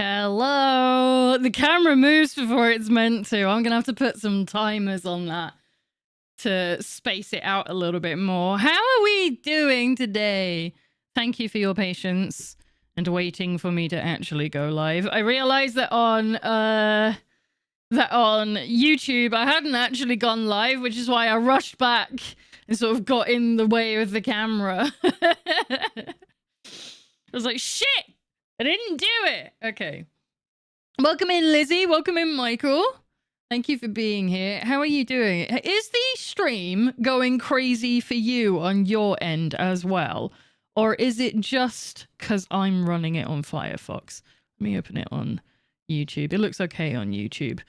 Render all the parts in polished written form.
Hello. The camera moves before it's meant to. I'm going to have to put some timers on that to space it out a little bit more. How are we doing today? Thank you for your patience and waiting for me to actually go live. I realized that on YouTube I hadn't actually gone live, which is why I rushed back and sort of got in the way of the camera. I was like, shit! I didn't do it. Okay. Welcome in, Lizzie. Welcome in, Michael. Thank you for being here. How are you doing? Is the stream going crazy for you on your end as well? Or is it just because I'm running it on Firefox? Let me open it on YouTube. It looks okay on YouTube.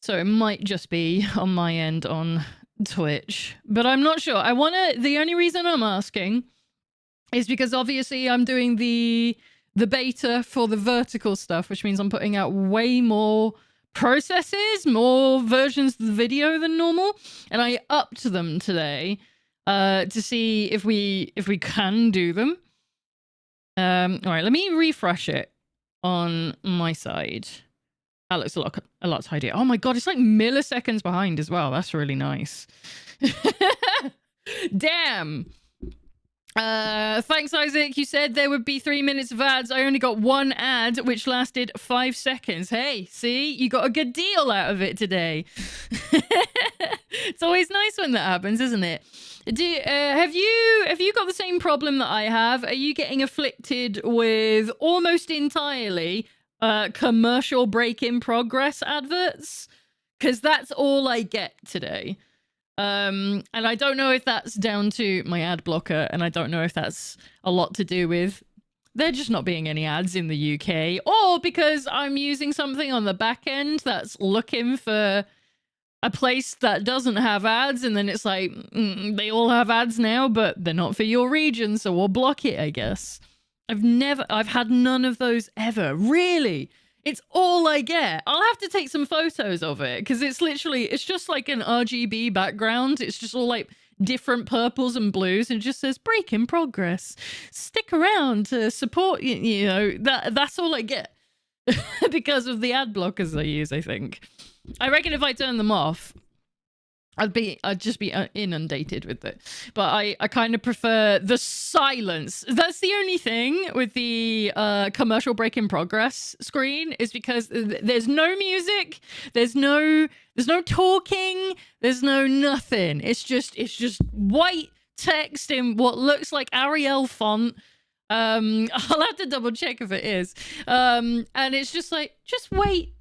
So it might just be on my end on Twitch. But I'm not sure. The only reason I'm asking is because obviously I'm doing the beta for the vertical stuff, which means I'm putting out way more processes, more versions of the video than normal, and I upped them today to see if we can do them. All right, let me refresh it on my side. That looks a lot tidier. Oh my god, it's like milliseconds behind as well. That's really nice. Damn. Thanks, Isaac. You said there would be 3 minutes of ads. I only got one ad, which lasted 5 seconds. Hey, see? You got a good deal out of it today. It's always nice when that happens, isn't it? Have you got the same problem that I have? Are you getting afflicted with almost entirely commercial break in progress adverts? Because that's all I get today. And I don't know if that's down to my ad blocker, and I don't know if that's a lot to do with there just not being any ads in the UK, or because I'm using something on the back end that's looking for a place that doesn't have ads, and then it's like, they all have ads now, but they're not for your region, so we'll block it, I guess. I've had none of those ever. Really? It's all I get. I'll have to take some photos of it because it's just like an RGB background. It's just all like different purples and blues, and it just says break in progress. Stick around to support, you know, that's all I get because of the ad blockers I use, I think. I reckon if I turn them off, I'd just be inundated with it. But I kind of prefer the silence. That's the only thing with the commercial break in progress screen, is because there's no music, there's no talking, there's no nothing. It's just white text in what looks like Arial font. I'll have to double check if it is. And it's just like, just wait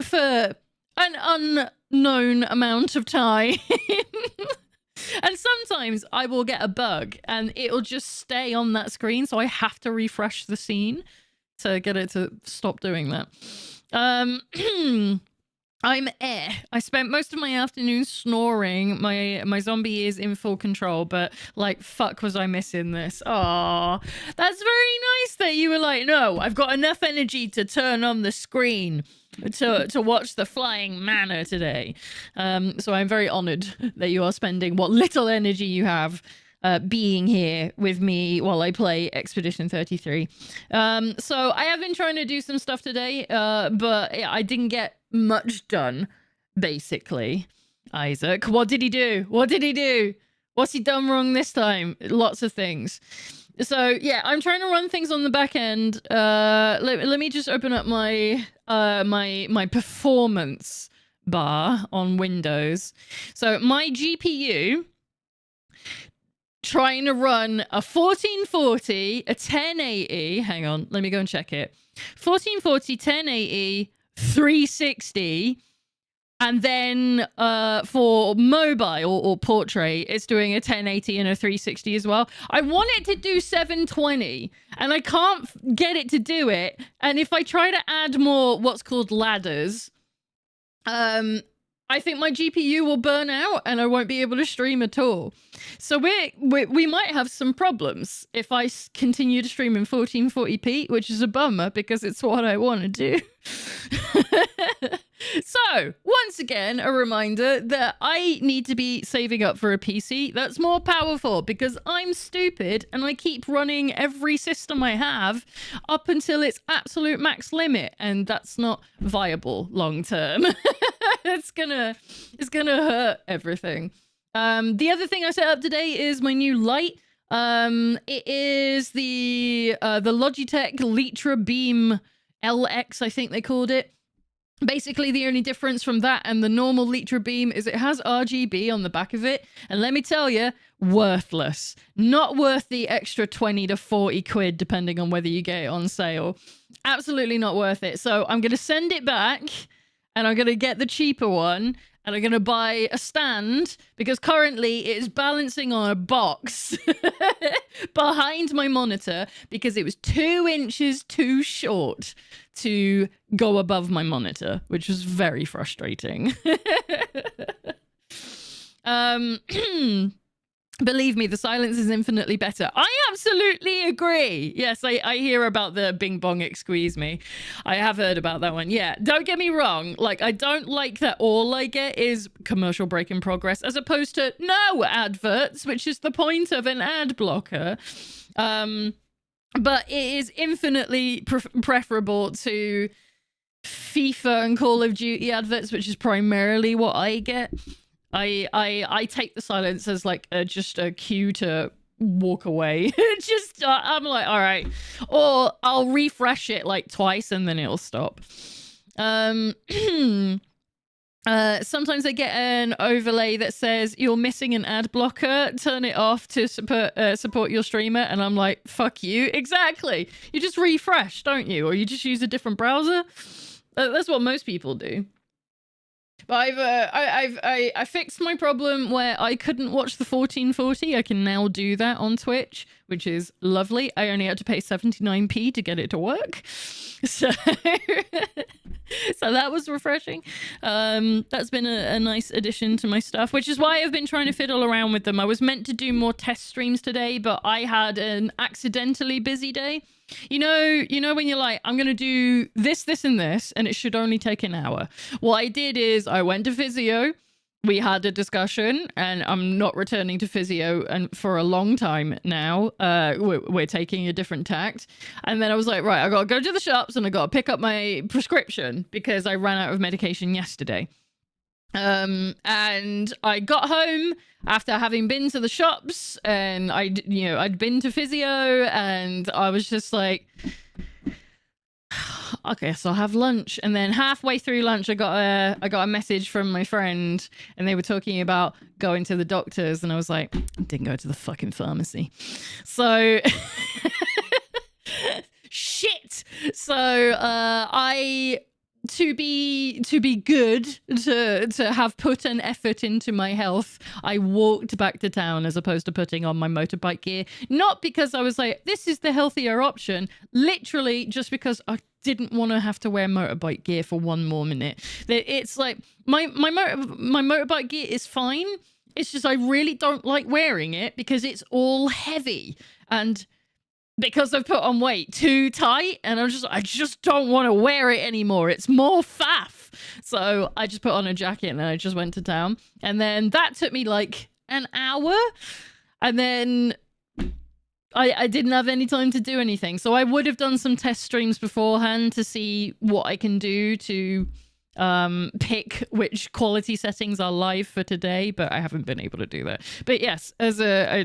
for an unknown amount of time. And sometimes I will get a bug and it'll just stay on that screen, so I have to refresh the scene to get it to stop doing that. I spent most of my afternoon snoring. My zombie is in full control, but like, fuck, was I missing this? Aw, that's very nice that you were like, no, I've got enough energy to turn on the screen to watch the flying manor today. So I'm very honored that you are spending what little energy you have being here with me while I play Expedition 33. So I have been trying to do some stuff today, but I didn't get much done, basically. Isaac, what did he do? What did he do? What's he done wrong this time? Lots of things. So yeah, I'm trying to run things on the back end. Let me just open up my my performance bar on Windows. So my GPU trying to run a 1440, a 1080. Hang on, let me go and check it. 1440, 1080, 360. And then for mobile or portrait, it's doing a 1080 and a 360 as well. I want it to do 720, and I can't get it to do it. And if I try to add more what's called ladders, I think my GPU will burn out and I won't be able to stream at all. So we might have some problems if I continue to stream in 1440p, which is a bummer because it's what I want to do. So, once again, a reminder that I need to be saving up for a PC that's more powerful because I'm stupid and I keep running every system I have up until its absolute max limit, and that's not viable long term. It's gonna hurt everything. The other thing I set up today is my new light. It is the Logitech Litra Beam LX, I think they called it. Basically, the only difference from that and the normal Litra Beam is it has RGB on the back of it. And let me tell you, worthless. Not worth the extra 20 to 40 quid, depending on whether you get it on sale. Absolutely not worth it. So I'm going to send it back and I'm going to get the cheaper one. And I'm going to buy a stand because currently it is balancing on a box behind my monitor because it was 2 inches too short to go above my monitor, which was very frustrating. Believe me, the silence is infinitely better. I absolutely agree. Yes, I hear about the Bing Bong Squeeze Me. I have heard about that one. Yeah, don't get me wrong. Like, I don't like that all I get is commercial break in progress as opposed to no adverts, which is the point of an ad blocker. But it is infinitely preferable to FIFA and Call of Duty adverts, which is primarily what I get. I take the silence as like just a cue to walk away. Just I'm like, all right, or I'll refresh it like twice and then it'll stop. Sometimes I get an overlay that says you're missing an ad blocker. Turn it off to support your streamer, and I'm like, fuck you. Exactly. You just refresh, don't you? Or you just use a different browser. That's what most people do. But I fixed my problem where I couldn't watch the 1440. I can now do that on Twitch, which is lovely. I only had to pay 79p to get it to work. So, so that was refreshing. That's been a nice addition to my stuff, which is why I've been trying to fiddle around with them. I was meant to do more test streams today, but I had an accidentally busy day. You know when you're like, I'm going to do this, this, and this, and it should only take an hour. What I did is I went to physio. We had a discussion, and I'm not returning to physio and for a long time now. We're taking a different tact. And then I was like, right, I got to go to the shops and I got to pick up my prescription because I ran out of medication yesterday. And I got home after having been to the shops and I'd been to physio and I was just like, okay, so I'll have lunch. And then halfway through lunch, I got a message from my friend and they were talking about going to the doctors. And I was like, I didn't go to the fucking pharmacy. So shit. So, to be good, to have put an effort into my health, I walked back to town as opposed to putting on my motorbike gear. Not because I was like, this is the healthier option, literally just because I didn't want to have to wear motorbike gear for one more minute. It's like my motorbike gear is fine. It's just I really don't like wearing it because it's all heavy and because I've put on weight too tight and I just don't want to wear it anymore. It's more faff. So I just put on a jacket and I just went to town. And then that took me like an hour. And then I didn't have any time to do anything. So I would have done some test streams beforehand to see what I can do to pick which quality settings are live for today, but I haven't been able to do that. But yes, as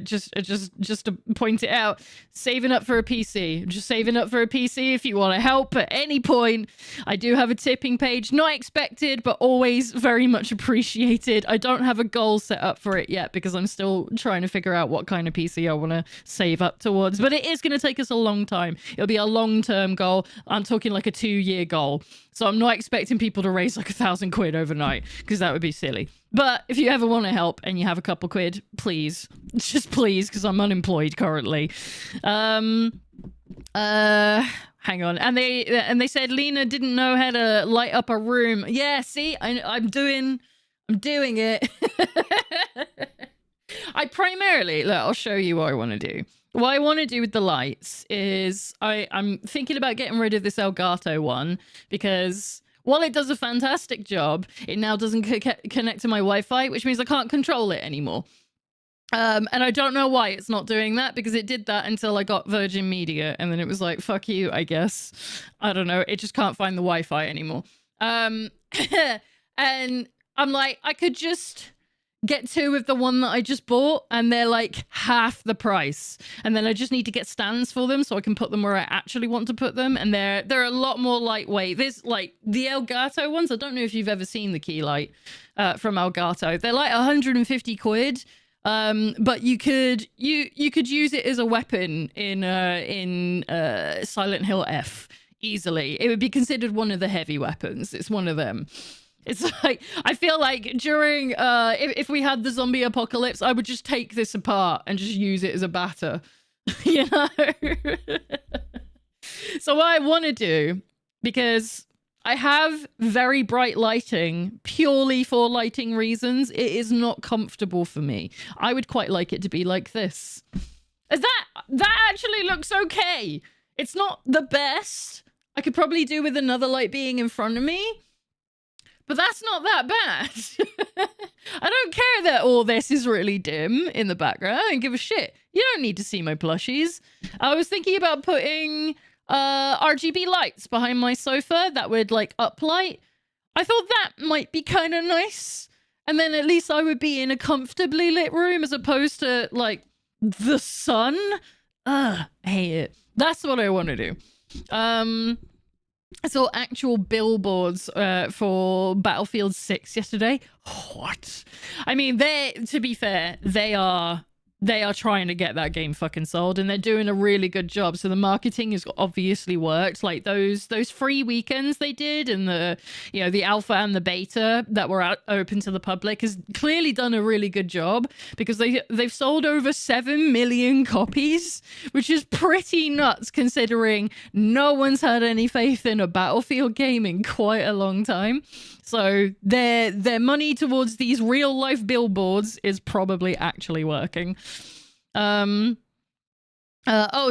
just to point it out, saving up for a PC. Just saving up for a PC if you want to help at any point. I do have a tipping page, not expected, but always very much appreciated. I don't have a goal set up for it yet because I'm still trying to figure out what kind of PC I want to save up towards, but it is going to take us a long time. It'll be a long-term goal. I'm talking like a 2-year goal. So I'm not expecting people to raise like 1,000 quid overnight because that would be silly. But if you ever want to help and you have a couple quid, please, just please, because I'm unemployed currently. Hang on. And they said Lena didn't know how to light up a room. Yeah, see, I'm doing I'm doing it. I primarily, look, I'll show you what I want to do. What I want to do with the lights is I'm thinking about getting rid of this Elgato one because while it does a fantastic job, it now doesn't connect to my Wi-Fi, which means I can't control it anymore. And I don't know why it's not doing that, because it did that until I got Virgin Media, and then it was like, fuck you, I guess. I don't know. It just can't find the Wi-Fi anymore. And I'm like, I could just get two with the one that I just bought, and they're like half the price. And then I just need to get stands for them so I can put them where I actually want to put them. And they're a lot more lightweight. There's like the Elgato ones. I don't know if you've ever seen the Keylight from Elgato. They're like 150 quid. But you could use it as a weapon in Silent Hill F easily. It would be considered one of the heavy weapons. It's one of them. It's like, I feel like during if we had the zombie apocalypse, I would just take this apart and just use it as a batter. You know? So what I want to do, because I have very bright lighting purely for lighting reasons, it is not comfortable for me. I would quite like it to be like this. That actually looks okay. It's not the best. I could probably do with another light being in front of me, but that's not that bad. I don't care that all this is really dim in the background. I don't give a shit. You don't need to see my plushies. I was thinking about putting RGB lights behind my sofa that would like uplight. I thought that might be kind of nice. And then at least I would be in a comfortably lit room as opposed to like the sun. I hate it. That's what I want to do. I saw actual billboards for Battlefield 6 yesterday. What? I mean, to be fair, they are trying to get that game fucking sold, and they're doing a really good job. So the marketing has obviously worked. Like those free weekends they did, and the alpha and the beta that were open to the public has clearly done a really good job, because they've sold over 7 million copies, which is pretty nuts considering no one's had any faith in a Battlefield game in quite a long time. So their money towards these real life billboards is probably actually working.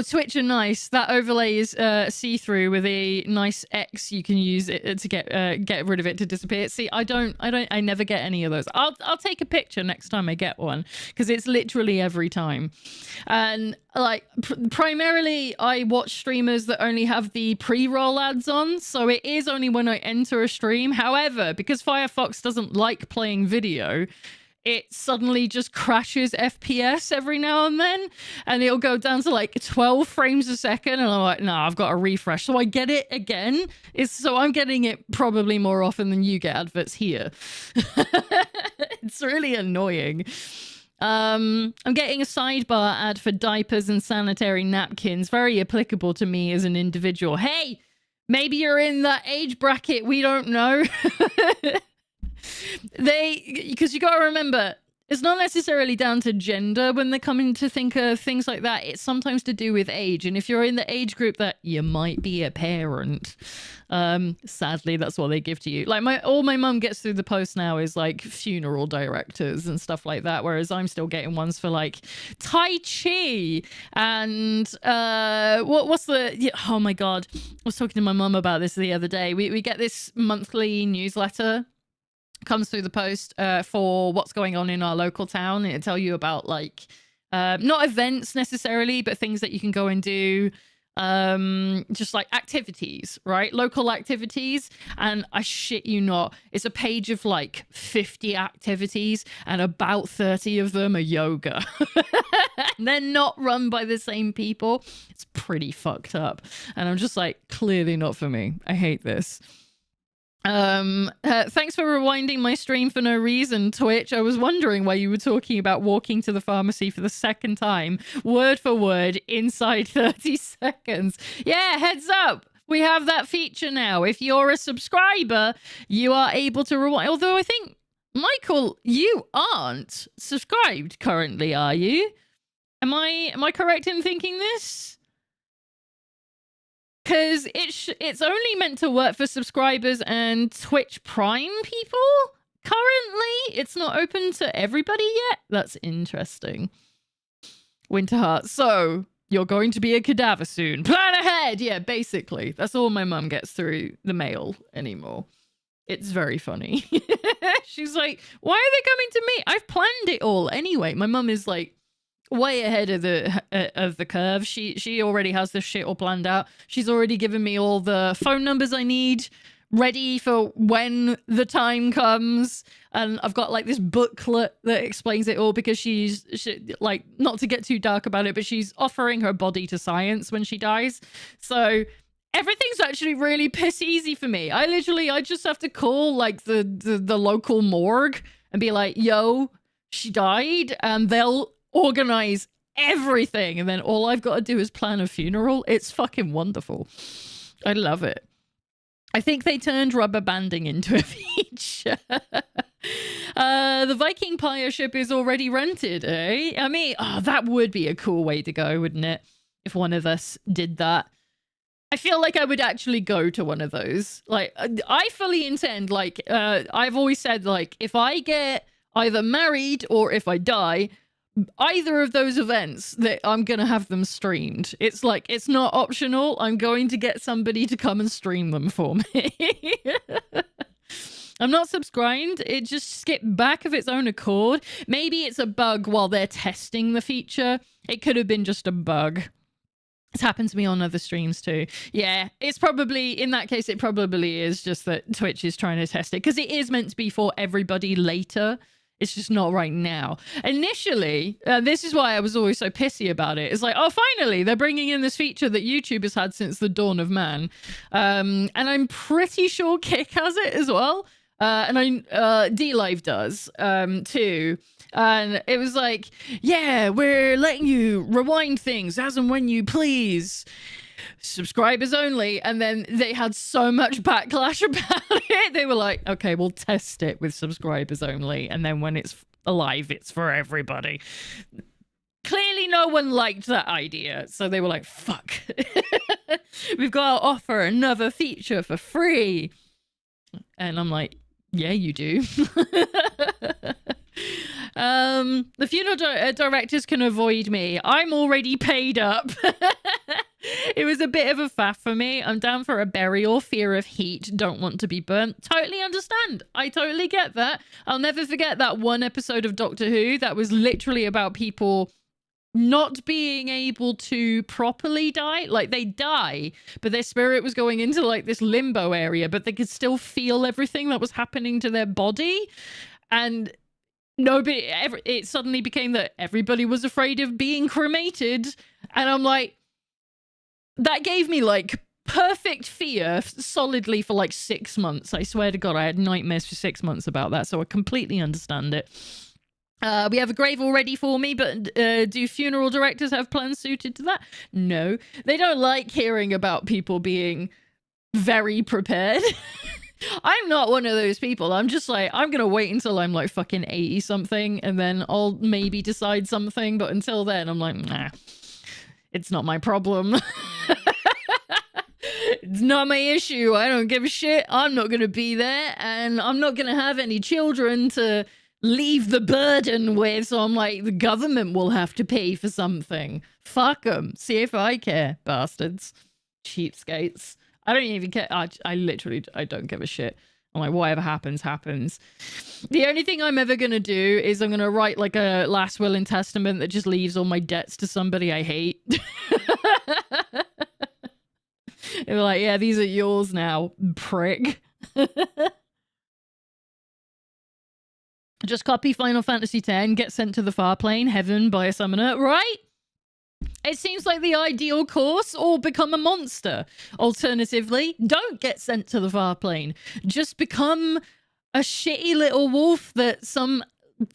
Twitch are nice. That overlay is see-through with a nice X. You can use it to get rid of it to disappear. See, I never get any of those. I'll take a picture next time I get one, because it's literally every time. And like primarily I watch streamers that only have the pre-roll ads on, so it is only when I enter a stream. However, because Firefox doesn't like playing video, it suddenly just crashes FPS every now and then, and it'll go down to like 12 frames a second, and I'm like, no, I've got to refresh. So I get it again. So I'm getting it probably more often than you get adverts here. It's really annoying. I'm getting a sidebar ad for diapers and sanitary napkins. Very applicable to me as an individual. Hey, maybe you're in that age bracket. We don't know. Because you got to remember, it's not necessarily down to gender when they're coming to think of things like that. It's sometimes to do with age. And if you're in the age group that you might be a parent, sadly, that's what they give to you. Like all my mum gets through the post now is like funeral directors and stuff like that. Whereas I'm still getting ones for like Tai Chi and oh my God. I was talking to my mum about this the other day. We get this monthly newsletter comes through the post for what's going on in our local town. It'll tell you about like not events necessarily, but things that you can go and do, just like activities, right? Local activities. And I shit you not, it's a page of like 50 activities, and about 30 of them are yoga. And they're not run by the same people. It's pretty fucked up, and I'm just like, clearly not for me. I hate this. Thanks for rewinding my stream for no reason, Twitch. I was wondering why you were talking about walking to the pharmacy for the second time, word for word, inside 30 seconds. Yeah, heads up. We have that feature now. If you're a subscriber, you are able to rewind. Although I think, Michael, you aren't subscribed currently, are you? Am I correct in thinking this? Because it's only meant to work for subscribers and Twitch Prime people, Currently, it's not open to everybody yet. That's interesting. Winterheart. So, you're going to be a cadaver soon. Plan ahead! Yeah, basically. That's all my mum gets through the mail anymore. It's very funny. She's like, why are they coming to me? I've planned it all anyway. My mum is like way ahead of the curve. She already has this shit all planned out. She's already given me all the phone numbers I need ready for when the time comes, and I've got like this booklet that explains it all, because she like, not to get too dark about it, but she's offering her body to science when she dies. So everything's actually really piss easy for me. I just have to call like the local morgue and be like, yo, she died, and they'll organize everything, and then all I've got to do is plan a funeral. It's fucking wonderful. I love it. I think they turned rubber banding into a feature. The Viking Pyre ship is already rented, eh? I mean, that would be a cool way to go, wouldn't it? If one of us did that. I feel like I would actually go to one of those. Like, I fully intend, like, I've always said, like, if I get either married or if I die, either of those events, that I'm gonna have them streamed. It's like, it's not optional. I'm going to get somebody to come and stream them for me. I'm not subscribed. It just skipped back of its own accord. Maybe it's a bug while they're testing the feature. It could have been just a bug. It's happened to me on other streams too. Yeah, it's probably, in that case, it probably is just that Twitch is trying to test it, because it is meant to be for everybody later. It's just not right now. Initially, this is why I was always so pissy about it. It's like, oh, finally, they're bringing in this feature that YouTube has had since the dawn of man. And I'm pretty sure Kick has it as well. And DLive does too. And it was like, yeah, we're letting you rewind things as and when you please. Subscribers only. And then they had so much backlash about it. They were like, okay, we'll test it with subscribers only, and then when it's alive, it's for everybody. Clearly no one liked that idea, so they were like, fuck. We've got to offer another feature for free. And I'm like, yeah, you do. The funeral directors can avoid me. I'm already paid up. It was a bit of a faff for me. I'm down for a burial, fear of heat, don't want to be burnt. Totally understand. I totally get that. I'll never forget that one episode of Doctor Who that was literally about people not being able to properly die. Like, they die, but their spirit was going into like this limbo area, but they could still feel everything that was happening to their body. And it suddenly became that everybody was afraid of being cremated. And I'm like, that gave me like perfect fear solidly for like 6 months. I swear to God, I had nightmares for 6 months about that. So I completely understand it. We have a grave all ready for me, but do funeral directors have plans suited to that? No. They don't like hearing about people being very prepared. I'm not one of those people. I'm just like, I'm gonna wait until I'm like fucking 80 something, and then I'll maybe decide something. But until then, I'm like, nah, it's not my problem. It's not my issue. I don't give a shit. I'm not gonna be there, and I'm not gonna have any children to leave the burden with. So I'm like, the government will have to pay for something. Fuck them. See if I care, bastards. Cheapskates. I don't even care. I literally, I don't give a shit. I'm like, whatever happens, happens. The only thing I'm ever going to do is I'm going to write like a last will and testament that just leaves all my debts to somebody I hate. They were like, yeah, these are yours now, prick. Just copy Final Fantasy X, get sent to the far plane, heaven by a summoner, right? It seems like the ideal course, or become a monster. Alternatively, don't get sent to the far plane. Just become a shitty little wolf that some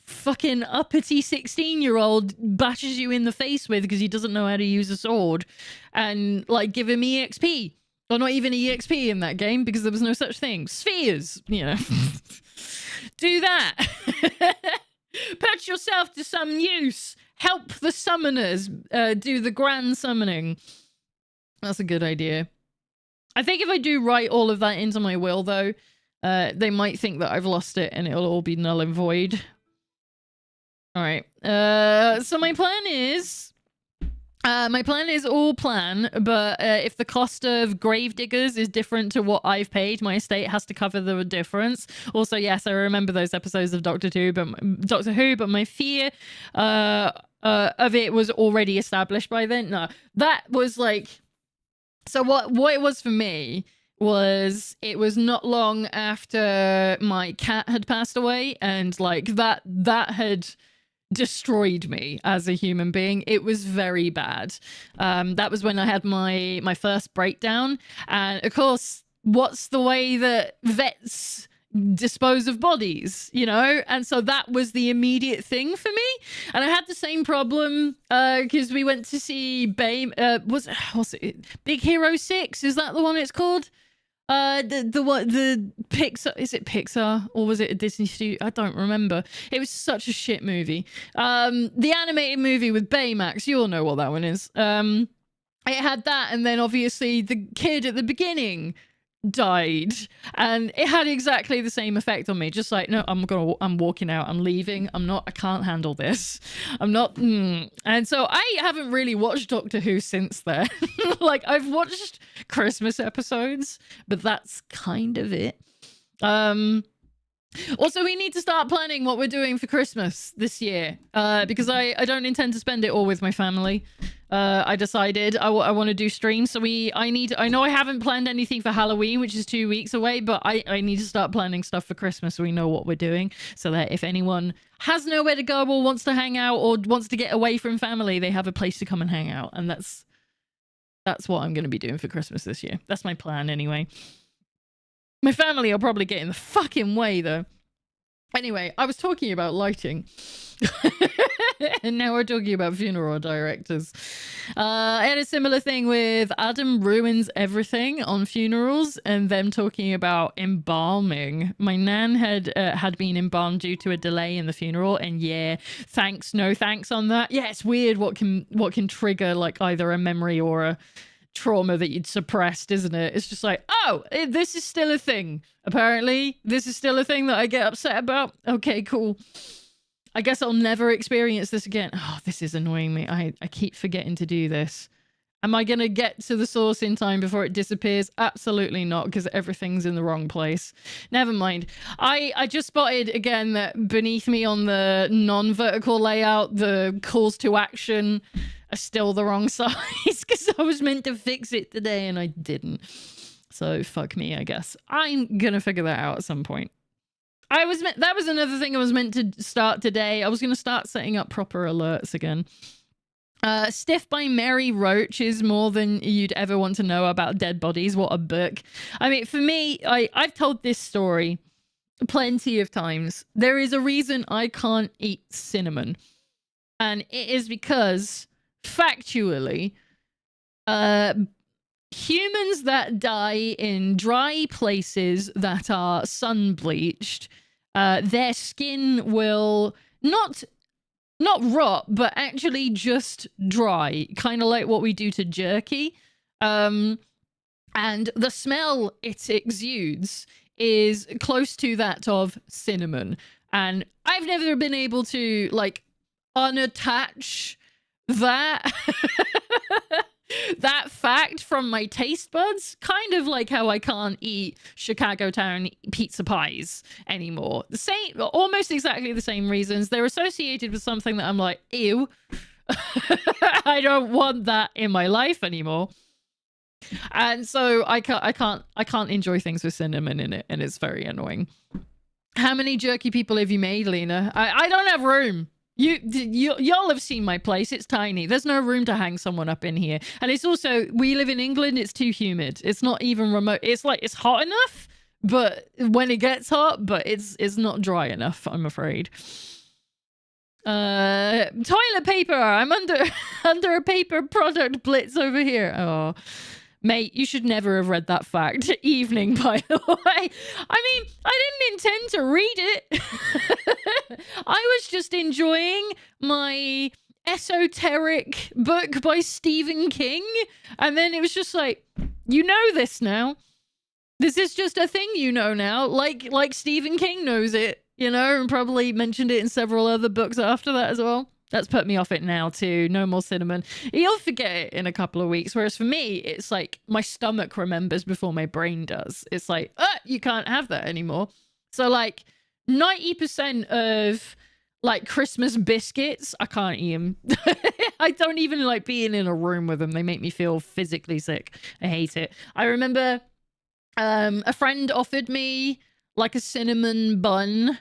fucking uppity 16-year-old bashes you in the face with because he doesn't know how to use a sword. And, like, give him EXP. Or not even EXP in that game, because there was no such thing. Spheres, you know. Do that. Put yourself to some use. Help the summoners do the grand summoning. That's a good idea. I think if I do write all of that into my will, though, They might think that I've lost it and it'll all be null and void. All right. So my plan is all plan, but if the cost of Gravediggers is different to what I've paid, my estate has to cover the difference. Also, yes, I remember those episodes of Doctor Who, but my fear of it was already established by then. No, that was like... So what it was for me was, it was not long after my cat had passed away, and like that had destroyed me as a human being. It was very bad. That was when I had my first breakdown, and of course, what's the way that vets dispose of bodies, you know? And so that was the immediate thing for me. And I had the same problem because we went to see what's it, Big Hero 6? Is that the one it's called? The Pixar, is it Pixar or was it a Disney studio? I don't remember. It was such a shit movie. The animated movie with Baymax, you all know what that one is. It had that, and then obviously the kid at the beginning died, and it had exactly the same effect on me. Just like, no, I'm walking out, I'm leaving, I can't handle this, I'm not. And so I haven't really watched Doctor Who since then. Like, I've watched Christmas episodes, but that's kind of it. Also, we need to start planning what we're doing for Christmas this year, because I don't intend to spend it all with my family. I decided I want to do streams, so I know I haven't planned anything for Halloween, which is 2 weeks away, but I need to start planning stuff for Christmas so we know what we're doing, so that if anyone has nowhere to go or wants to hang out or wants to get away from family, they have a place to come and hang out. And that's what I'm going to be doing for Christmas this year. That's my plan anyway. My family will probably get in the fucking way, though. Anyway, I was talking about lighting. And now we're talking about funeral directors. I had a similar thing with Adam Ruins Everything on funerals, and them talking about embalming. My nan had been embalmed due to a delay in the funeral, and yeah, thanks, no thanks on that. Yeah, it's weird what can trigger like either a memory or a trauma that you'd suppressed, isn't it? It's just like, oh, this is still a thing. Apparently, this is still a thing that I get upset about. Okay, cool. I guess I'll never experience this again. Oh, this is annoying me. I keep forgetting to do this. Am I going to get to the source in time before it disappears? Absolutely not, because everything's in the wrong place. Never mind. I just spotted again that beneath me on the non-vertical layout, the calls to action are still the wrong size, because I was meant to fix it today and I didn't. So fuck me, I guess. I'm going to figure that out at some point. That was another thing I was meant to start today. I was going to start setting up proper alerts again. Stiff by Mary Roach is more than you'd ever want to know about dead bodies. What a book. I mean, for me, I've told this story plenty of times. There is a reason I can't eat cinnamon. And it is because, factually, humans that die in dry places that are sun-bleached, their skin will not rot, but actually just dry, kind of like what we do to jerky. And the smell it exudes is close to that of cinnamon. And I've never been able to, like, unattach that that fact from my taste buds, kind of like how I can't eat Chicago Town pizza pies anymore. The same, almost exactly the same reasons. They're associated with something that I'm like, ew. I don't want that in my life anymore. And so I can't enjoy things with cinnamon in it, and it's very annoying. How many jerky people have you made, Lena? I don't have room. Y'all have seen my place. It's tiny. There's no room to hang someone up in here. And it's also, we live in England. It's too humid. It's not even remote. It's like, it's hot enough, but when it gets hot, but it's not dry enough, I'm afraid. Toilet paper. I'm under a paper product blitz over here. Oh, mate, you should never have read that fact. Evening, by the way. I mean, I didn't intend to read it. I was just enjoying my esoteric book by Stephen King. And then it was just like, you know this now. This is just a thing you know now, like Stephen King knows it, you know, and probably mentioned it in several other books after that as well. That's put me off it now too. No more cinnamon. You'll forget it in a couple of weeks. Whereas for me, it's like my stomach remembers before my brain does. It's like, you can't have that anymore. So like 90% of like Christmas biscuits, I can't eat them. I don't even like being in a room with them. They make me feel physically sick. I hate it. I remember a friend offered me like a cinnamon bun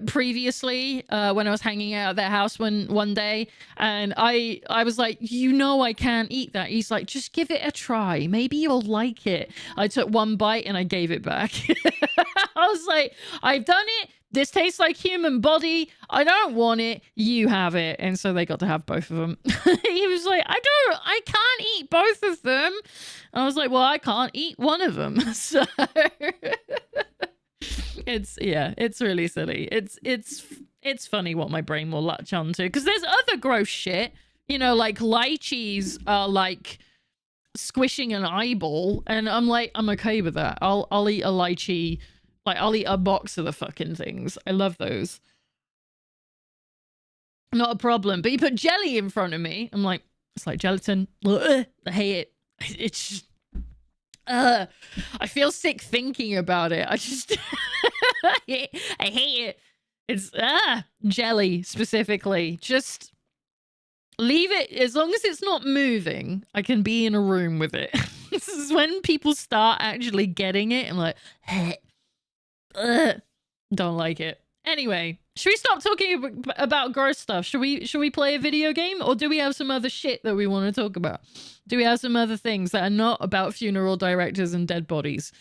previously when I was hanging out at their house one day, and I was like, you know, I can't eat that. He's like, just give it a try, maybe you'll like it. I took one bite and I gave it back. I was like, I've done it, this tastes like human body, I don't want it, you have it. And so they got to have both of them. He was like, I can't eat both of them. I was like, well, I can't eat one of them. So it's really silly. It's funny what my brain will latch onto, because there's other gross shit, you know, like lychees are like squishing an eyeball, and I'm like, I'm okay with that. I'll eat a lychee, like I'll eat a box of the fucking things. I love those. Not a problem. But you put jelly in front of me, I'm like, it's like gelatin. Ugh, I hate it. It's just, I feel sick thinking about it. I just I hate it. It's jelly specifically. Just leave it. As long as it's not moving, I can be in a room with it. This is when people start actually getting it. I'm like, don't like it. Anyway, should we stop talking about gross stuff? Should we play a video game, or do we have some other shit that we want to talk about? Do we have some other things that are not about funeral directors and dead bodies?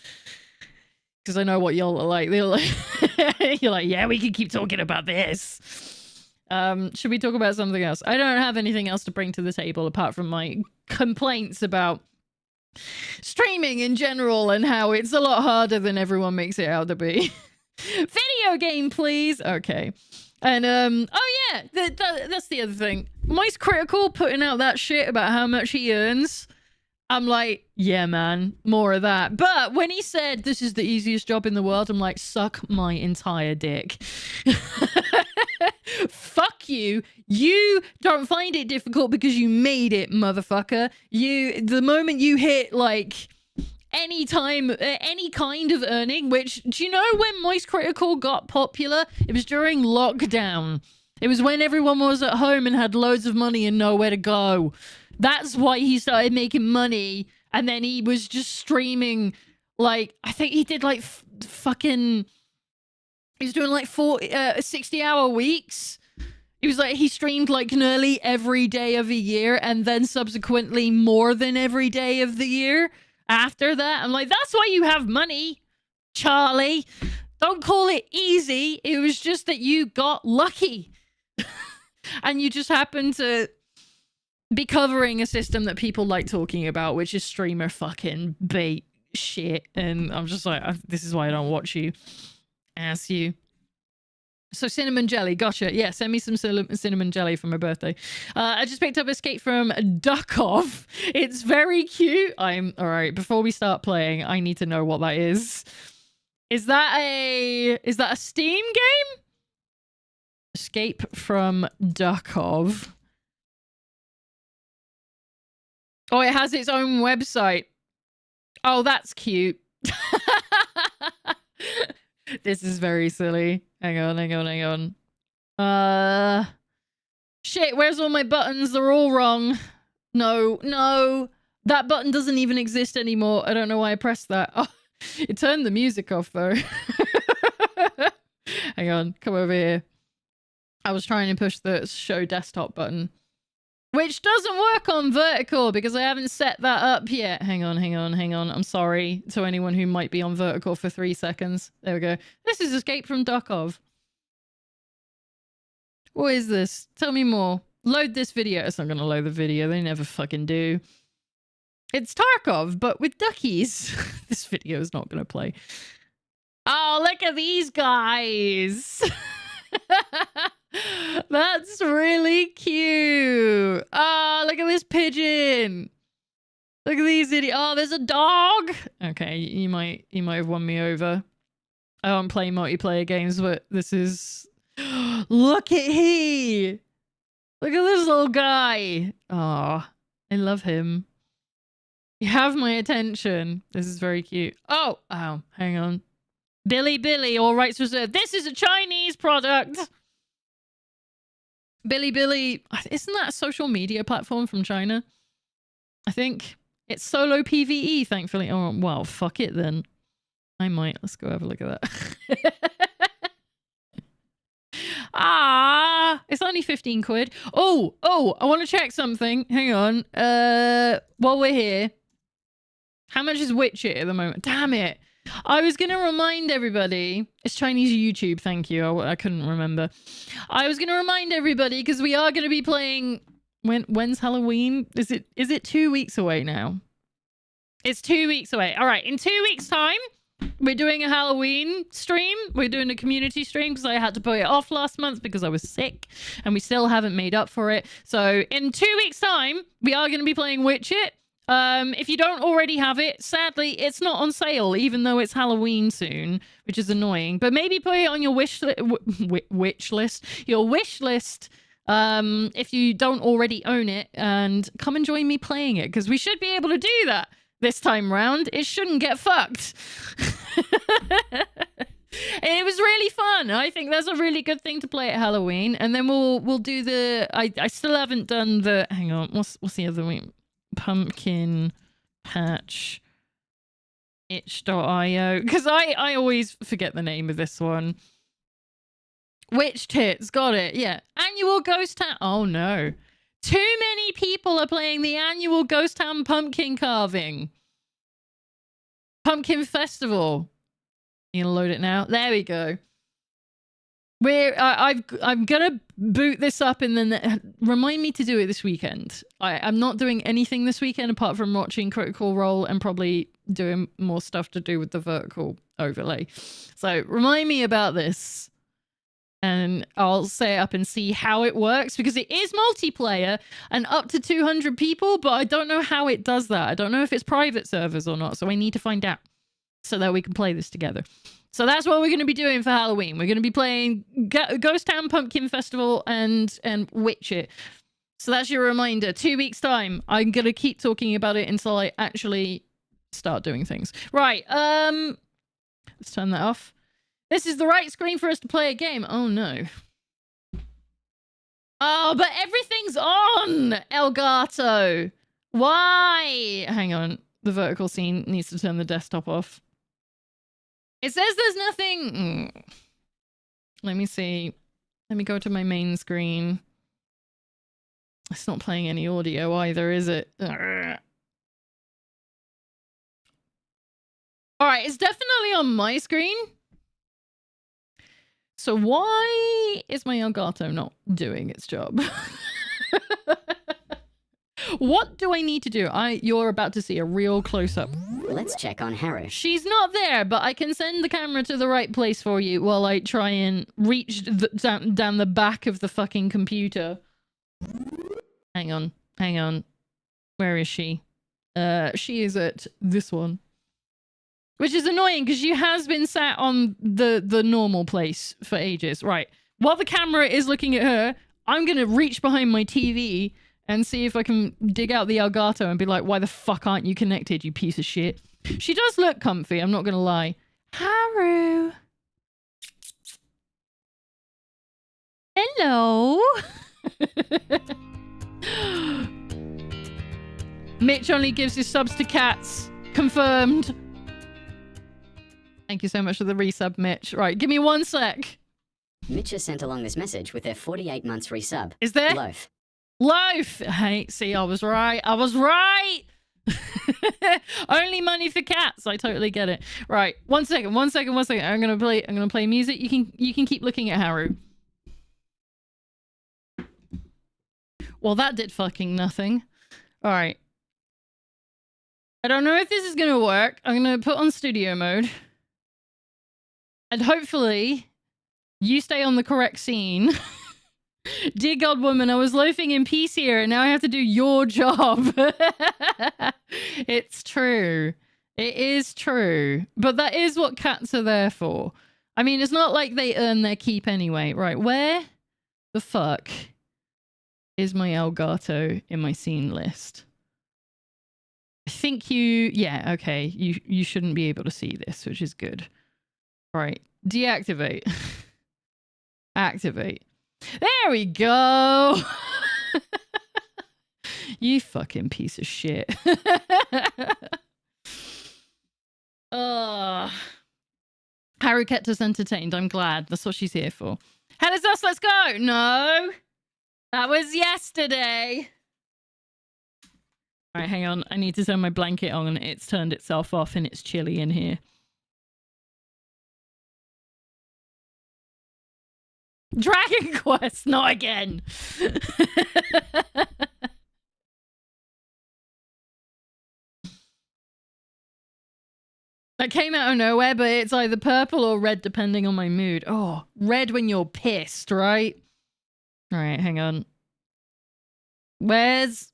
Because I know what y'all are like. They're like you're like, yeah, we can keep talking about this. Should we talk about something else? I don't have anything else to bring to the table apart from my complaints about streaming in general and how it's a lot harder than everyone makes it out to be. Video game, please. Okay. And oh yeah, that's the other thing. Moist Critical putting out that shit about how much he earns. I'm like, yeah, man, more of that. But when he said this is the easiest job in the world, I'm like, suck my entire dick. Fuck you. You don't find it difficult because you made it, motherfucker. The moment you hit like any kind of earning, which, do you know when Moist Critical got popular? It was during lockdown. It was when everyone was at home and had loads of money and nowhere to go. That's why he started making money. And then he was just streaming, like, I think he did like fucking, he was doing like 60-hour weeks. He was like, he streamed like nearly every day of a year, and then subsequently more than every day of the year after that. I'm like, that's why you have money, Charlie. Don't call it easy. It was just that you got lucky. And you just happened to be covering a system that people like talking about, which is streamer fucking bait shit. And I'm just like, this is why I don't watch you. Ass you. So cinnamon jelly, gotcha. Yeah, send me some cinnamon jelly for my birthday. I just picked up Escape from Duckov. It's very cute. All right. Before we start playing, I need to know what that is. Is that a Steam game? Escape from Duckov. Oh, it has its own website. Oh, that's cute. This is very silly. Hang on. Shit, where's all my buttons? They're all wrong. No. That button doesn't even exist anymore. I don't know why I pressed that. Oh, it turned the music off, though. Hang on, come over here. I was trying to push the show desktop button, which doesn't work on vertical because I haven't set that up yet. Hang on. I'm sorry to anyone who might be on vertical for 3 seconds. There we go. This is Escape from Duckov. What is this? Tell me more. Load this video. It's not going to load the video. They never fucking do. It's Tarkov, but with duckies. This video is not going to play. Oh, look at these guys. That's really cute. Oh, look at this pigeon. Look at these idiots. Oh, there's a dog. Okay, you might have won me over. I don't play multiplayer games, but this is... Look at he! Look at this little guy. Oh, I love him. You have my attention. This is very cute. Oh, hang on. Billy, all rights reserved. This is a Chinese product. Billy, isn't that a social media platform from China? I think it's solo PvE, thankfully. Oh, well, fuck it then. I might. Let's go have a look at that. It's only 15 quid. Oh, I want to check something. Hang on. While we're here, how much is Witcher at the moment? Damn it. I was going to remind everybody. It's Chinese YouTube, thank you. I couldn't remember. I was going to remind everybody because we are going to be playing... When's Halloween? Is it 2 weeks away now? It's 2 weeks away. All right, in 2 weeks' time, we're doing a Halloween stream. We're doing a community stream because I had to put it off last month because I was sick and we still haven't made up for it. So in 2 weeks' time, we are going to be playing Witch It. If you don't already have it, sadly, it's not on sale, even though it's Halloween soon, which is annoying. But maybe put it on your wish list. Your wish list. If you don't already own it, and come and join me playing it, because we should be able to do that this time round. It shouldn't get fucked. It was really fun. I think that's a really good thing to play at Halloween, and then we'll do the. I still haven't done the. Hang on, what's the other one? Pumpkin Patch itch.io, because I always forget the name of this one. Witch Tits, got it. Yeah. Annual Ghost Town. Oh no. Too many people are playing the annual Ghost Town pumpkin carving. Pumpkin Festival. You gonna load it now? There we go. I'm gonna boot this up and then remind me to do it this weekend. I'm not doing anything this weekend apart from watching Critical Role and probably doing more stuff to do with the vertical overlay. So remind me about this. And I'll set it up and see how it works, because it is multiplayer and up to 200 people, but I don't know how it does that. I don't know if it's private servers or not, so I need to find out so that we can play this together. So that's what we're going to be doing for Halloween. We're going to be playing Ghost Town Pumpkin Festival and Witch It. So that's your reminder. 2 weeks' time. I'm going to keep talking about it until I actually start doing things. Right. Let's turn that off. This is the right screen for us to play a game. Oh, no. Oh, but everything's on, Elgato. Why? Hang on. The vertical scene needs to turn the desktop off. It says there's nothing. Let me see. Let me go to my main screen. It's not playing any audio either, is it? All right, it's definitely on my screen. So why is my Elgato not doing its job? What do I need to do? You're about to see a real close-up. Let's check on Harry. She's not there, but I can send the camera to the right place for you while I try and reach down the back of the fucking computer. Hang on. Where is she? She is at this one. Which is annoying because she has been sat on the normal place for ages. Right. While the camera is looking at her, I'm going to reach behind my TV and see if I can dig out the Elgato and be like, why the fuck aren't you connected, you piece of shit? She does look comfy, I'm not going to lie. Haru. Hello. Mitch only gives his subs to cats. Confirmed. Thank you so much for the resub, Mitch. Right, give me 1 sec. Mitch has sent along this message with their 48 months resub. Is there? Loaf. Loaf! Hey, see, I was right. I was right! Only money for cats. I totally get it. Right, 1 second. I'm gonna play music. You can keep looking at Haru. Well, that did fucking nothing. Alright. I don't know if this is gonna work. I'm gonna put on studio mode. And hopefully, you stay on the correct scene. Dear God, woman, I was loafing in peace here, and now I have to do your job. It's true. It is true. But that is what cats are there for. I mean, it's not like they earn their keep anyway. Right, where the fuck is my Elgato in my scene list? I think you... Yeah, okay. You shouldn't be able to see this, which is good. Right. Deactivate. Activate. There we go. You fucking piece of shit. Haru kept us entertained. I'm glad. That's what she's here for. Hell is us. Let's go. No. That was yesterday. All right, hang on. I need to turn my blanket on. It's turned itself off and it's chilly in here. Dragon Quest, not again. That came out of nowhere, but it's either purple or red depending on my mood. Oh, red when you're pissed, right? All right, hang on. Where's...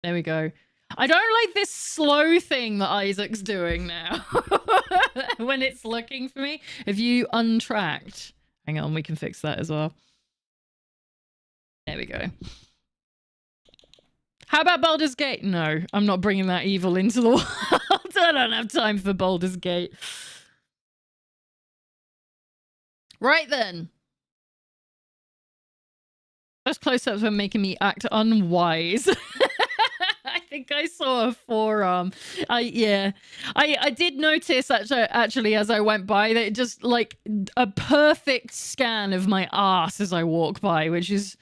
There we go. I don't like this slow thing that Isaac's doing now. When it's looking for me. If you untracked... Hang on, we can fix that as well. There we go. How about Baldur's Gate? No, I'm not bringing that evil into the world. I don't have time for Baldur's Gate. Right then. Those close-ups were making me act unwise. I think I saw a forearm. Yeah. I did notice actually as I went by that it just like a perfect scan of my ass as I walk by, which is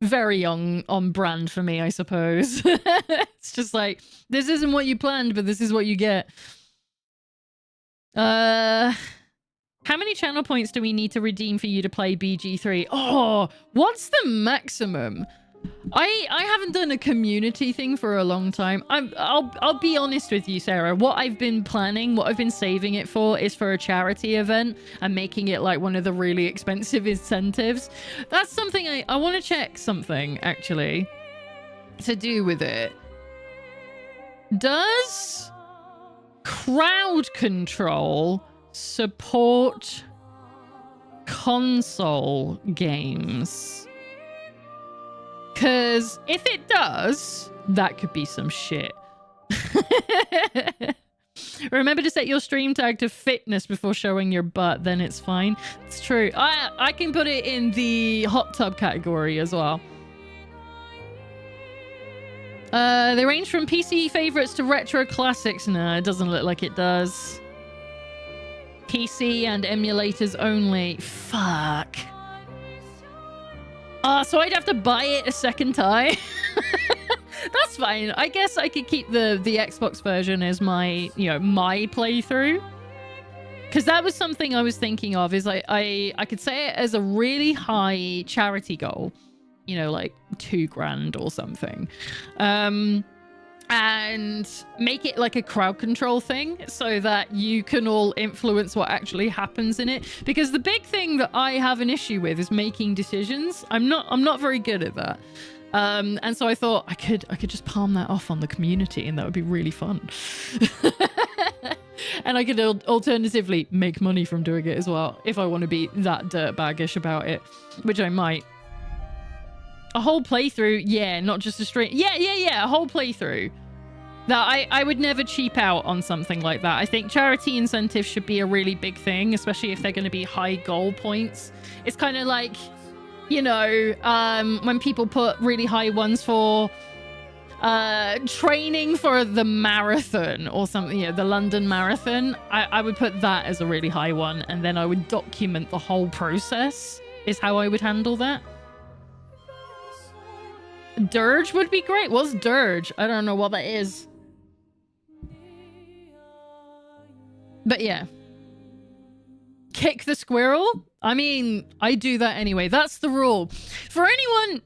very on brand for me, I suppose. It's just like, this isn't what you planned, but this is what you get. How many channel points do we need to redeem for you to play BG3? Oh, what's the maximum? I haven't done a community thing for a long time. I'll be honest with you, Sarah. What I've been planning, what I've been saving it for is for a charity event and making it like one of the really expensive incentives. That's something I want to check something actually to do with it. Does crowd control support console games? Because if it does, that could be some shit. Remember to set your stream tag to fitness before showing your butt, then it's fine. It's true. I can put it in the hot tub category as well. They range from PC favorites to retro classics. No, it doesn't look like it does. PC and emulators only. Fuck. So I'd have to buy it a second time. That's fine. I guess I could keep the Xbox version as my, my playthrough. Because that was something I was thinking of, is I could say it as a really high charity goal. Like $2,000 or something. And make it like a crowd control thing so that you can all influence what actually happens in it. Because the big thing that I have an issue with is making decisions. I'm not very good at that. And so I thought I could just palm that off on the community and that would be really fun. And I could alternatively make money from doing it as well if I want to be that dirtbaggish about it, which I might. A whole playthrough, yeah, not just a stream. Yeah, a whole playthrough. That I would never cheap out on something like that. I think charity incentives should be a really big thing, especially if they're going to be high goal points. It's kind of like, when people put really high ones for training for the marathon or something, the London Marathon. I would put that as a really high one, and then I would document the whole process, is how I would handle that. Dirge would be great. What's Dirge? I don't know what that is. But yeah. Kick the squirrel? I mean, I do that anyway. That's the rule. For anyone...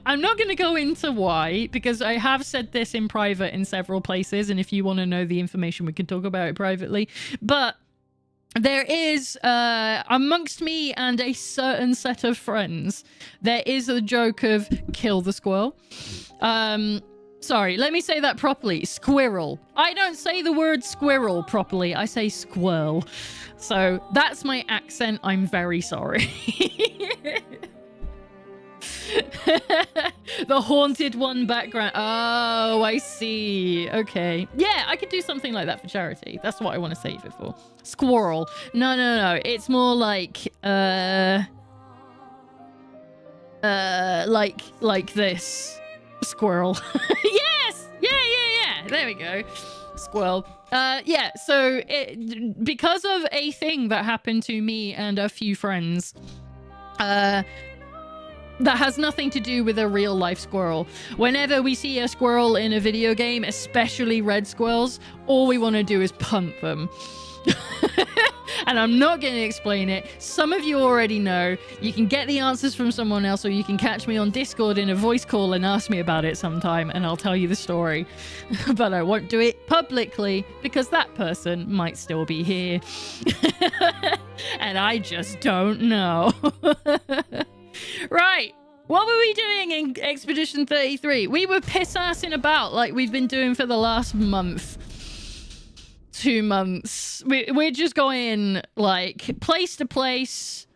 I'm not going to go into why, because I have said this in private in several places, and if you want to know the information, we can talk about it privately. But there is amongst me and a certain set of friends, there is a joke of kill the squirrel. Sorry, let me say that properly. Squirrel. I don't say the word squirrel properly. I say squirrel. So that's my accent. I'm very sorry. The haunted one background. Oh, I see. Okay. Yeah, I could do something like that for charity. That's what I want to save it for. Squirrel. No. It's more like like this. Squirrel. Yes. Yeah. There we go. Squirrel. Yeah. So because of a thing that happened to me and a few friends, that has nothing to do with a real life squirrel. Whenever we see a squirrel in a video game, especially red squirrels, all we want to do is punt them. And I'm not going to explain it. Some of you already know. You can get the answers from someone else, or you can catch me on Discord in a voice call and ask me about it sometime, and I'll tell you the story. But I won't do it publicly because that person might still be here. And I just don't know. Right. What were we doing in Expedition 33? We were piss-assing about like we've been doing for the last month. 2 months. We're just going like place to place,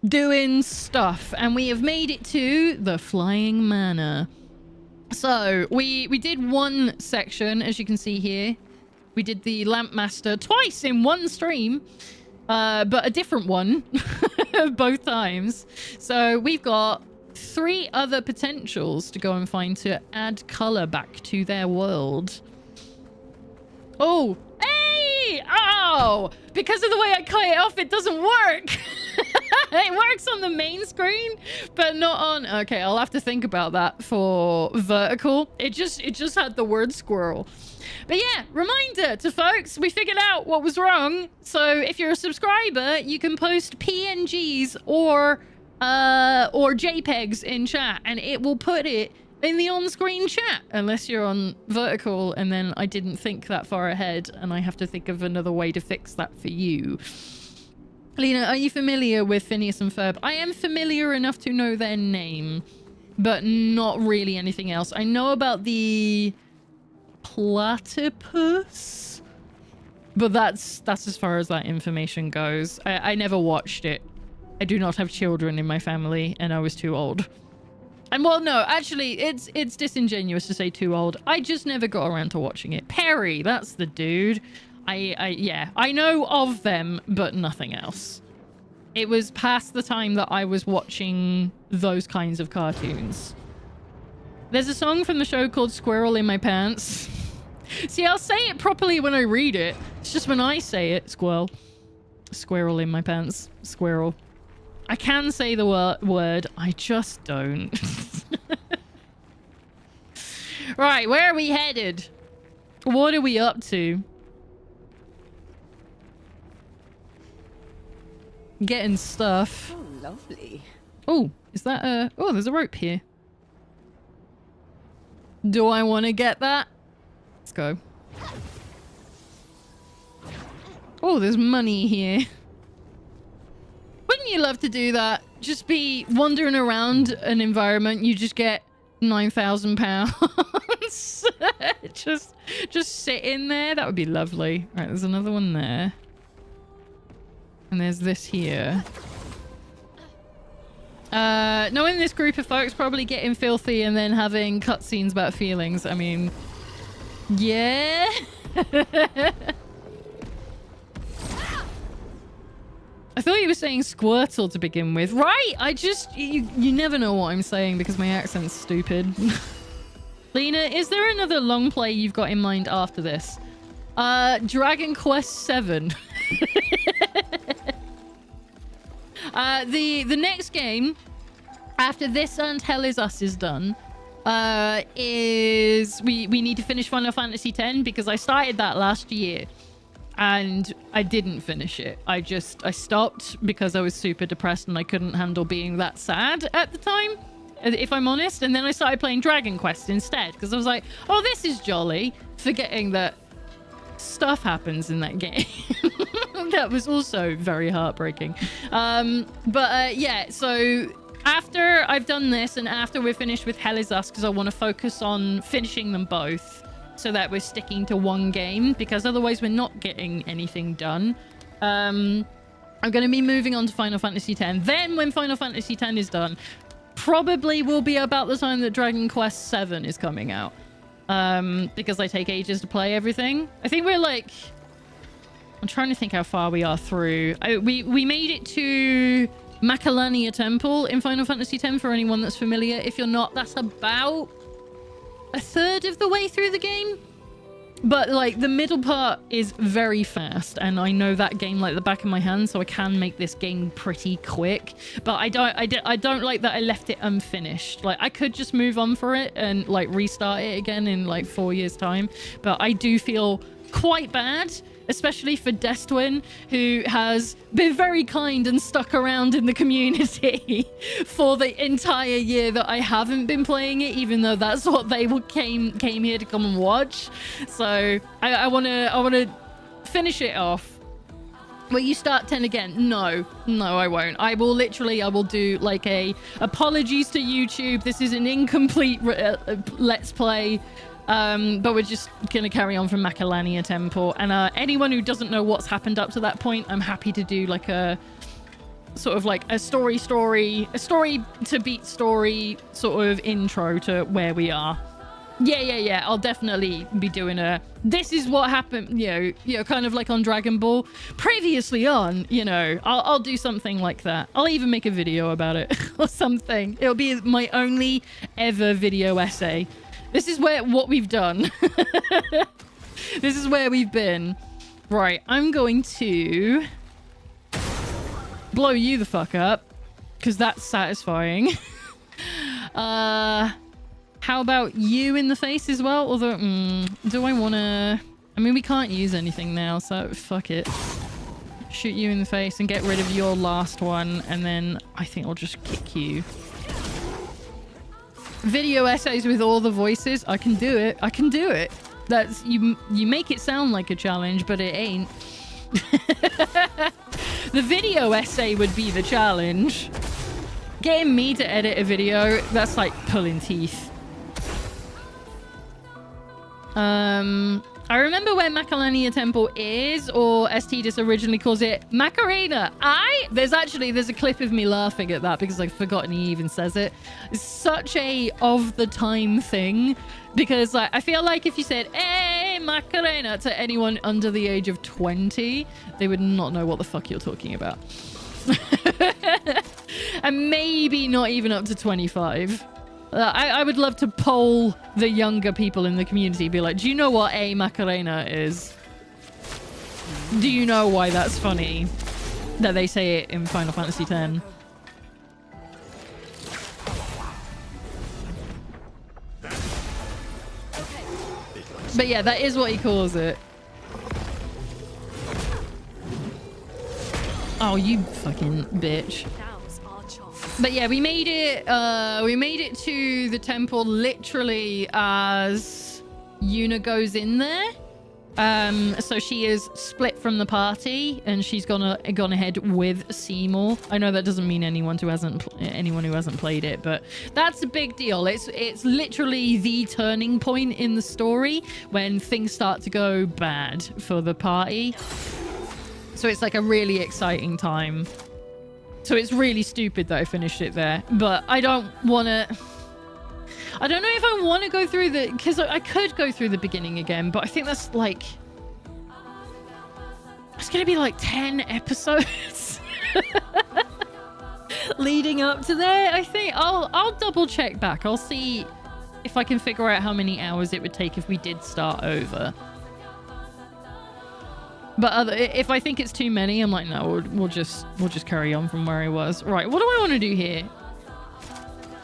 doing stuff, and we have made it to the Flying Manor. So we did one section, as you can see here. We did the Lampmaster twice in one stream, but a different one both times. So we've got 3 other potentials to go and find to add color back to their world. Oh, hey! Oh, because of the way I cut it off, it doesn't work. It works on the main screen, but not on... Okay, I'll have to think about that for vertical. It just had the word squirrel. But yeah, reminder to folks, we figured out what was wrong. So if you're a subscriber, you can post PNGs or JPEGs in chat, and it will put it in the on-screen chat, unless you're on vertical, and then I didn't think that far ahead, and I have to think of another way to fix that for you. Lena, are you familiar with Phineas and Ferb? I am familiar enough to know their name, but not really anything else. I know about the platypus, but that's as far as that information goes. I never watched it. I do not have children in my family, and I was too old. And well, no, actually, it's disingenuous to say too old. I just never got around to watching it. Perry, that's the dude. Yeah, I know of them, but nothing else. It was past the time that I was watching those kinds of cartoons. There's a song from the show called Squirrel in My Pants. See, I'll say it properly when I read it. It's just when I say it, squirrel. Squirrel in my pants. Squirrel. I can say the word, I just don't. Right, where are we headed? What are we up to? Getting stuff. Oh, lovely. Oh, is that a... Oh, there's a rope here. Do I want to get that? Let's go. Oh, there's money here. Wouldn't you love to do that? Just be wandering around an environment, you just get £9,000. just sit in there. That would be lovely. All right, there's another one there. And there's this here. Knowing this group of folks probably getting filthy and then having cutscenes about feelings. I mean, yeah. I thought you were saying Squirtle to begin with. Right! You never know what I'm saying because my accent's stupid. Lena, is there another long play you've got in mind after this? Dragon Quest VII. The next game after this and Hell Is Us is done is we need to finish Final Fantasy X because I started that last year. And I didn't finish it. I stopped because I was super depressed and I couldn't handle being that sad at the time, if I'm honest. And then I started playing Dragon Quest instead because I was like, oh, this is jolly. Forgetting that stuff happens in that game. That was also very heartbreaking. Yeah, so after I've done this and after we're finished with Hell Is Us, because I want to focus on finishing them both so that we're sticking to one game, because otherwise we're not getting anything done. I'm going to be moving on to Final Fantasy X. Then when Final Fantasy X is done, probably will be about the time that Dragon Quest VII is coming out. Because I take ages to play everything. I think we're like... I'm trying to think how far we are through. We made it to Macalania Temple in Final Fantasy X for anyone that's familiar. If you're not, that's about a third of the way through the game. But like the middle part is very fast, and I know that game like the back of my hand, so I can make this game pretty quick. But I don't like that I left it unfinished. Like I could just move on for it and like restart it again in like 4 years time. But I do feel quite bad, especially for Destwin, who has been very kind and stuck around in the community for the entire year that I haven't been playing it, even though that's what they came here to come and watch. So I want to finish it off. Will you start 10 again? No, I won't. I will do like a apologies to YouTube. This is an incomplete let's play. But we're just gonna carry on from Macalania Temple, and anyone who doesn't know what's happened up to that point, I'm happy to do like a sort of like a story to beat story sort of intro to where we are. Yeah, I'll definitely be doing this is what happened, you know, kind of like on Dragon Ball previously on, you know. I'll do something like that. I'll even make a video about it or something. It'll be my only ever video essay. This is what we've done. This is where we've been. Right, I'm going to blow you the fuck up, because that's satisfying. How about you in the face as well? Although, do I want to... I mean, we can't use anything now, so fuck it. Shoot you in the face and get rid of your last one, and then I think I'll just kick you. Video essays with all the voices. I can do it. That's you make it sound like a challenge, but it ain't. The video essay would be the challenge. Getting me to edit a video, that's like pulling teeth. I remember where Macalania Temple is, or Estidis originally calls it Macarena. There's a clip of me laughing at that because I've forgotten he even says it. It's such a of the time thing, because like I feel like if you said "Hey Macarena" to anyone under the age of 20, they would not know what the fuck you're talking about. And maybe not even up to 25. I would love to poll the younger people in the community, be like, do you know what a Macarena is? Do you know why that's funny that they say it in Final Fantasy X? But yeah, that is what he calls it. Oh, you fucking bitch. But yeah, we made it to the temple literally as Yuna goes in there. So she is split from the party, and she's gone ahead with Seymour. I know that doesn't mean anyone who hasn't played it, but that's a big deal. It's literally the turning point in the story when things start to go bad for the party. So it's like a really exciting time. So it's really stupid that I finished it there, but I don't want to... I don't know if I want to go through the... Because I could go through the beginning again, but I think that's like... It's going to be like 10 episodes leading up to there. I think I'll double check back. I'll see if I can figure out how many hours it would take if we did start over. But if I think it's too many, I'm like, no, we'll just carry on from where I was. Right, what do I want to do here?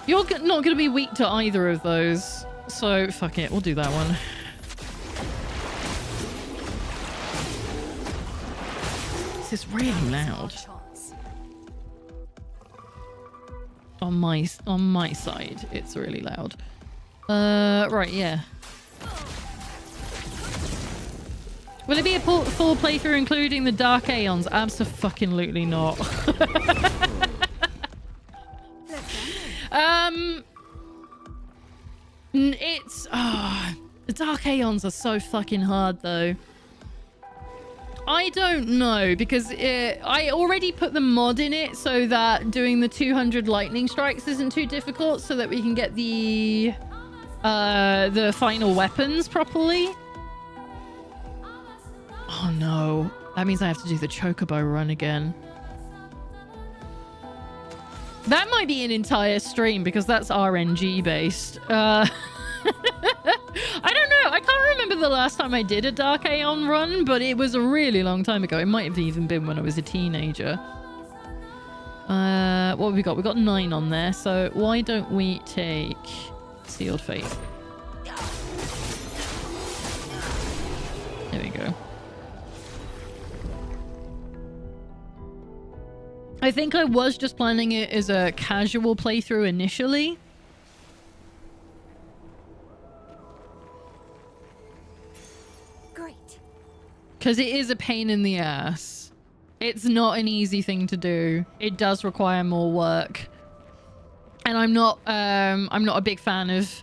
You're not going to be weak to either of those, so fuck it, we'll do that one. This is really loud. On my side, it's really loud. Right, yeah. Will it be a full playthrough including the Dark Aeons? Abso-fucking-lutely not. It's... the Dark Aeons are so fucking hard, though. I don't know, because I already put the mod in it so that doing the 200 lightning strikes isn't too difficult, so that we can get the final weapons properly. Oh no, that means I have to do the Chocobo run again. That might be an entire stream because that's RNG based. I don't know. I can't remember the last time I did a Dark Aeon run, but it was a really long time ago. It might have even been when I was a teenager. What have we got? We've got 9 on there. So why don't we take Sealed Fate? There we go. I think I was just planning it as a casual playthrough initially. Great. Because it is a pain in the ass. It's not an easy thing to do. It does require more work. And I'm not a big fan of,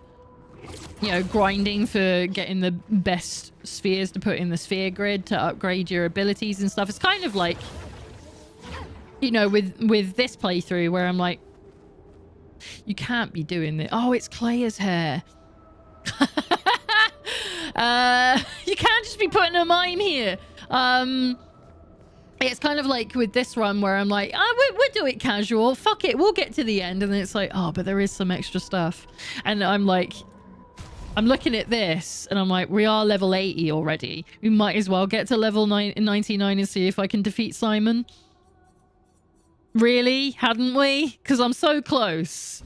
you know, grinding for getting the best spheres to put in the sphere grid to upgrade your abilities and stuff. It's kind of like, you know, with this playthrough where I'm like, you can't be doing this. Oh, it's Clea's hair. You can't just be putting a mime here. It's kind of like with this run where I'm like, oh, we'll do it casual. Fuck it. We'll get to the end. And then it's like, oh, but there is some extra stuff. And I'm like, I'm looking at this and I'm like, we are level 80 already. We might as well get to level 99 and see if I can defeat Simon. Really? Hadn't we? Because I'm so close.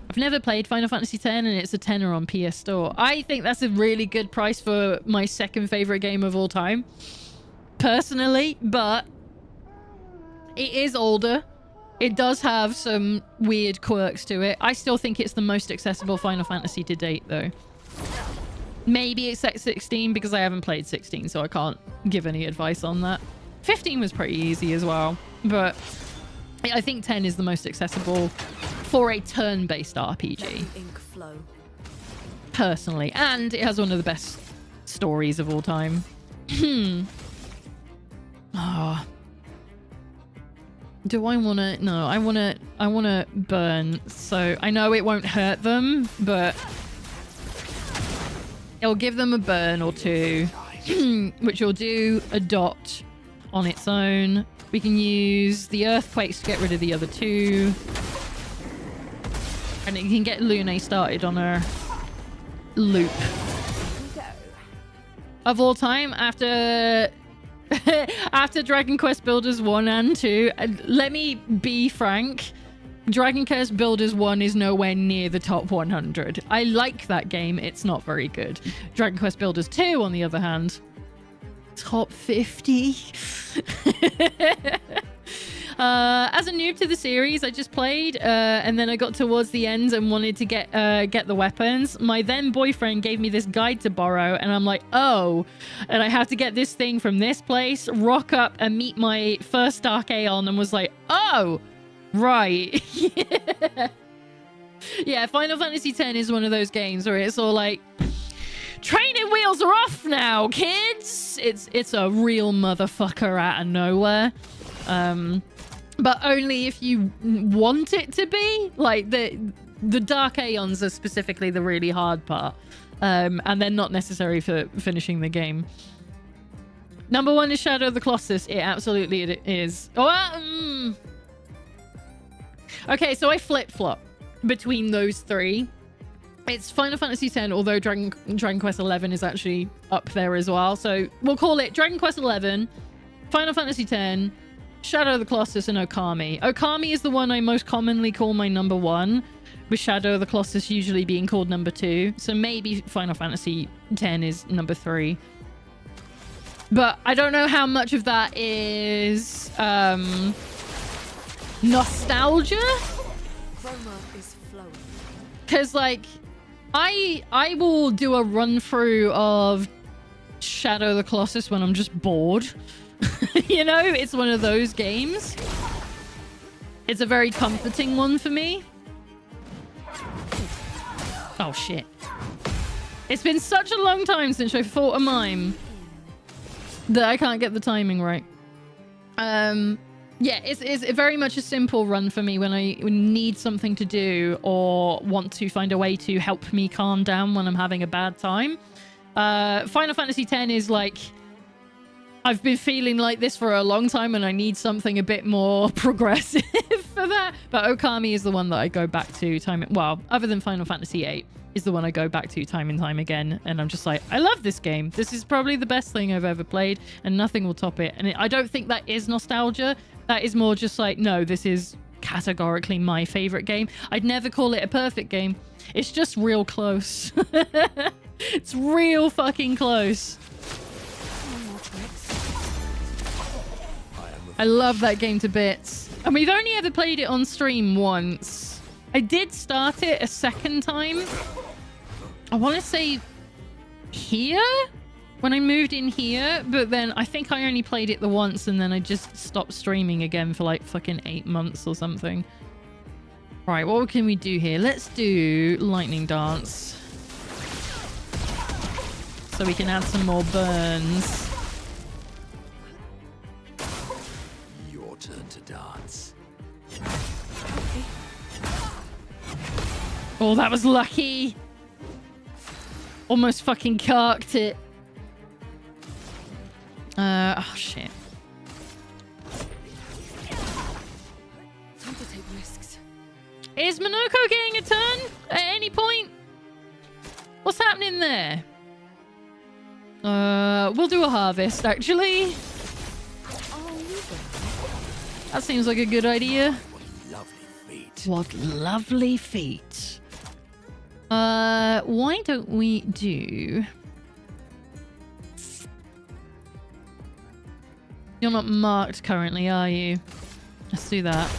I've never played Final Fantasy X and it's a tenner on PS Store. I think that's a really good price for my second favorite game of all time. Personally, but it is older. It does have some weird quirks to it. I still think it's the most accessible Final Fantasy to date, though. Maybe it's at 16 because I haven't played 16, so I can't give any advice on that. 15 was pretty easy as well, but I think 10 is the most accessible for a turn-based RPG. Personally. And it has one of the best stories of all time. Oh. Do I want to... No, I want to burn. So I know it won't hurt them, but it'll give them a burn or two, which will do a dot on its own. We can use the earthquakes to get rid of the other two. And you can get Lune started on her loop. Of all time, after Dragon Quest Builders 1 and 2, let me be frank, Dragon Quest Builders 1 is nowhere near the top 100. I like that game, it's not very good. Dragon Quest Builders 2, on the other hand, top 50. As a noob to the series, I just played and then I got towards the end and wanted to get the weapons. My then boyfriend gave me this guide to borrow and I'm like, oh, and I have to get this thing from this place, rock up and meet my first Dark Aeon, and was like, oh, right. Yeah, Final Fantasy X is one of those games where it's all like, training wheels are off now, kids. It's a real motherfucker out of nowhere. But only if you want it to be. Like, the Dark Aeons are specifically the really hard part. And they're not necessary for finishing the game. Number 1 is Shadow of the Colossus. It absolutely is. Oh, okay, so I flip-flop between those three. It's Final Fantasy X, although Dragon Quest XI is actually up there as well. So we'll call it Dragon Quest XI, Final Fantasy X, Shadow of the Colossus, and Okami. Okami is the one I most commonly call my number 1, with Shadow of the Colossus usually being called number 2. So maybe Final Fantasy X is number 3. But I don't know how much of that is nostalgia. Because, like, I will do a run through of Shadow the Colossus when I'm just bored. You know, it's one of those games. It's a very comforting one for me. Oh, shit. It's been such a long time since I fought a mime that I can't get the timing right. Yeah, it's very much a simple run for me when I need something to do or want to find a way to help me calm down when I'm having a bad time. Final Fantasy X is like, I've been feeling like this for a long time and I need something a bit more progressive for that. But Okami is the one that I go back to well, other than Final Fantasy VIII, is the one I go back to time and time again. And I'm just like, I love this game. This is probably the best thing I've ever played and nothing will top it. And I don't think that is nostalgia. That is more just like, no, this is categorically my favorite game. I'd never call it a perfect game. It's just real close. It's real fucking close. I love that game to bits. And we've only ever played it on stream once. I did start it a second time. I want to say here? When I moved in here, but then I think I only played it the once and then I just stopped streaming again for like fucking 8 months or something. Right, what can we do here? Let's do Lightning Dance. So we can add some more burns. Your turn to dance. Oh, that was lucky. Almost fucking carked it. Oh shit. Time to take risks. Is Monoko getting a turn at any point? What's happening there? We'll do a harvest, actually. Oh, you go. That seems like a good idea. Lovely feet. What lovely feet. Why don't we do... You're not marked currently, are you? Let's do that.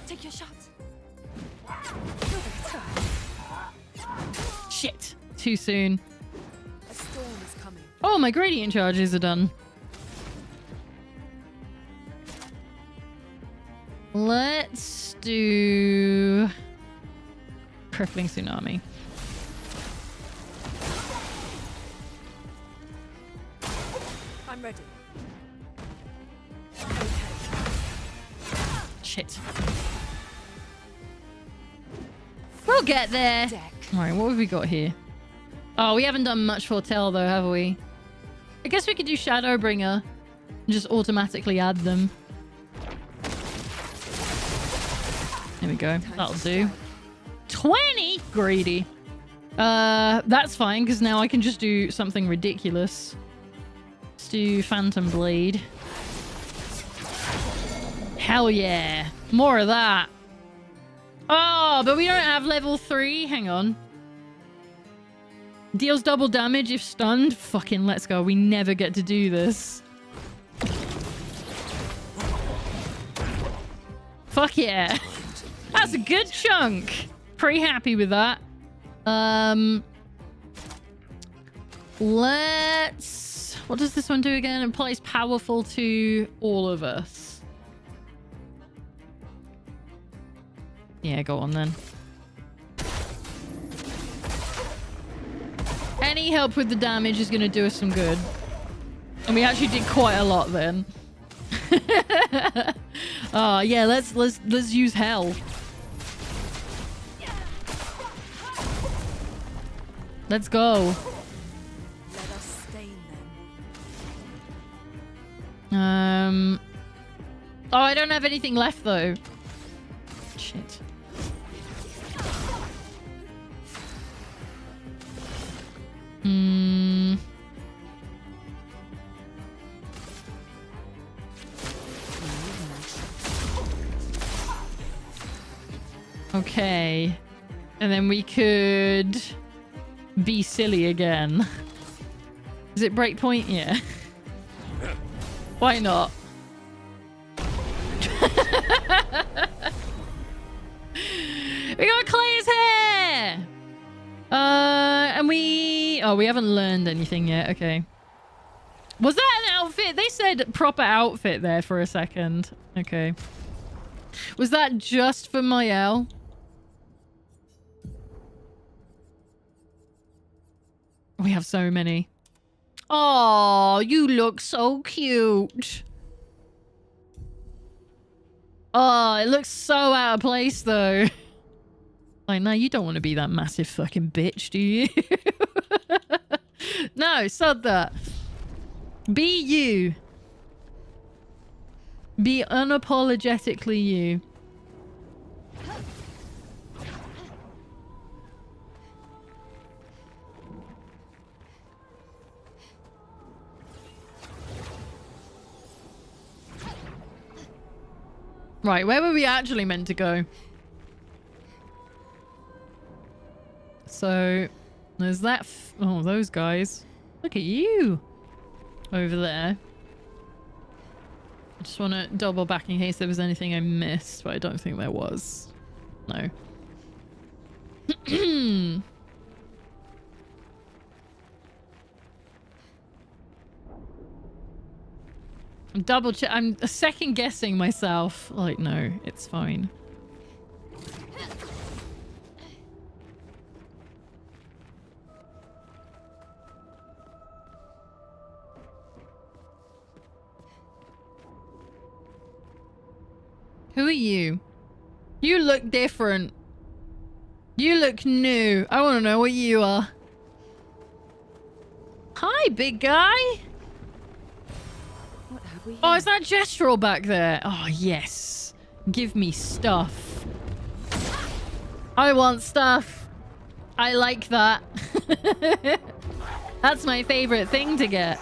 Take your shots. Shit. Too soon. A storm is coming. Oh, my gradient charges are done. Let's do... Crippling Tsunami. I'm ready. Shit. We'll get there. Deck. Alright, what have we got here? Oh, we haven't done much for Tell though, have we? I guess we could do Shadowbringer and just automatically add them. There we go. That'll do. 20? Greedy. That's fine, because now I can just do something ridiculous. Let's do Phantom Blade. Hell yeah. More of that. Oh, but we don't have level 3. Hang on. Deals double damage if stunned. Fucking let's go. We never get to do this. Fuck yeah. That's a good chunk. Pretty happy with that. Let's... What does this one do again? It applies powerful to all of us. Yeah, go on then. Any help with the damage is going to do us some good. And we actually did quite a lot then. Oh, yeah, let's use hell. Let's go. Let us stain them. Oh, I don't have anything left though. Shit. Okay. And then we could be silly again. Is it breakpoint? Yeah. Why not? We got Clay's hair! And we haven't learned anything yet. Okay. Was that an outfit? They said proper outfit there for a second. Okay. Was that just for Mael? We have so many. Oh, you look so cute. Oh, it looks so out of place though. Like, no, you don't want to be that massive fucking bitch, do you? No, sod that. Be you. Be unapologetically you. Right, where were we actually meant to go? So, there's that. Oh, those guys. Look at you over there. I just want to double back in case there was anything I missed, but I don't think there was. No. Double check. I'm second guessing myself. Like, no, it's fine. Who are you? You look different. You look new. I want to know what you are. Hi, big guy. What have we here? Oh, is that Gestural back there? Oh, yes. Give me stuff. I want stuff. I like that. That's my favorite thing to get.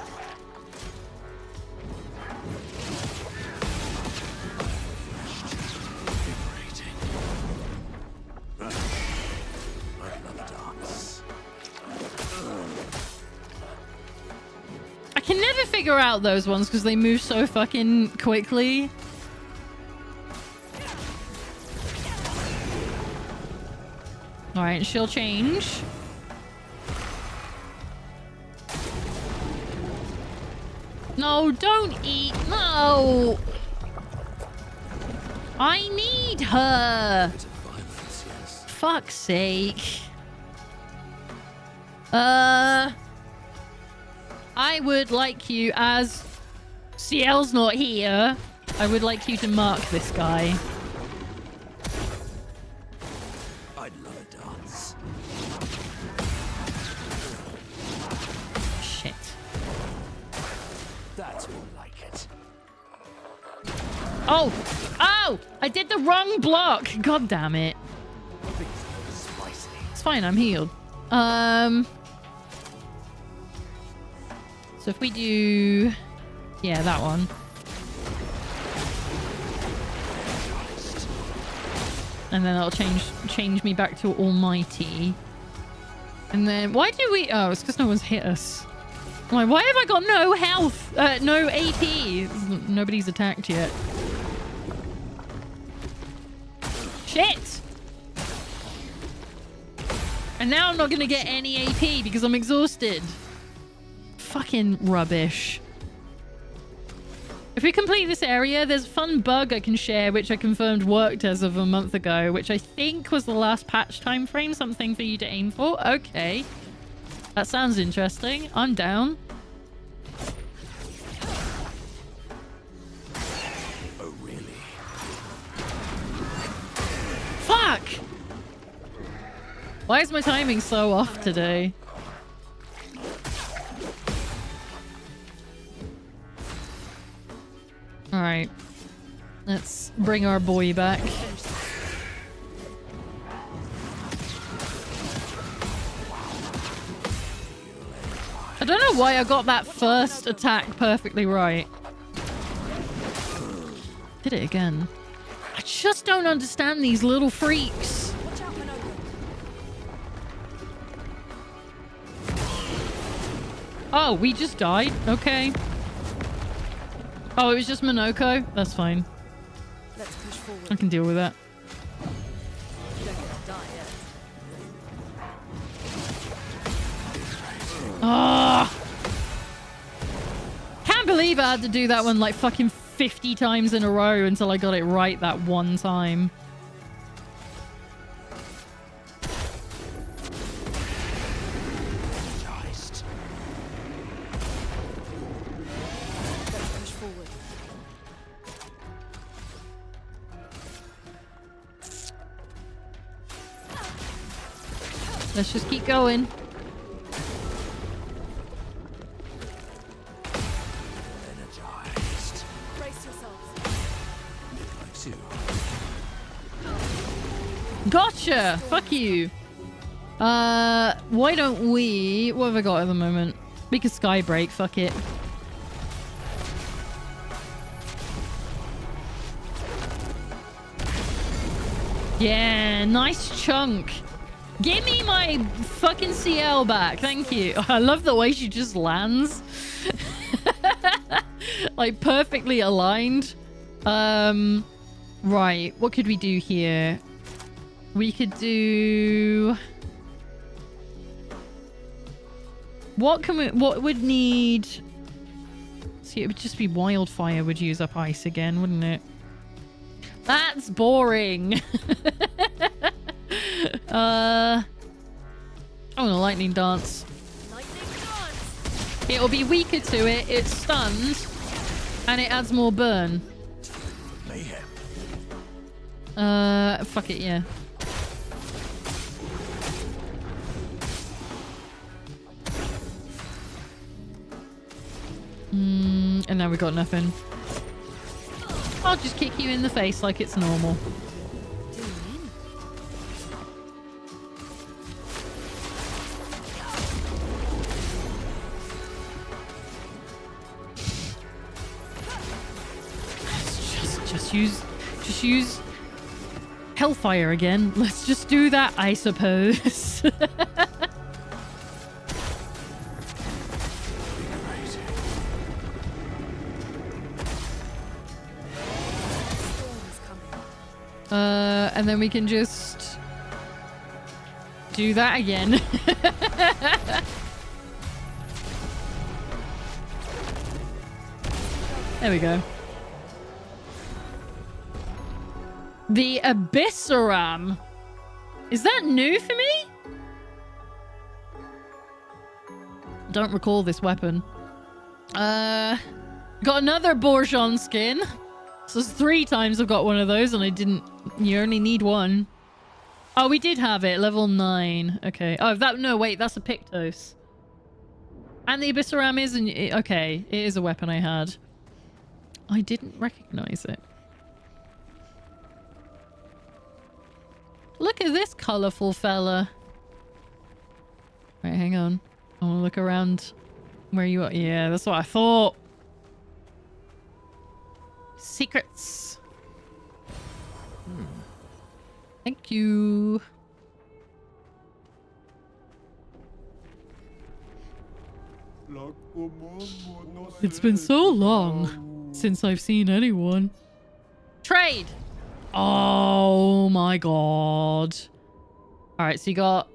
I can never figure out those ones because they move so fucking quickly. Alright, she'll change. No, don't eat. No. I need her. Violence, yes. Fuck's sake. I would like you, as Ciel's not here, I would like you to mark this guy. I'd love a dance. Shit. That's more like it. Oh! Oh! I did the wrong block! God damn it. Spicy. It's fine, I'm healed. So if we do... Yeah, that one. And then that'll change me back to Almighty. And then... Why do we... Oh, it's because no one's hit us. I'm like, why have I got no health? No AP? Nobody's attacked yet. Shit! And now I'm not going to get any AP because I'm exhausted. Fucking rubbish. If we complete this area, there's a fun bug I can share, which I confirmed worked as of a month ago, which I think was the last patch time frame, something for you to aim for. Okay. That sounds interesting. I'm down. Oh, really? Fuck! Why is my timing so off today? Alright. Let's bring our boy back. I don't know why I got that first attack perfectly right. Did it again. I just don't understand these little freaks. Watch out, Minogo. Oh, we just died? Okay. Oh, it was just Minoko? That's fine. Let's push forward. I can deal with that. You don't get to die yet. Oh! Can't believe I had to do that one like fucking 50 times in a row until I got it right that one time. Energized. Let's push forward. Let's just keep going. Energized. Brace yourselves. Like so. Gotcha! Fuck you. Why don't we... What have I got at the moment? We could skybreak, fuck it. Yeah, nice chunk. Give me my fucking CL back. Thank you. I love the way she just lands. Like perfectly aligned. Right. What could we do here? We could do... What would need... See, it would just be wildfire would use up ice again, wouldn't it? That's boring. Oh, a lightning dance. Lightning dance. It'll be weaker to it. It's stunned, and it adds more burn. Mayhem. Fuck it, yeah. And now we got nothing. I'll just kick you in the face like it's normal. Do you mean? Just use Hellfire again. Let's just do that, I suppose. Storm's coming. And then we can just do that again. There we go. The Abyssaram. Is that new for me? Don't recall this weapon. Got another Bourgeon skin. So it's 3 times I've got one of those and I didn't... You only need one. Oh, we did have it. Level 9. Okay. Oh, that... No, wait. That's a Pictos. And the Abyssaram is... Okay. It is a weapon I had. I didn't recognize it. Look at this colorful fella. Right, hang on. I want to look around where you are. Yeah, that's what I thought. Secrets. Thank you. It's been so long since I've seen anyone. Trade. Oh my god. All right, so you got...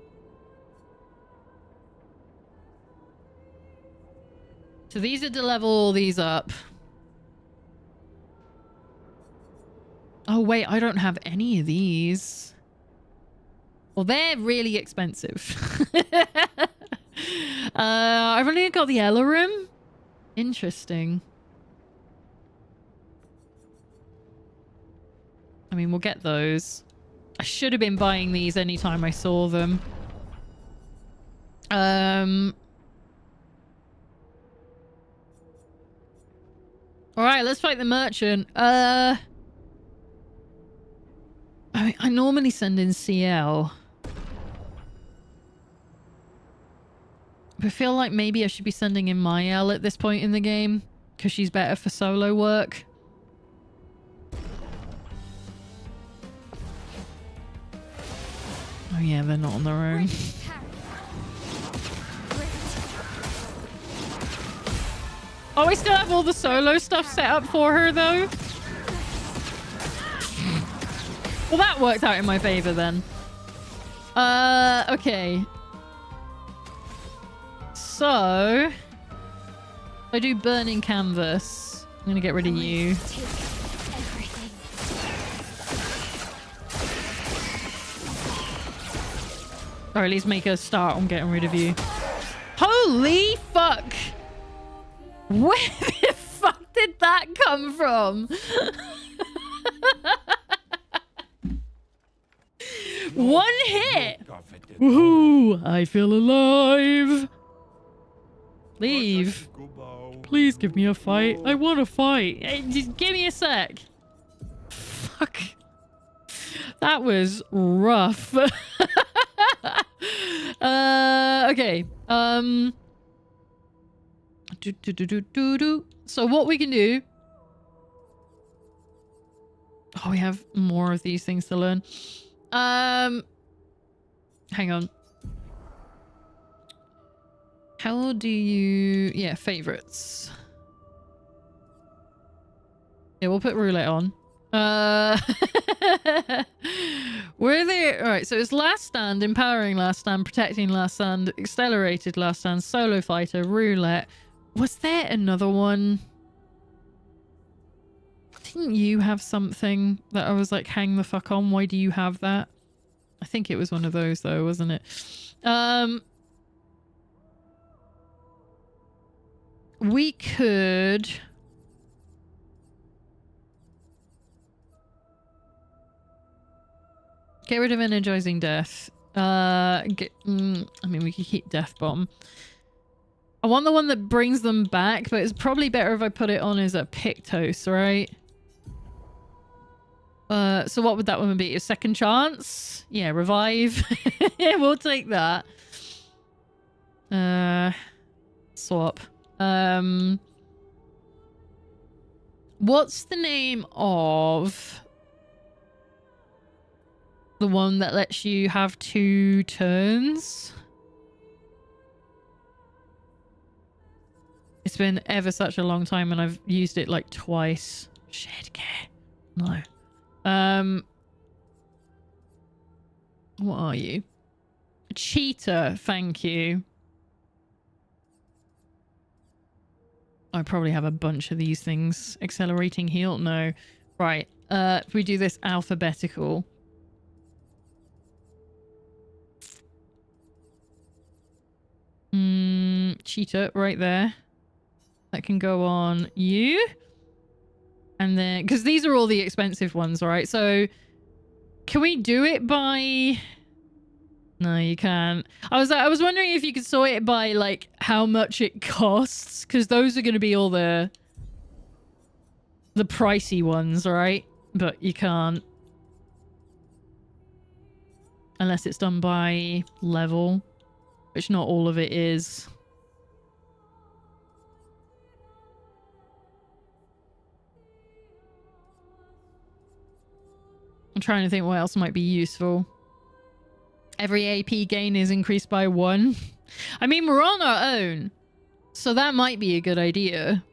So these are to level all these up. Oh, wait, I don't have any of these. Well, they're really expensive. I've only got the Elarim. Interesting. I mean, we'll get those. I should have been buying these anytime I saw them. Alright, let's fight the merchant. I normally send in CL. But I feel like maybe I should be sending in Mael at this point in the game. Because she's better for solo work. Oh yeah, they're not on their own. Oh, I still have all the solo stuff set up for her, though. Well, that worked out in my favor, then. Okay. So I do burning canvas. I'm gonna get rid of you. Take everything. Or at least make a start on getting rid of you. Holy fuck! Where the fuck did that come from? One hit! Woohoo! I feel alive! Leave. Please give me a fight. I want to fight. Hey, just give me a sec. Fuck. That was rough. Okay. So what we can do... Oh, we have more of these things to learn. Hang on. How do you... Yeah, favorites. Yeah, we'll put roulette on. Where are they? Alright, so it's last stand, empowering last stand, protecting last stand, accelerated last stand, solo fighter, roulette. Was there another one? Didn't you have something that I was like, hang the fuck on? Why do you have that? I think it was one of those though, wasn't it? We could... Get rid of energizing death. I mean, we could keep death bomb. I want the one that brings them back, but it's probably better if I put it on as a Pictos, right? So what would that one be? A second chance? Yeah, revive. Yeah, we'll take that. Swap. What's the name of the one that lets you have 2 turns? It's been ever such a long time and I've used it like twice. Shit, no. What are you? Cheetah, thank you. I probably have a bunch of these things. Accelerating heal? No. Right. If we do this alphabetical. Cheetah, right there. That can go on you. And then, because these are all the expensive ones, right? So, can we do it by... No, you can't. I was wondering if you could sort it by, like, how much it costs. Because those are going to be all the pricey ones, right? But you can't. Unless it's done by level. Which not all of it is. I'm trying to think what else might be useful. Every AP gain is increased by 1. I mean, we're on our own. So that might be a good idea.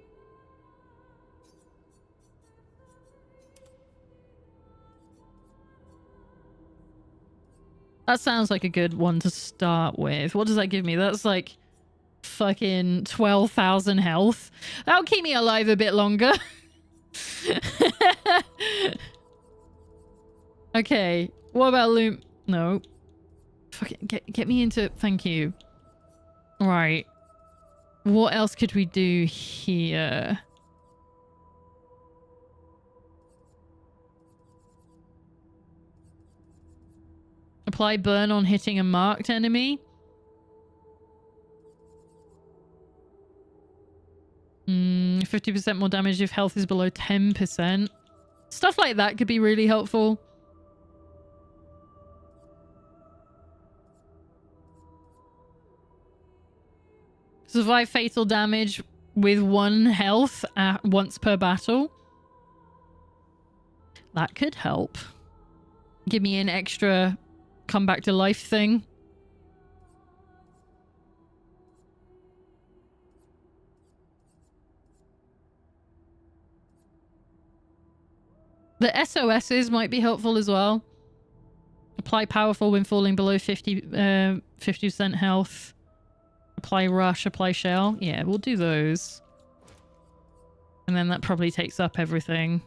That sounds like a good one to start with. What does that give me? That's like fucking 12,000 health. That'll keep me alive a bit longer. Okay. What about loot? No. Fucking get me into... Thank you. Right. What else could we do here? Apply burn on hitting a marked enemy. 50% more damage if health is below 10%. Stuff like that could be really helpful. Survive fatal damage with 1 health once per battle. That could help. Give me an extra come back to life thing. The SOSs might be helpful as well. Apply powerful when falling below 50% health. Apply rush, apply shell. Yeah, we'll do those. And then that probably takes up everything.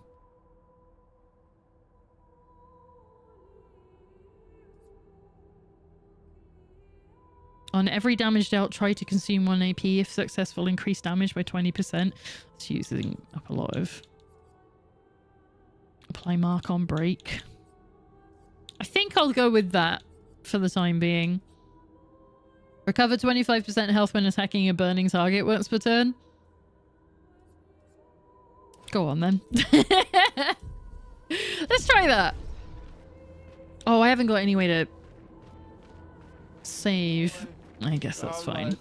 On every damage dealt, try to consume 1 AP. If successful, increase damage by 20%. It's using up a lot of... Apply mark on break. I think I'll go with that for the time being. Recover 25% health when attacking a burning target once per turn. Go on then. Let's try that. Oh, I haven't got any way to save. I guess that's fine.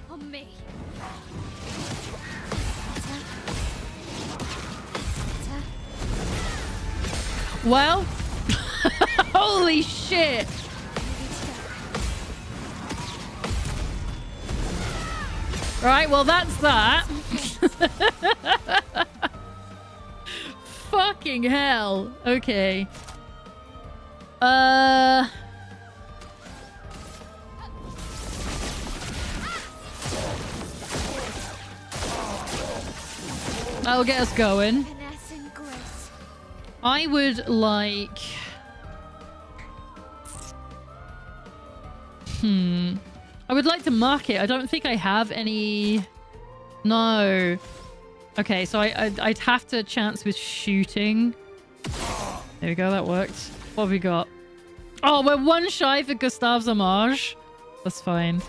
On me. Well, holy shit. Right, well that's that. Fucking hell. Okay. That'll get us going. Finesse and grace. I would like... I would like to mark it. I don't think I have any... No. Okay, so I'd have to chance with shooting. There we go, that worked. What have we got? Oh, we're one shy for Gustave's homage. That's fine.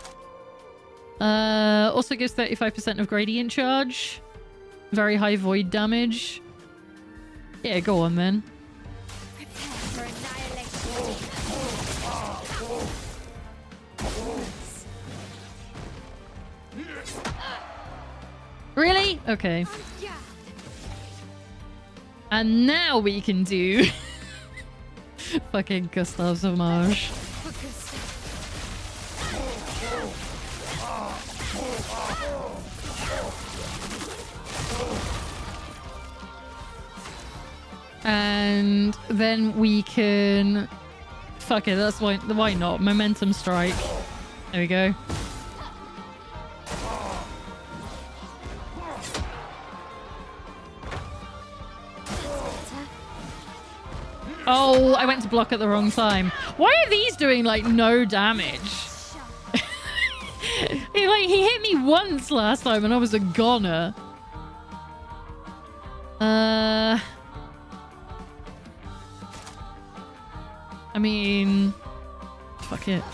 Also gives 35% of gradient charge. Very high void damage. Yeah, go on then. Prepare for annihilation. Really? Okay. Yeah. And now we can do fucking Gustave's homage. For Gustav. And then we can... Fuck it, that's why not? Momentum strike. There we go. Oh, I went to block at the wrong time. Why are these doing, like, no damage? He hit me once last time and I was a goner. I mean... Fuck it.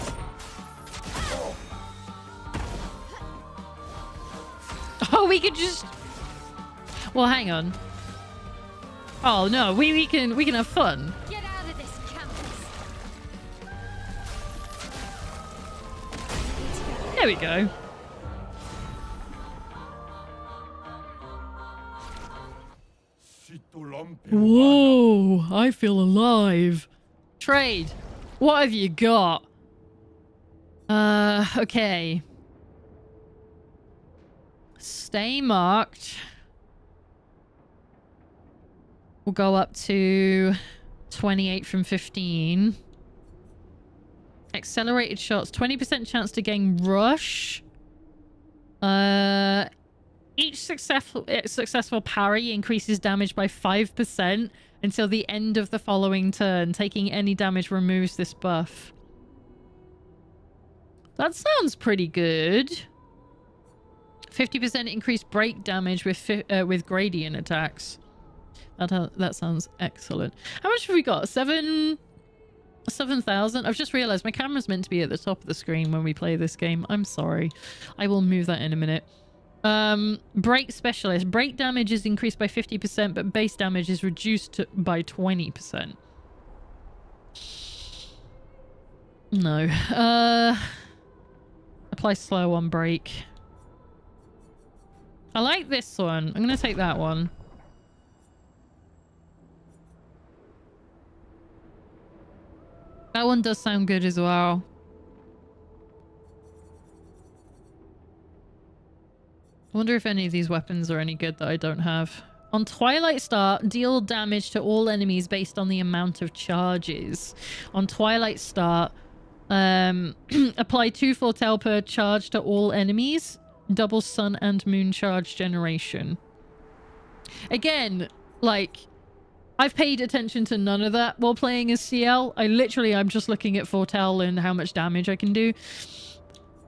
Oh, we could just... Well, hang on. Oh, no, we can have fun. Get out of this campus. There we go. Whoa, I feel alive. Trade. What have you got? Okay. Stay marked. We'll go up to 28 from 15. Accelerated shots. 20% chance to gain rush. Each successful parry increases damage by 5% until the end of the following turn. Taking any damage removes this buff. That sounds pretty good. 50% increased break damage with gradient attacks. That sounds excellent. How much have we got? 7,000? I've just realized my camera's meant to be at the top of the screen when we play this game. I'm sorry. I will move that in a minute. Break specialist. Break damage is increased by 50%, but base damage is reduced by 20%. No. Apply slow on break. I like this one. I'm gonna take that one. That one does sound good as well. I wonder if any of these weapons are any good that I don't have. On Twilight Star, deal damage to all enemies based on the amount of charges. On Twilight Star, apply 2 foretell per charge to all enemies. Double sun and moon charge generation. Again, like, I've paid attention to none of that while playing as CL. I'm just looking at foretell and how much damage I can do.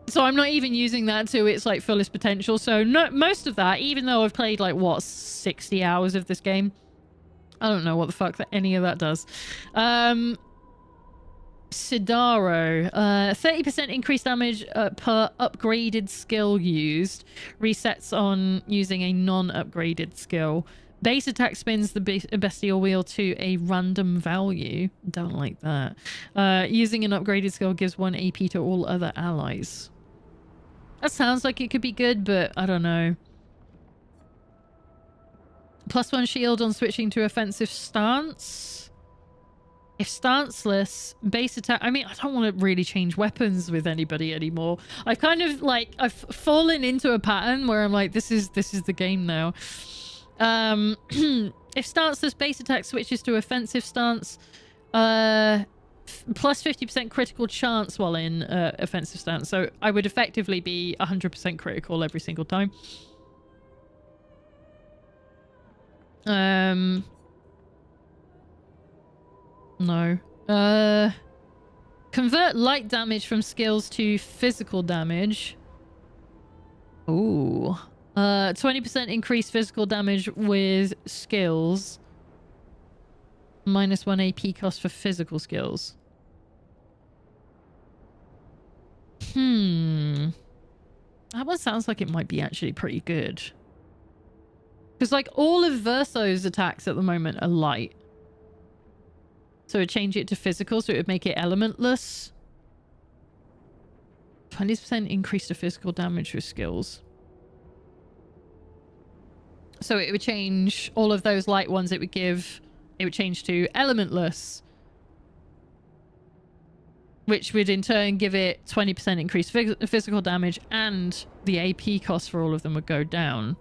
So I'm not even using that to its like fullest potential. So no, most of that, even though I've played like what 60 hours of this game, I don't know what the fuck that any of that does. Sidaro, 30% increased damage per upgraded skill used. Resets on using a non-upgraded skill. Base attack spins the bestial wheel to a random value. Don't like that. Using an upgraded skill gives 1 AP to all other allies. That sounds like it could be good, but I don't know. +1 shield on switching to offensive stance. If stanceless, base attack... I mean, I don't want to really change weapons with anybody anymore. I've kind of like... I've fallen into a pattern where I'm like, this is the game now. If stanceless, base attack switches to offensive stance, plus 50% critical chance while in offensive stance. So I would effectively be 100% critical every single time. No. Convert light damage from skills to physical damage. Ooh. 20% increased physical damage with skills. -1 AP cost for physical skills. That one sounds like it might be actually pretty good. Because like all of Verso's attacks at the moment are light. So it'd change it to physical, so it would make it elementless. 20% increase to physical damage with skills. So it would change all of those light ones it would give. It would change to elementless. Which would in turn give it 20% increased physical damage, and the AP cost for all of them would go down.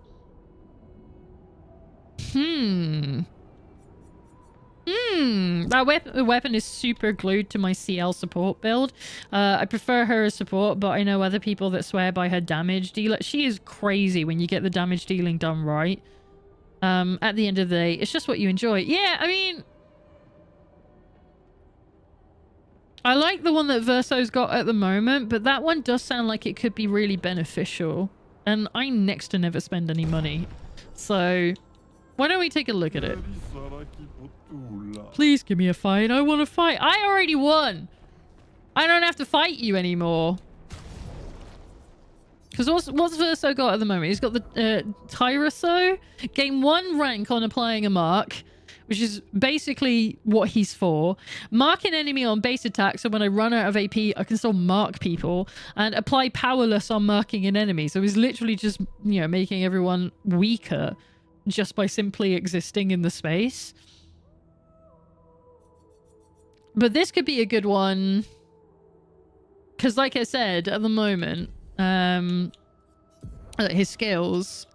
That weapon is super glued to my CL support build. I prefer her as support, but I know other people that swear by her damage dealer. She is crazy when you get the damage dealing done right. At the end of the day, it's just what you enjoy. Yeah, I mean... I like the one that Verso's got at the moment, but that one does sound like it could be really beneficial. And I next to never spend any money. So, why don't we take a look at it? Please give me a fight. I want to fight. I already won. I don't have to fight you anymore. Because what's Verso got at the moment? He's got the Tyraso. Gain 1 rank on applying a mark, which is basically what he's for. Mark an enemy on base attack, so when I run out of AP, I can still mark people. And apply powerless on marking an enemy. So he's literally just, you know, making everyone weaker just by simply existing in the space. But this could be a good one. Because like I said, at the moment, his skills,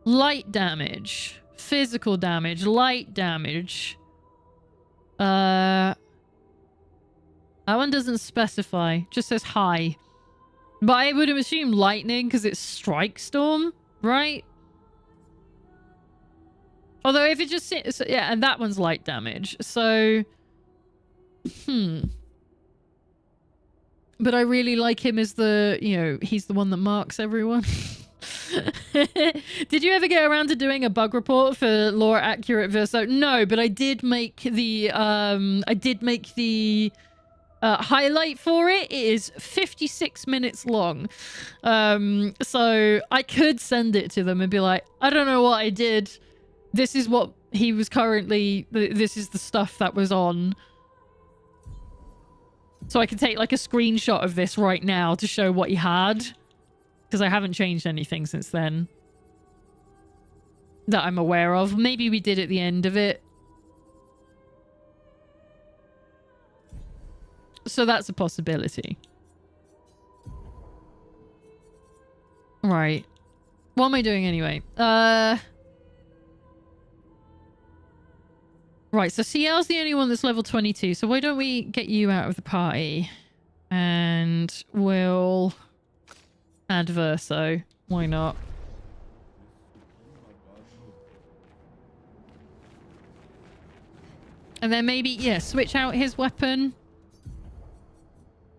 light damage, physical damage, light damage. That one doesn't specify, just says high. But I would assume lightning because it's Strike Storm, right? Although if it just... yeah, and that one's light damage. So... But I really like him as the... You know, he's the one that marks everyone. Did you ever get around to doing a bug report for lore accurate Verso? No, but I did make the... highlight for it. It is 56 minutes long. So I could send it to them and be like, I don't know what I did. This is what he was currently... This is the stuff that was on. So I can take like a screenshot of this right now to show what he had. Because I haven't changed anything since then. That I'm aware of. Maybe we did at the end of it. So that's a possibility. Right. What am I doing anyway? Right, so CL's the only one that's level 22, so why don't we get you out of the party? And we'll add Verso. Why not? And then maybe, yeah, switch out his weapon.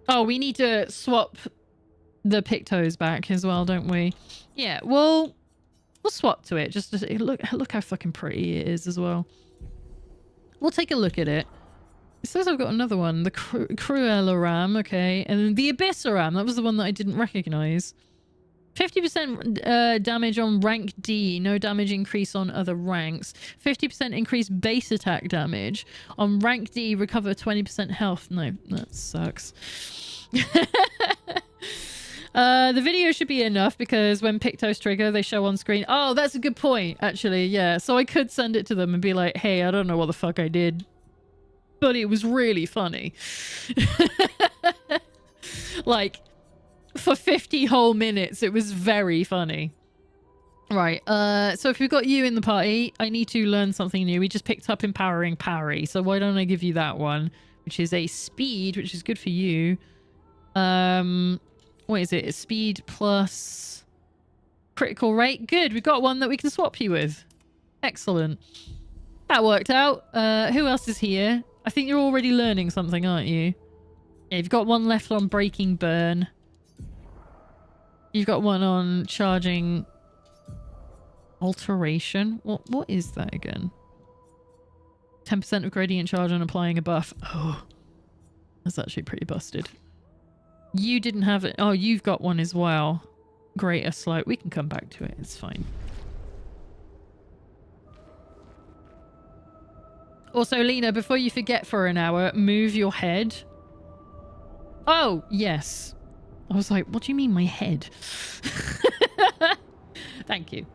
Oh, we need to swap the Pictos back as well, don't we? Yeah, we'll swap to it. Just to, look how fucking pretty it is as well. We'll take a look at it. It says I've got another one. The Cruella Ram, okay. And the Abyssa Ram, that was the one that I didn't recognize. 50% damage on rank D, no damage increase on other ranks. 50% increased base attack damage. On rank D, recover 20% health. No, that sucks. The video should be enough because when Pictos trigger, they show on screen. Oh, that's a good point, actually. Yeah, so I could send it to them and be like, hey, I don't know what the fuck I did, but it was really funny. Like, for 50 whole minutes, it was very funny. Right, so if we've got you in the party, I need to learn something new. We just picked up Empowering Parry, so why don't I give you that one, which is a speed, which is good for you. What is it? A speed plus critical rate. Good. We've got one that we can swap you with. Excellent. That worked out. Who else is here? I think you're already learning something, aren't you? Yeah, you've got one left on Breaking Burn. You've got one on Charging Alteration. What is that again? 10% of gradient charge on applying a buff. Oh, that's actually pretty busted. You didn't have it. Oh, you've got one as well. Greater Slope. We can come back to it. It's fine. Also, Lena, before you forget for an hour, move your head. Oh, yes. I was like, what do you mean my head? Thank you.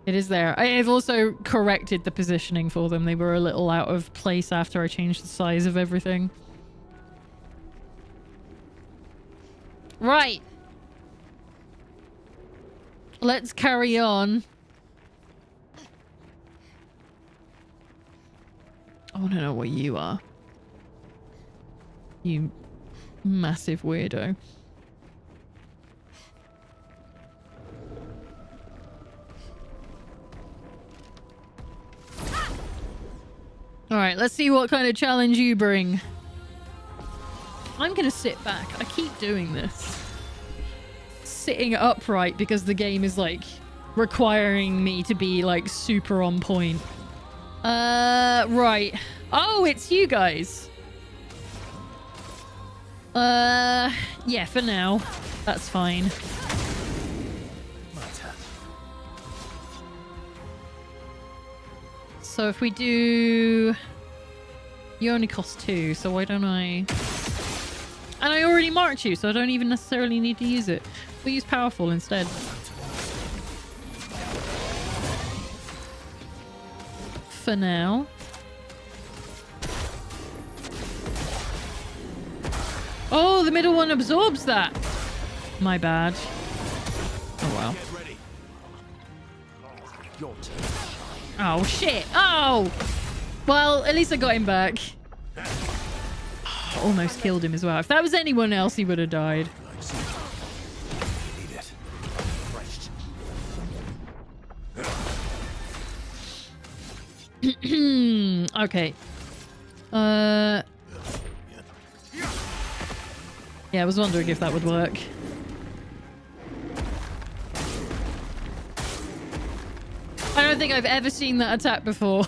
It is there. I have also corrected the positioning for them. They were a little out of place after I changed the size of everything. Right. Let's carry on. I want to know what you are. You massive weirdo. Alright, let's see what kind of challenge you bring. I'm gonna sit back. I keep doing this. Sitting upright because the game is like requiring me to be like super on point. Right. Oh, it's you guys. Yeah, for now. That's fine. My turn. So if we do... You only cost 2, so why don't I... And I already marked you, so I don't even necessarily need to use it. We'll use Powerful instead. For now. Oh, the middle one absorbs that. My bad. Oh, well. Get ready. Your turn. Oh, shit. Oh! Well, at least I got him back. Almost killed him as well. If that was anyone else, he would have died. Like so. Need it. Christ. Okay. Yeah, I was wondering if that would work. I don't think I've ever seen that attack before.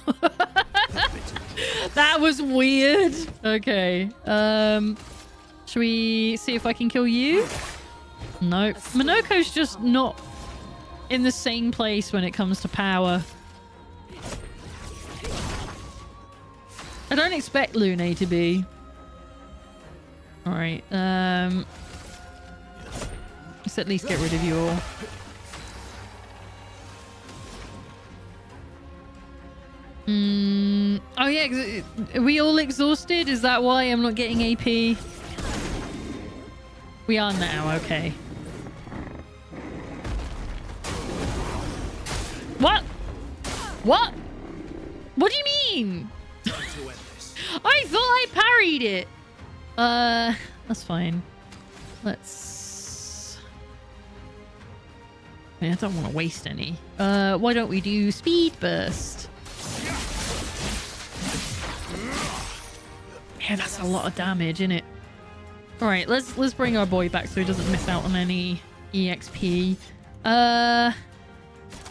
That was weird. Okay. Should we see if I can kill you? Nope. Minoko's just not in the same place when it comes to power. I don't expect Lune to be. Alright, let's at least get rid of you all. Oh yeah, are we all exhausted? Is that why I'm not getting AP? We are now, okay. What? What? What do you mean? Time to end this. I thought I parried it. That's fine. Let's... I don't want to waste any. Why don't we do speed burst? Yeah, that's a lot of damage, isn't it? All right, let's bring our boy back so he doesn't miss out on any EXP.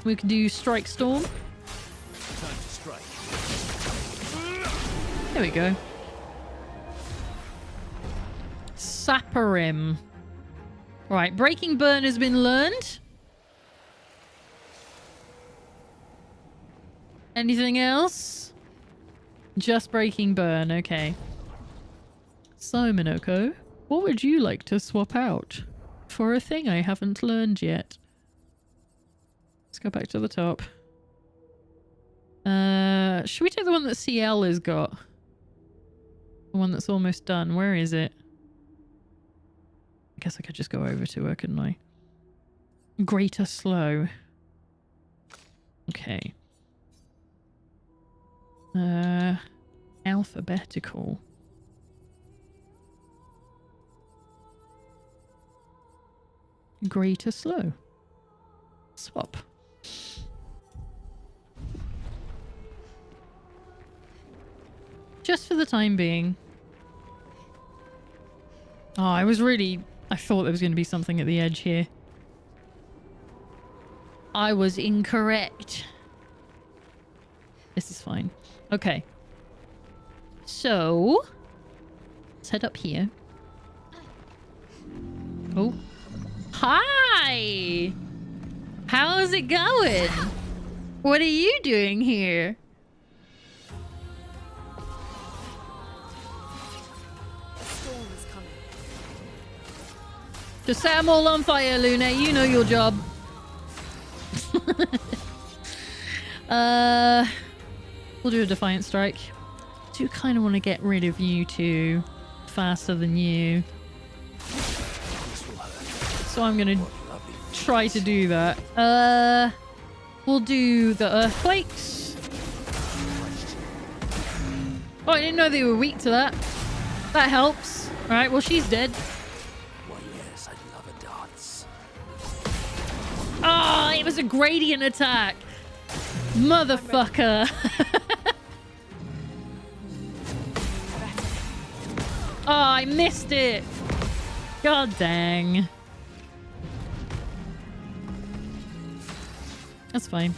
We can do Strike Storm. Time to strike. There we go. Saparim. Right, Breaking Burn has been learned. Anything else? Just Breaking Burn, okay. So, Minoko, what would you like to swap out for a thing I haven't learned yet? Let's go back to the top. Should we take the one that CL has got? The one that's almost done. Where is it? I guess I could just go over to her, couldn't I? Greater Slow. Okay. Alphabetical. Greater Slow. Swap. Just for the time being. Oh, I thought there was going to be something at the edge here. I was incorrect. This is fine. Okay. So, let's head up here. Oh. Hi! How's it going? What are you doing here? Storm is coming. Just set them all on fire, Luna. You know your job. We'll do a Defiant Strike. Do kind of want to get rid of you two faster than you. This will hurt. So I'm going to Lovely. try to do that. We'll do the Earthquakes. Oh, I didn't know they were weak to that. That helps. Alright, well, she's dead. Why, yes, I love a dance. Oh, it was a gradient attack. Motherfucker. Oh, I missed it. God dang. That's fine.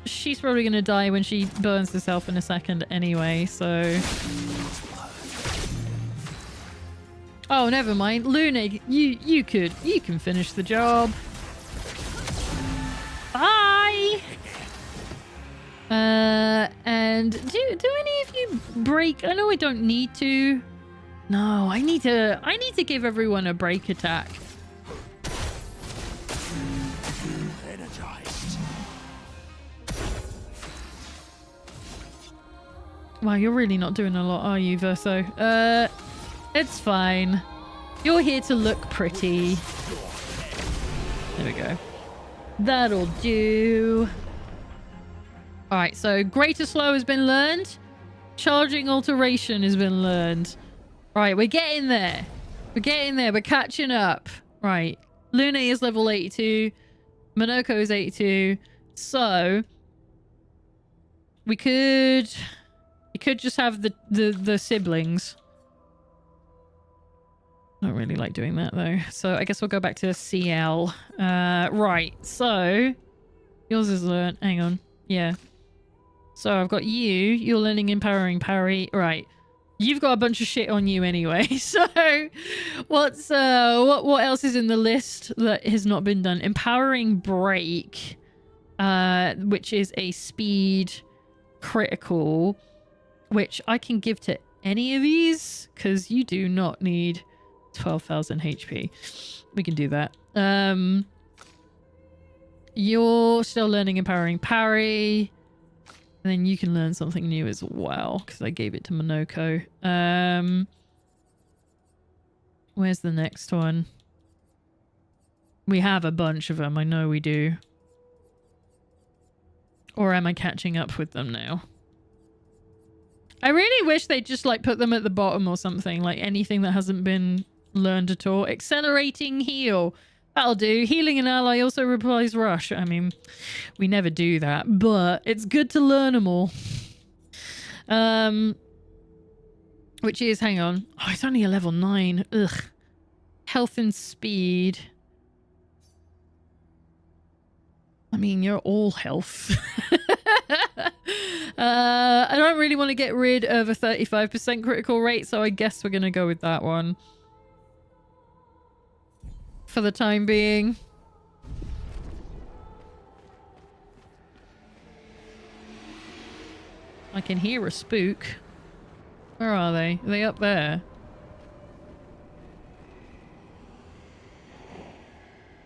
She's probably gonna die when she burns herself in a second anyway, so... Oh, never mind. Luna, you can finish the job. Bye! And do any of you break? I know I don't need to. No, I need to give everyone a break attack. Energized. Wow, you're really not doing a lot, are you, Verso? It's fine. You're here to look pretty. There we go. That'll do. Alright, so Greater Slow has been learned. Charging Alteration has been learned. Right, we're getting there. We're getting there. We're catching up. Right. Luna is level 82. Minoko is 82. So we could just have the siblings. I don't really like doing that though. So I guess we'll go back to CL. Right. So yours is learned. Hang on. Yeah. So I've got you. You're learning Empowering Parry. Right. You've got a bunch of shit on you anyway. So what else is in the list that has not been done? Empowering Break, which is a speed critical, which I can give to any of these because you do not need 12,000 HP. We can do that. You're still learning Empowering Parry. And then you can learn something new as well, because I gave it to Minoko. Where's the next one? We have a bunch of them. I know we do. Or am I catching up with them now? I really wish they'd just like put them at the bottom or something, like anything that hasn't been learned at all. Accelerating heal. That'll do. Healing an ally also replies rush. I mean, we never do that, but it's good to learn them all. Which is, hang on. Oh, it's only a level 9. Ugh. Health and speed. I mean, you're all health. I don't really want to get rid of a 35% critical rate, so I guess we're going to go with that one. For the time being. I can hear a spook. Where are they? Are they up there?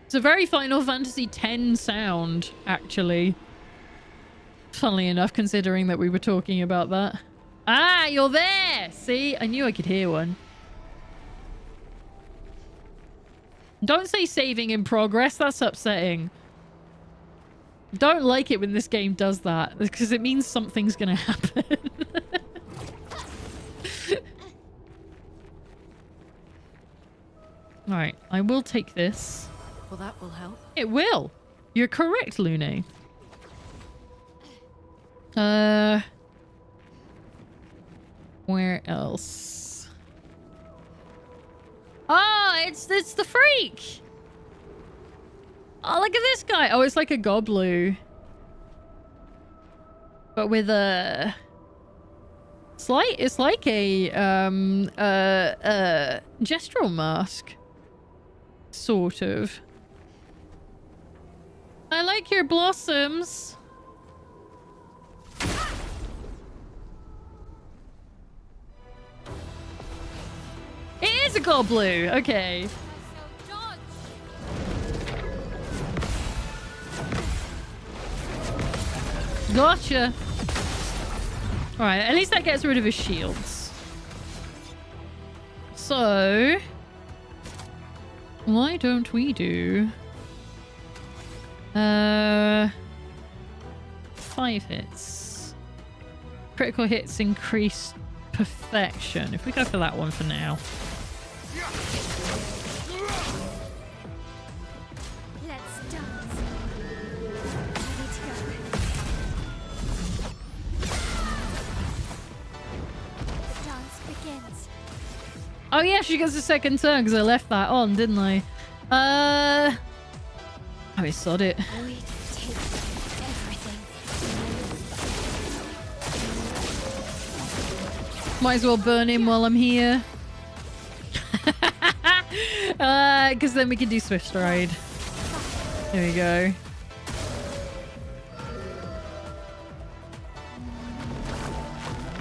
It's a very Final Fantasy X sound, actually. Funnily enough, considering that we were talking about that. Ah, you're there! See? I knew I could hear one. Don't say saving in progress. That's upsetting. Don't like it when this game does that, because it means something's gonna happen. Alright, I will take this. Well, that will help. It will. You're correct, Lune. Where else? Oh, it's the freak. Oh, look at this guy. Oh, it's like a Goblu. But with a it's like a gestural mask. Sort of. I like your blossoms. It is a Goblu. Okay. Gotcha. Alright, at least that gets rid of his shields. So... why don't we do... 5 hits. Critical hits increase perfection. If we go for that one for now. Let's dance. Ready to go. The dance begins. Oh yeah, she gets a second turn because I left that on, didn't I? I sod it. We take everything. Might as well burn him while I'm here. Because then we can do Swift Stride. There we go.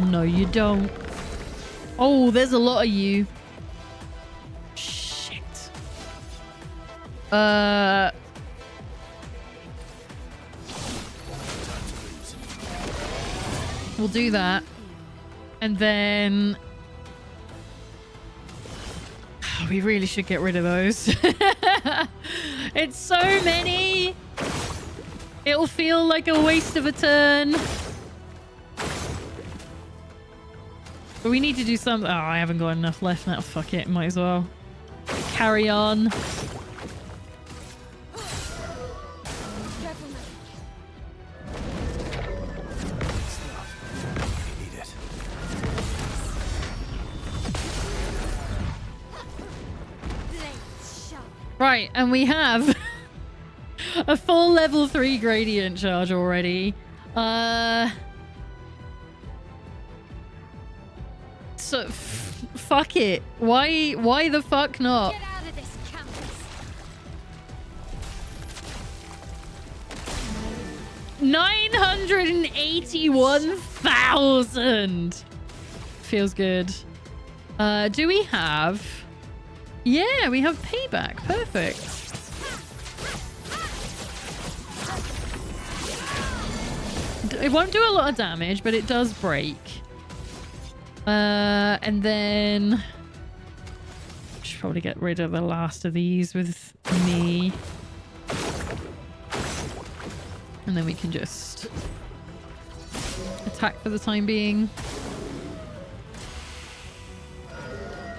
No, you don't. Oh, there's a lot of you. Shit. We'll do that. And then... we really should get rid of those. It's so many. It'll feel like a waste of a turn. But we need to do some... oh, I haven't got enough left now. Fuck it. Might as well. Carry on. Right, and we have a full level 3 gradient charge already. So fuck it. Why the fuck not? Get out of this campus. 981,000. Feels good. Do we have... yeah, we have payback. Perfect. It won't do a lot of damage, but it does break. And then... should probably get rid of the last of these with me. And then we can just attack for the time being.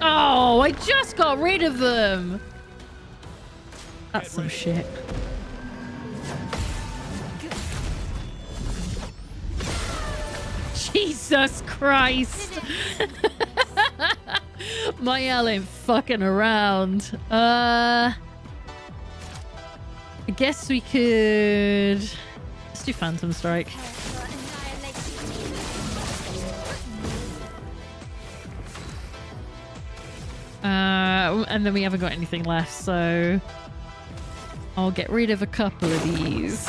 Oh, I just got rid of them. That's some shit. Jesus Christ. My L ain't fucking around. I guess we could... Let's do Phantom Strike. And then we haven't got anything left, so I'll get rid of a couple of these.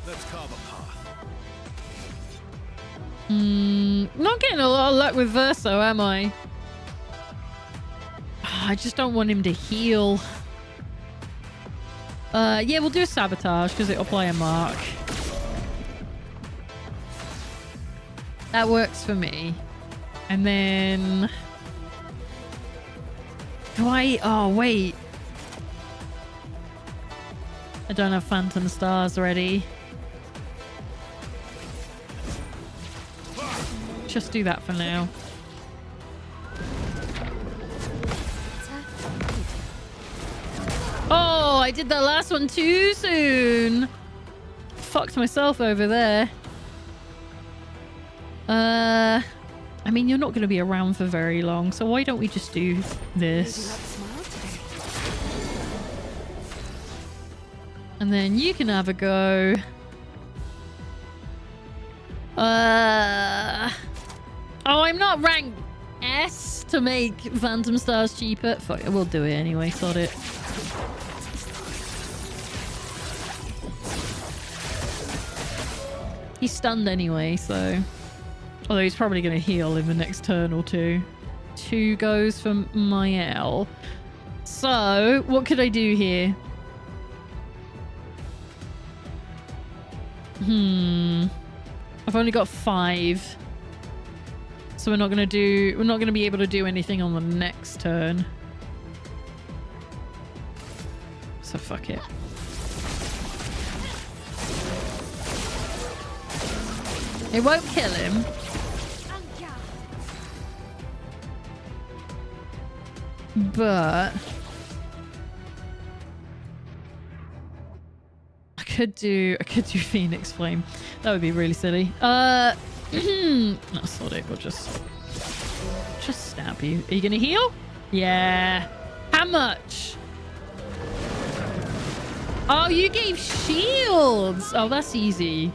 Let's carve a path. Not getting a lot of luck with Verso, am I? I just don't want him to heal. Yeah, we'll do a Sabotage because it'll apply a mark. That works for me. And then... Do I... Oh, wait. I don't have Phantom Stars ready. Just do that for now. Oh, I did that last one too soon. Fucked myself over there. I mean, you're not going to be around for very long, so why don't we just do this? And then you can have a go. Oh, I'm not rank S to make Phantom Stars cheaper. Fuck it, we'll do it anyway, sod it. He's stunned anyway, so... Although he's probably going to heal in the next turn or two. 2 goes for Mael. So, what could I do here? I've only got 5. So we're not going to be able to do anything on the next turn. So fuck it. It won't kill him. But I could do Phoenix Flame. That would be really silly. No, sod it. We'll just stab you. Are you gonna heal? Yeah. How much? Oh, you gave shields. Oh, that's easy.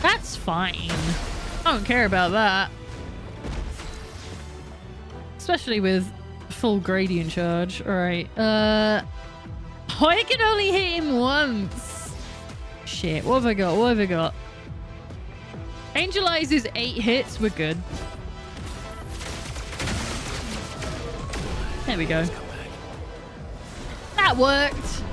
That's fine. I don't care about that. Especially with full gradient charge. Alright. I can only hit him once. Shit. What have I got? What have I got? Angel Eyes is 8 hits. We're good. There we go. That worked.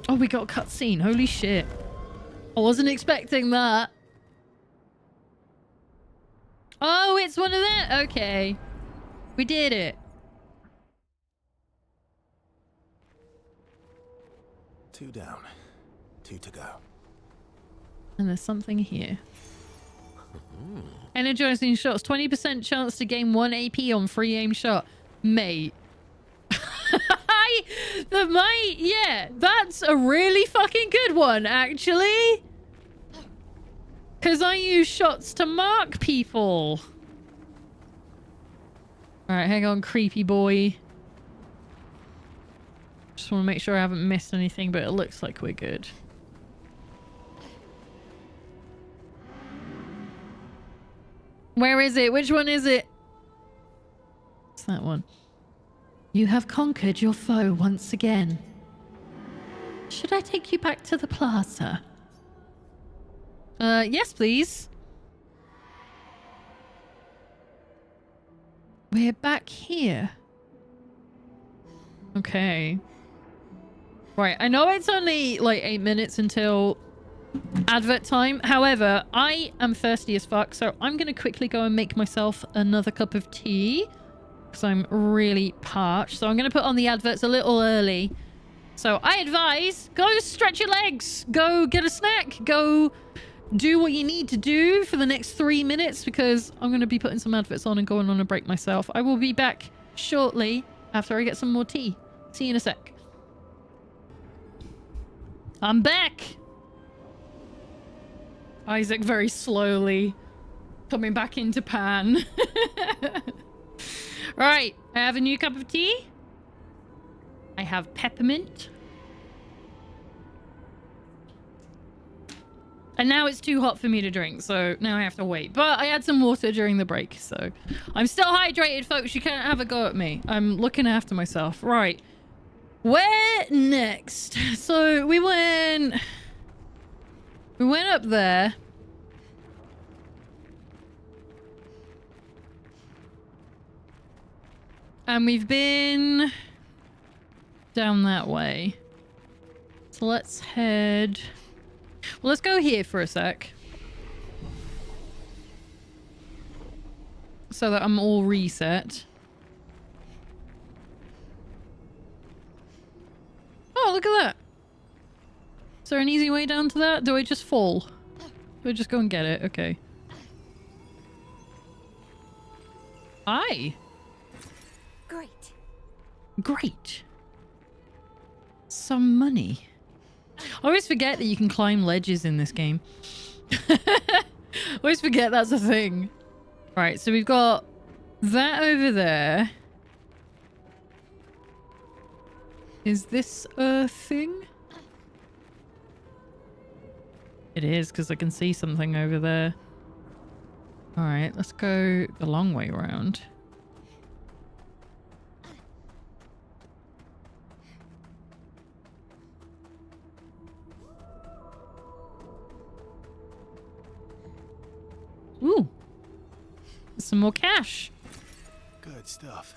Oh, we got a cutscene. Holy shit. I wasn't expecting that. Oh, it's one of them. Okay. We did it. 2 down. 2 to go. And there's something here. Energizing shots. 20% chance to gain 1 AP on free aim shot. Mate. Yeah, that's a really fucking good one, actually. Because I use shots to mark people. Alright, hang on, creepy boy. Just want to make sure I haven't missed anything, but it looks like we're good. Where is it? Which one is it? It's that one. You have conquered your foe once again. Should I take you back to the plaza? Yes, please. We're back here. Okay. Right, I know it's only like 8 minutes until advert time. However, I am thirsty as fuck, so I'm going to quickly go and make myself another cup of tea because I'm really parched. So I'm going to put on the adverts a little early. So I advise, go stretch your legs, go get a snack, go do what you need to do for the next 3 minutes because I'm going to be putting some adverts on and going on a break myself. I will be back shortly after I get some more tea. See you in a sec. I'm back. Isaac very slowly coming back into pan. Right, I have a new cup of tea. I have peppermint. And now it's too hot for me to drink, so now I have to wait. But I had some water during the break, so I'm still hydrated, folks. You can't have a go at me. I'm looking after myself. Right. Where next? So we went up there. And we've been down that way. So let's head... Well, let's go here for a sec. So that I'm all reset. Oh, look at that. Is there an easy way down to that? Do I just fall? Do I just go and get it? Okay. Hi. Great. Great. Some money. I always forget that you can climb ledges in this game. I always forget that's a thing. Right, so we've got that over there. Is this a thing? It is, because I can see something over there. Alright, let's go the long way around. Ooh. Some more cash. Good stuff.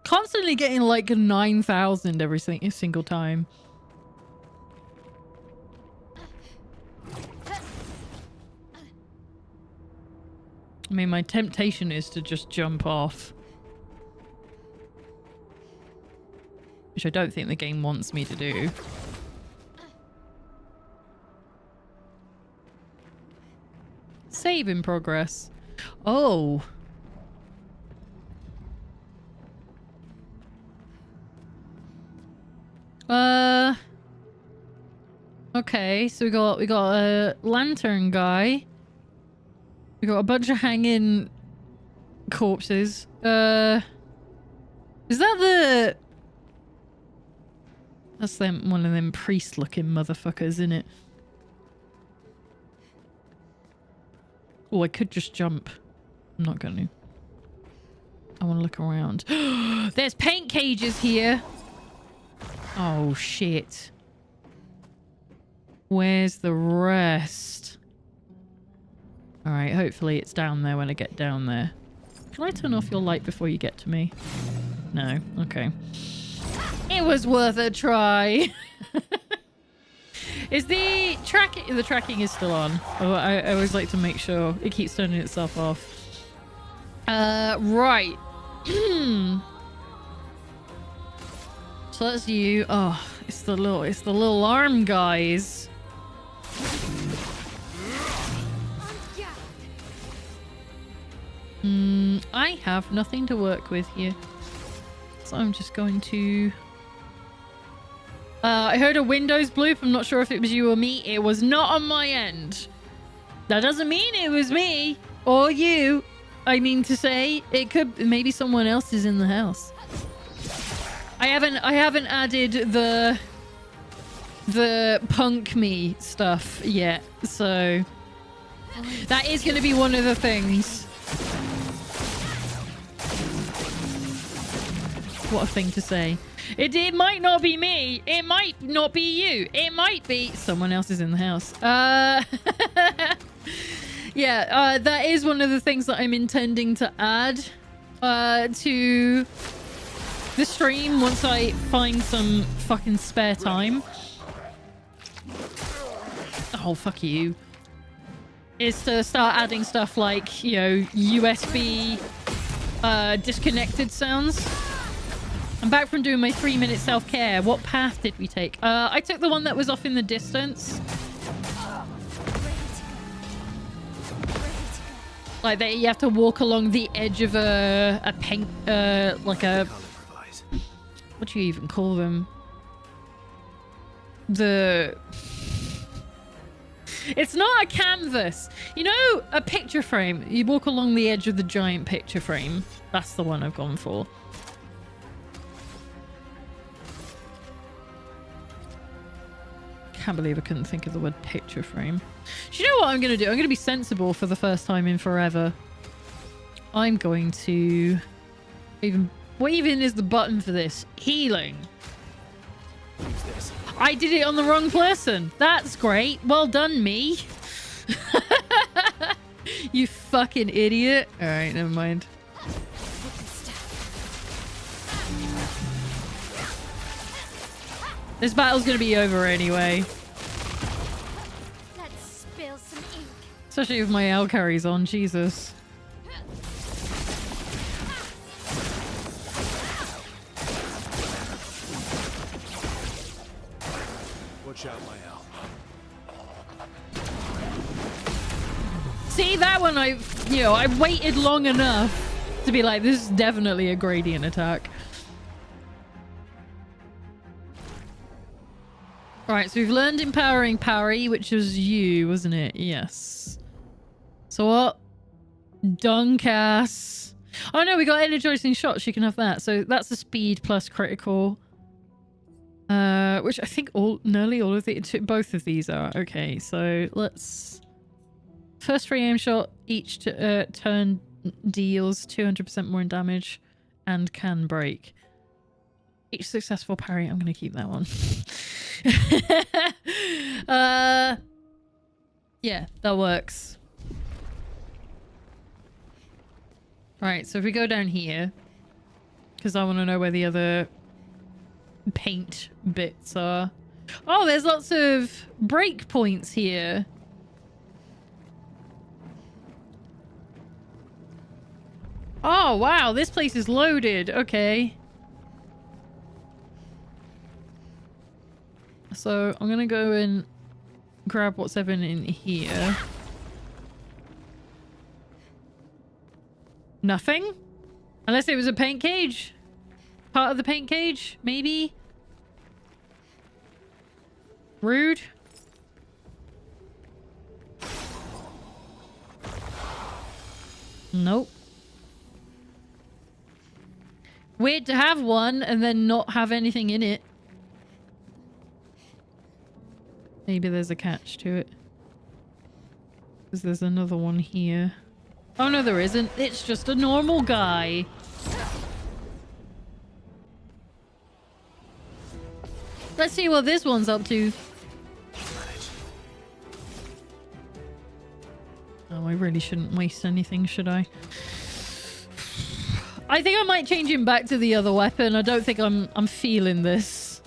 Constantly getting like 9,000 every single time. I mean, my temptation is to just jump off. Which I don't think the game wants me to do. Save in progress. Oh. Okay, so we got a lantern guy. We got a bunch of hanging corpses. Is that the... That's them, one of them priest-looking motherfuckers, isn't it? Oh, I could just jump. I'm not going to. I want to look around. There's paint cages here. Oh, shit. Where's the rest? All right, hopefully it's down there when I get down there. Can I turn off your light before you get to me? No? Okay. It was worth a try. Is the tracking... The tracking is still on. Oh, I always like to make sure it keeps turning itself off. Right. So that's you. Oh, it's the little arm guys. I have nothing to work with here. So I'm just going to... I heard a Windows bloop. I'm not sure if it was you or me. It was not on my end. That doesn't mean it was me or you. I mean to say, it could... Maybe someone else is in the house. I haven't added the punk me stuff yet, so that is going to be one of the things. What a thing to say. It might not be me. It might not be you. It might be someone else is in the house. Yeah, that is one of the things that I'm intending to add to the stream once I find some fucking spare time. Oh, fuck you. Is to start adding stuff like, you know, USB disconnected sounds. I'm back from doing my 3-minute self-care. What path did we take? I took the one that was off in the distance. Like that you have to walk along the edge of a paint, like a... What do you even call them? It's not a canvas. You know, a picture frame. You walk along the edge of the giant picture frame. That's the one I've gone for. Can't believe I couldn't think of the word picture frame. Do you know what I'm going to do? I'm going to be sensible for the first time in forever. I'm going to... What even is the button for this? Healing. Use this. I did it on the wrong person. That's great. Well done, me. You fucking idiot. All right, never mind. This battle's gonna be over anyway. Let's spill some ink. Especially with my L carries on, Jesus. Watch out, my L. See, that one I waited long enough to be like, this is definitely a gradient attack. Alright, so we've learned empowering parry, which was you, wasn't it? Yes. So what? Dunkass. Oh no, we got energizing shots. You can have that. So that's the speed plus critical. Which I think nearly all of both of these are. Okay, so let's... First free aim shot each turn deals 200% more in damage and can break. Each successful parry. I'm going to keep that one. Yeah, that works. Alright, so if we go down here, because I want to know where the other paint bits are. Oh, there's lots of break points here. Oh, wow, this place is loaded. Okay. So I'm gonna go and grab what's even in here. Nothing? Unless it was a paint cage? Part of the paint cage? Maybe? Rude? Nope. Weird to have one and then not have anything in it. Maybe there's a catch to it. Because there's another one here. Oh no, there isn't. It's just a normal guy. Let's see what this one's up to. Oh, I really shouldn't waste anything, should I? I think I might change him back to the other weapon. I don't think I'm feeling this.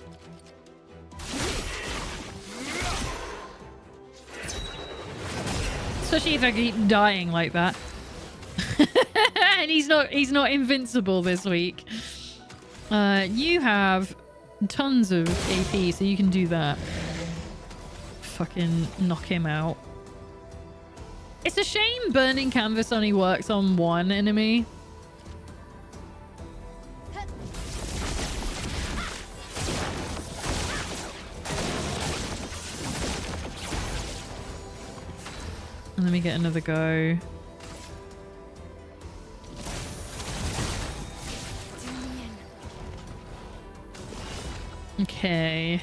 Especially if I keep dying like that. And he's not invincible this week. You have tons of AP, so you can do that. Fucking knock him out. It's a shame burning canvas only works on one enemy. And let me get another go. Okay.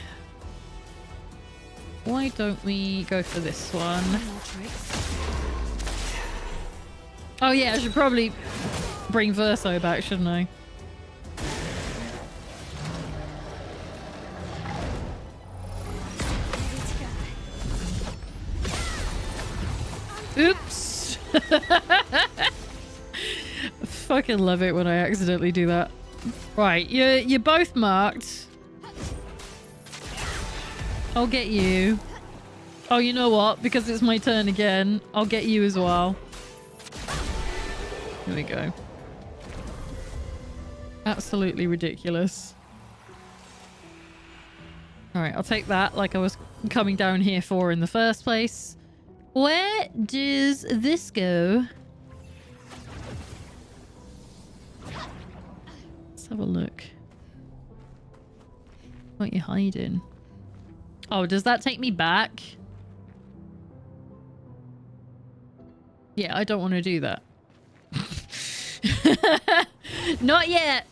Why don't we go for this one? Oh yeah, I should probably bring Verso back, shouldn't I? Oops. Fucking love it when I accidentally do that. Right, you're both marked. I'll get you. Oh, you know what? Because it's my turn again, I'll get you as well. Here we go. Absolutely ridiculous. Alright, I'll take that like I was coming down here for in the first place. Where does this go? Let's have a look. What are you hiding? Oh, does that take me back? Yeah, I don't want to do that. Not yet.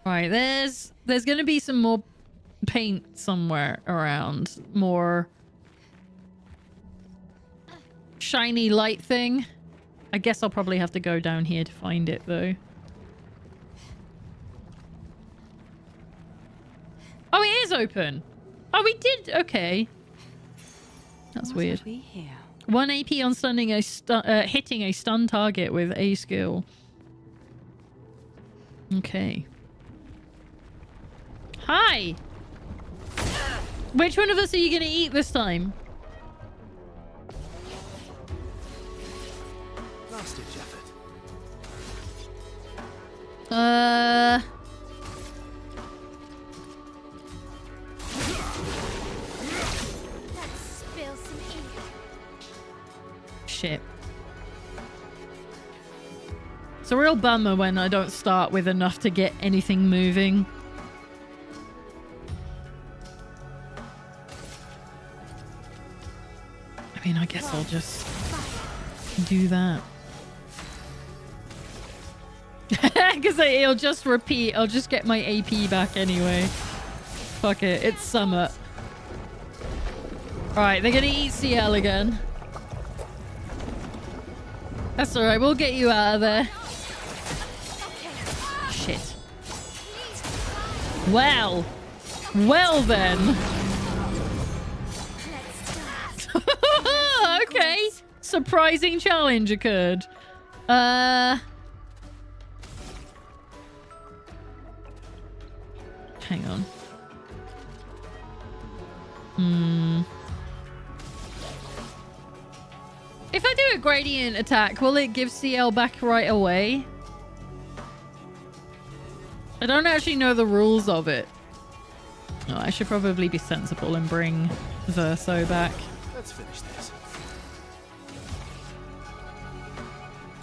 Right, there's going to be some more paint somewhere around. More shiny light thing. I guess I'll probably have to go down here to find it, though. Oh, it is open. Oh, we did. Okay. That's weird. 1 AP on stunning a hitting a stun target with a skill. Okay. Hi. Which one of us are you going to eat this time? Last ditch effort. Let's spill some ink. Shit. It's a real bummer when I don't start with enough to get anything moving. I mean, I guess I'll just do that. Because it'll just repeat. I'll just get my AP back anyway. Fuck it. It's summer. Alright, they're gonna eat CL again. That's alright. We'll get you out of there. Shit. Well. Well then. Okay. Surprising challenge occurred. Hang on. If I do a gradient attack, will it give CL back right away? I don't actually know the rules of it. Oh, I should probably be sensible and bring Verso back. Let's finish this.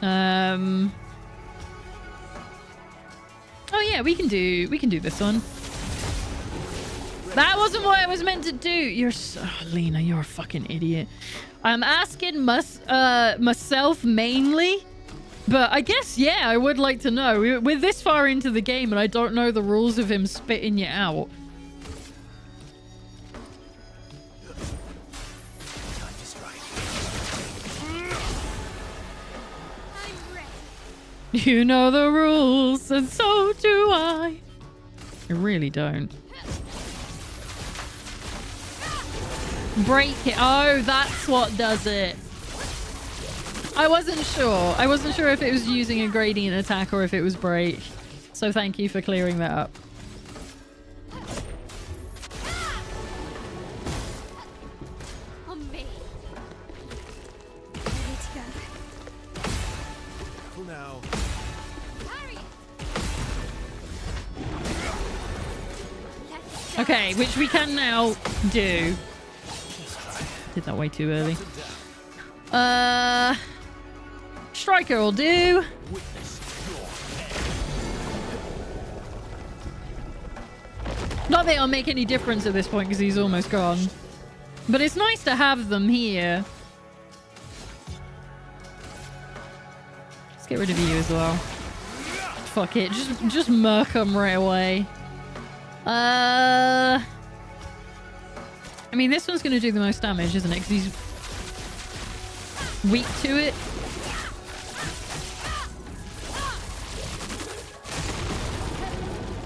Oh yeah, we can do this one. That wasn't what I was meant to do. You're so... Lena, you're a fucking idiot. I'm asking myself mainly, but I guess, yeah, I would like to know. We're this far into the game and I don't know the rules of him spitting you out. Time to strike. I'm ready. You know the rules, and so do I. I really don't. Break it. Oh, that's what does it. I wasn't sure. I wasn't sure if it was using a gradient attack or if it was break. So thank you for clearing that up. On me. Ready to go. Careful now. Harry. Let's go. Okay, which we can now do. Did that way too early. Striker will do. Not that it'll make any difference at this point because he's almost gone. But it's nice to have them here. Let's get rid of you as well. Fuck it. Just murk them right away. I mean, this one's going to do the most damage, isn't it? Because he's weak to it.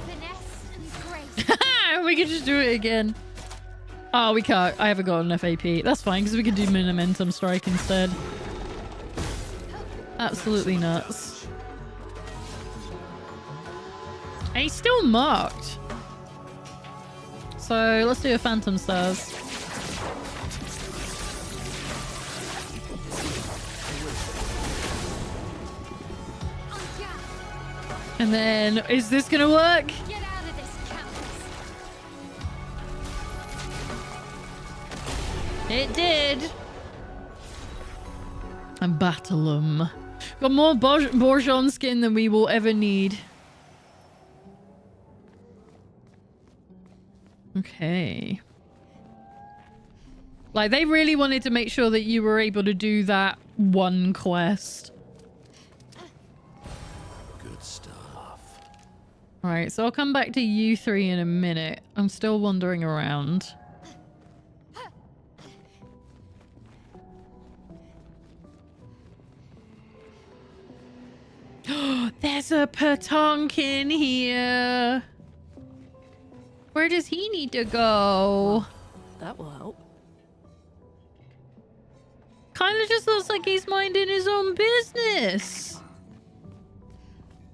Finesse and grace. We can just do it again. Oh, we can't. I haven't got enough AP. That's fine, because we can do Minumentum Strike instead. Absolutely nuts. And he's still marked. So let's do a Phantom Stars. And then, is this gonna work? Get out of this campus. It did. And battle 'em. Got more Bourgeon skin than we will ever need. Okay. Like, they really wanted to make sure that you were able to do that one quest. Good stuff. Alright, so I'll come back to you three in a minute. I'm still wandering around. There's a Patonkin here. Where does he need to go? That will help. Kind of just looks like he's minding his own business.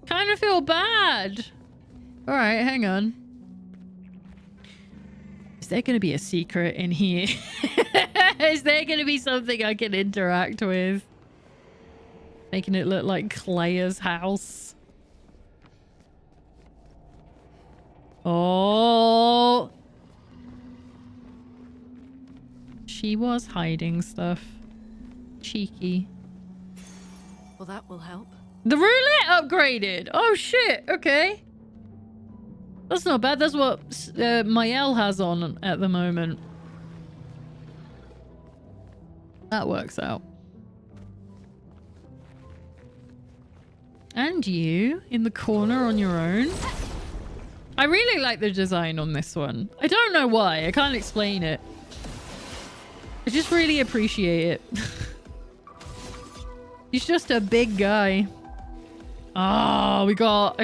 Kind of feel bad. All right, hang on. Is there going to be a secret in here? Is there going to be something I can interact with? Making it look like Clea's house. Oh. She was hiding stuff. Cheeky. Well, that will help. The roulette upgraded. Oh shit. Okay. That's not bad. That's what Mael has on at the moment. That works out. And you in the corner on your own. I really like the design on this one. I don't know why. I can't explain it. I just really appreciate it. He's just a big guy. Oh, we got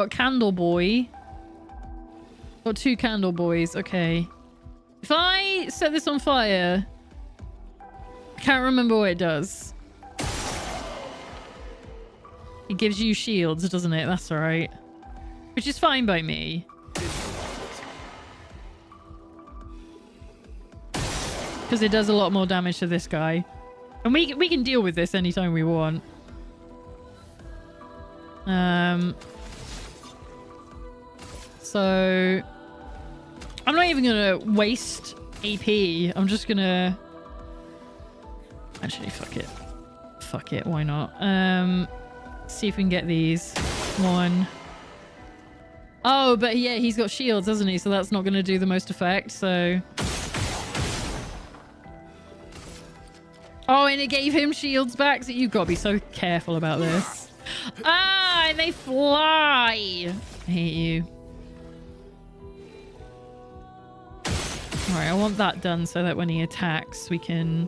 Candle Boy. Got two Candle Boys. Okay. If I set this on fire, I can't remember what it does. It gives you shields, doesn't it? That's all right. Which is fine by me. Because it does a lot more damage to this guy. And we can deal with this anytime we want. So I'm not even gonna waste AP. I'm just gonna actually fuck it. Fuck it, why not? See if we can get these. One. Oh, but yeah, he's got shields, doesn't he? So that's not gonna do the most effect, so. Oh, and it gave him shields back, so you've got to be so careful about this. Ah, and they fly! I hate you. Alright, I want that done so that when he attacks, we can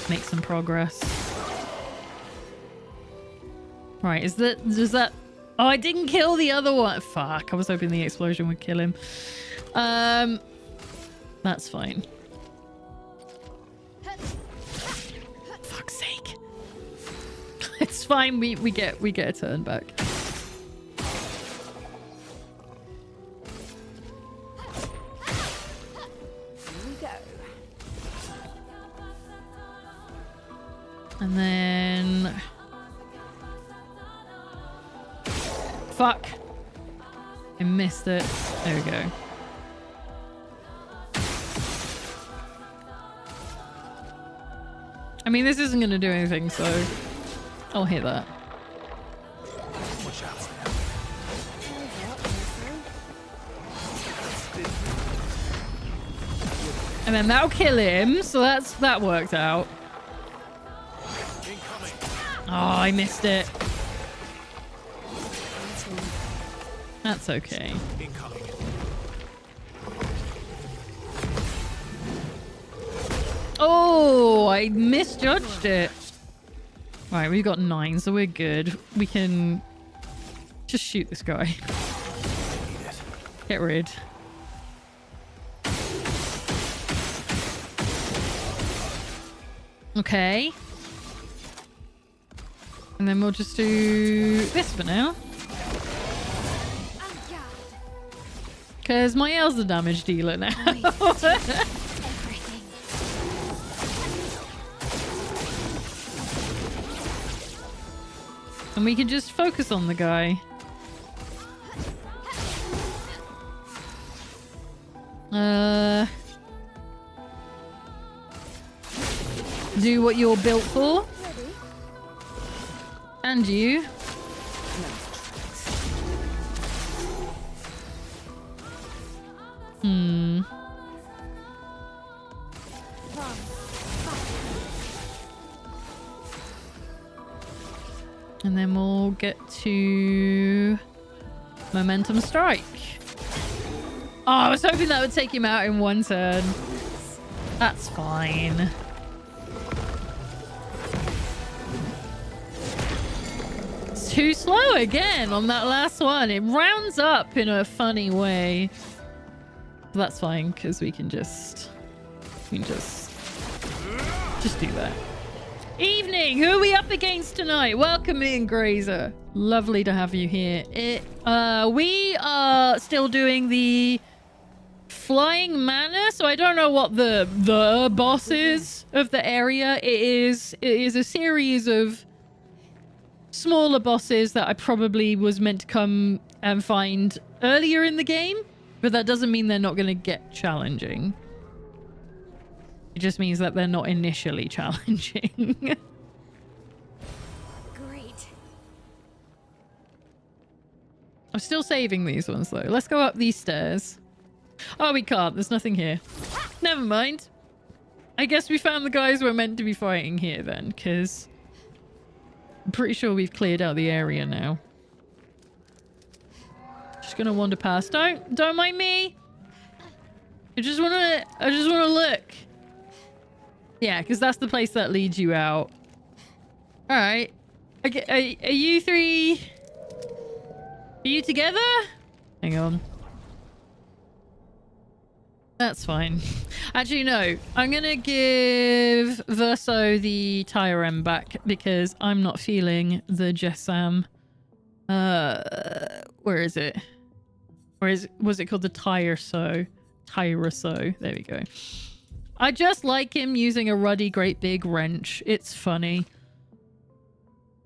make some progress. Right, does that... Oh, I didn't kill the other one. Fuck, I was hoping the explosion would kill him. That's fine. Fuck's sake. It's fine, we get a turn back. And then... Fuck. I missed it. There we go. I mean, this isn't going to do anything, so I'll hit that. Watch out. And then that'll kill him, so that worked out. Incoming. Oh, I missed it. That's okay. Incoming. Oh, I misjudged it. Right, we've got 9, so we're good. We can just shoot this guy. Get rid. Okay. And then we'll just do this for now. Because my L's the damage dealer now. Everything. And we can just focus on the guy. Do what you're built for. And you. And then we'll get to Momentum Strike. Oh, I was hoping that would take him out in one turn. That's fine. It's too slow again on that last one. It rounds up in a funny way. But that's fine, because we can just do that. Evening! Who are we up against tonight? Welcome in, Grazer. Lovely to have you here. We are still doing the Flying Manor, so I don't know what the boss is of the area. It is a series of smaller bosses that I probably was meant to come and find earlier in the game, but that doesn't mean they're not going to get challenging. It just means that they're not initially challenging. Great. I'm still saving these ones though. Let's go up these stairs. Oh, we can't. There's nothing here. Never mind. I guess we found the guys we're meant to be fighting here then, because I'm pretty sure we've cleared out the area now. Just gonna wander past. Don't mind me. I just wanna look. Yeah, because that's the place that leads you out. All right. Okay, are you three? Are you together? Hang on. That's fine. Actually, no. I'm going to give Verso the Tyrem back because I'm not feeling the Jessam. Where is it? Was it called the Tyreso? Tyreso. There we go. I just like him using a ruddy great big wrench. It's funny.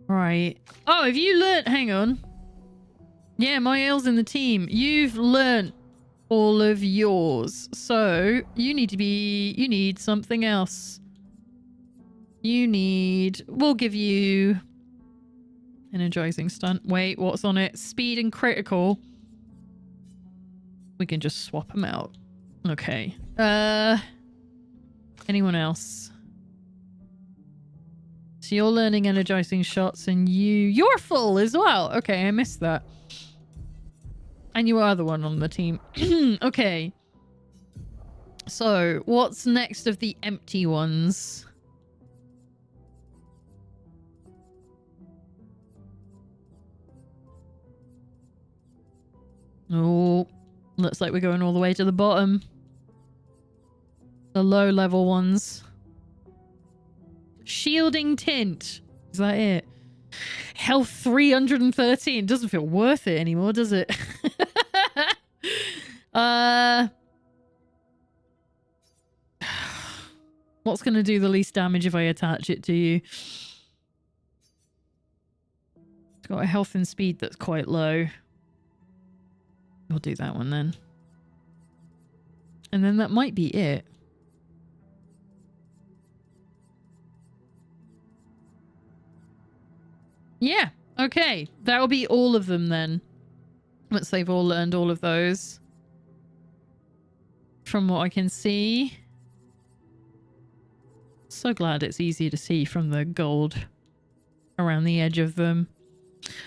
Right. Oh, have you learnt? Hang on. Yeah, my L's in the team. You've learnt all of yours. So you need something else. We'll give you energizing stunt. Wait, what's on it? Speed and critical. We can just swap them out. Okay. Anyone else? So you're learning energizing shots and you're full as well. Okay, I missed that. And you are the one on the team. Okay. So what's next of the empty ones? Oh, looks like we're going all the way to the bottom. The low level ones. Shielding tint. Is that it? Health 313. Doesn't feel worth it anymore, does it? What's going to do the least damage if I attach it to you? It's got a health and speed that's quite low. We'll do that one then. And then that might be it. Yeah, okay. That'll be all of them then. Once they've all learned all of those. From what I can see. So glad it's easy to see from the gold around the edge of them.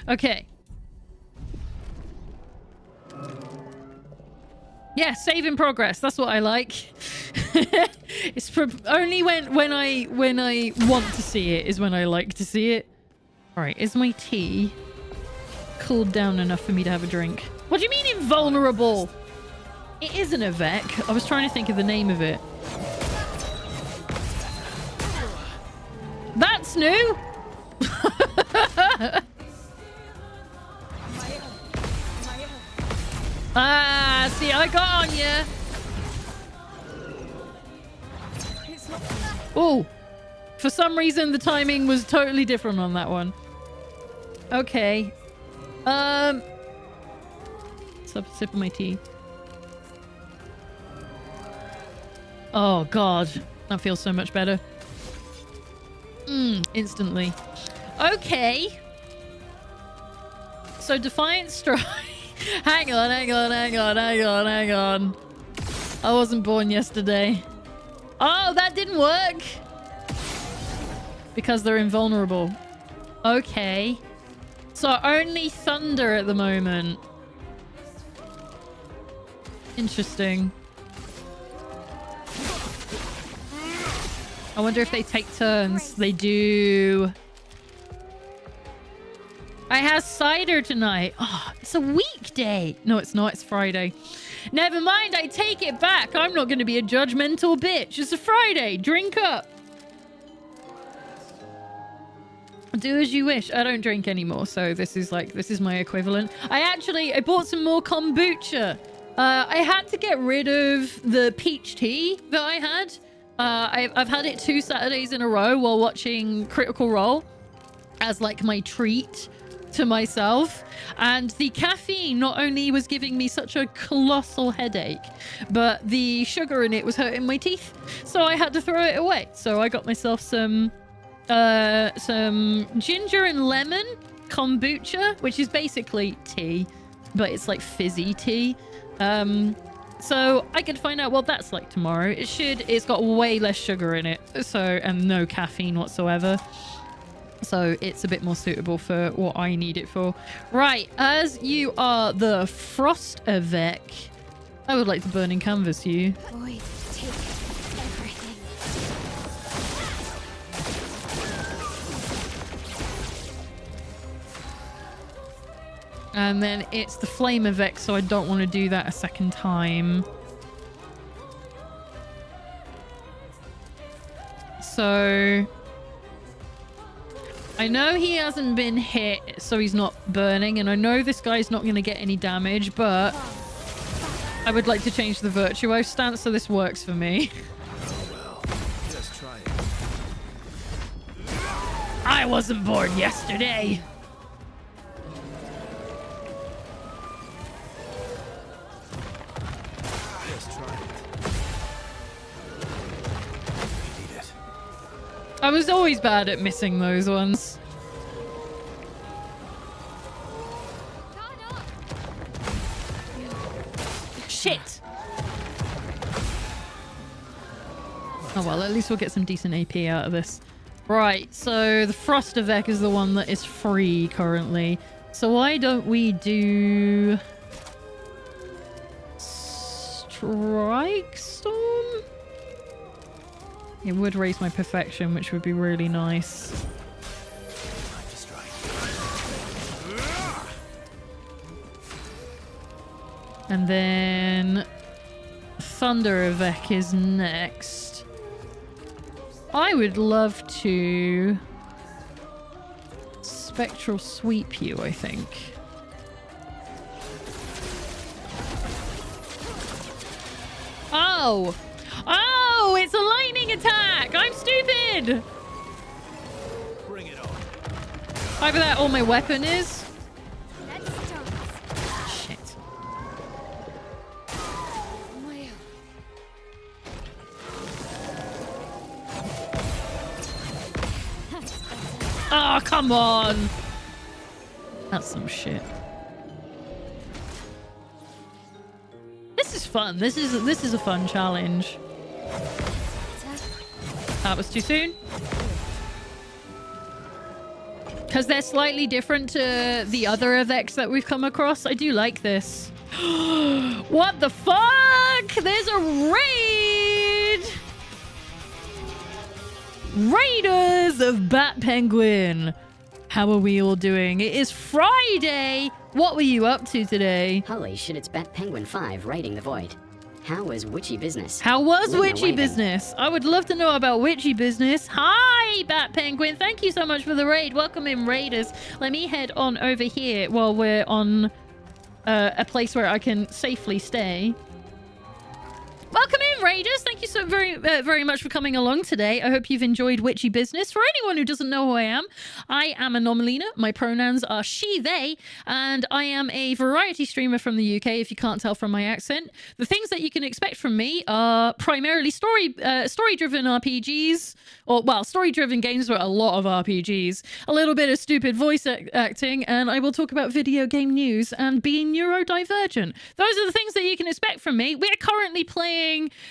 Okay. Yeah, save in progress. That's what I like. It's only when I want to see it is when I like to see it. All right, is my tea cooled down enough for me to have a drink? What do you mean invulnerable? It isn't a Vec. I was trying to think of the name of it. That's new. Ah, See, I got on you. Oh, for some reason the timing was totally different on that one. Okay. Let's have a sip of my tea. Oh god, that feels so much better. Instantly. Okay. So Defiant Strike. hang on. I wasn't born yesterday. Oh, that didn't work. Because they're invulnerable. Okay. So only thunder at the moment. Interesting. I wonder if they take turns. They do. I have cider tonight. Oh, it's a weekday. No, it's not. It's Friday. Never mind. I take it back. I'm not going to be a judgmental bitch. It's a Friday. Drink up. Do as you wish. I don't drink anymore, so this is my equivalent. I bought some more kombucha. I had to get rid of the peach tea that I had. I've had it 2 Saturdays in a row while watching Critical Role as like my treat to myself, and the caffeine not only was giving me such a colossal headache, but the sugar in it was hurting my teeth, so I had to throw it away. So I got myself some ginger and lemon kombucha, which is basically tea, but it's like fizzy tea. So I can find out what that's like tomorrow. It's got way less sugar in it, and no caffeine whatsoever. So it's a bit more suitable for what I need it for. Right, as you are the Frost Avec, I would like to burn in canvas you. Void, take everything. And then it's the Flame Avec, so I don't want to do that a second time. So I know he hasn't been hit, so he's not burning, and I know this guy's not going to get any damage, but I would like to change the Virtuo stance so this works for me. Well, just try it. I wasn't born yesterday. Just try it. We need it. I was always bad at missing those ones. Shit! Oh well, at least we'll get some decent AP out of this. Right, so the Frost Avec is the one that is free currently. So why don't we do... Strike Storm? It would raise my perfection, which would be really nice. Time to strike. And then Thunder Avec is next. I would love to Spectral Sweep you, I think. Oh! Oh, it's a lightning attack! I'm stupid! Bring it on. Either that or my weapon is. Let's start. Shit. Well, Oh, come on! That's some shit. This is fun. This is a fun challenge. That was too soon. Because they're slightly different to the other Avecs that we've come across. I do like this. What the fuck? There's a raid! Raiders of Bat Penguin. How are we all doing? It is Friday. What were you up to today? Holy shit, it's Bat Penguin 5 raiding the void. How was witchy business? How was Winner witchy waving. business? I would love to know about witchy business. Hi, Bat Penguin. Thank you so much for the raid. Welcome in, Raiders. Let me head on over here while we're on a place where I can safely stay. Welcome in, Raiders. Thank you so very much for coming along today. I hope you've enjoyed Witchy Business. For anyone who doesn't know who I am Anomalina. My pronouns are she, they, and I am a variety streamer from the UK, if you can't tell from my accent. The things that you can expect from me are primarily story-driven RPGs, or, well, story-driven games, but a lot of RPGs, a little bit of stupid voice acting, and I will talk about video game news and being neurodivergent. Those are the things that you can expect from me. We're currently playing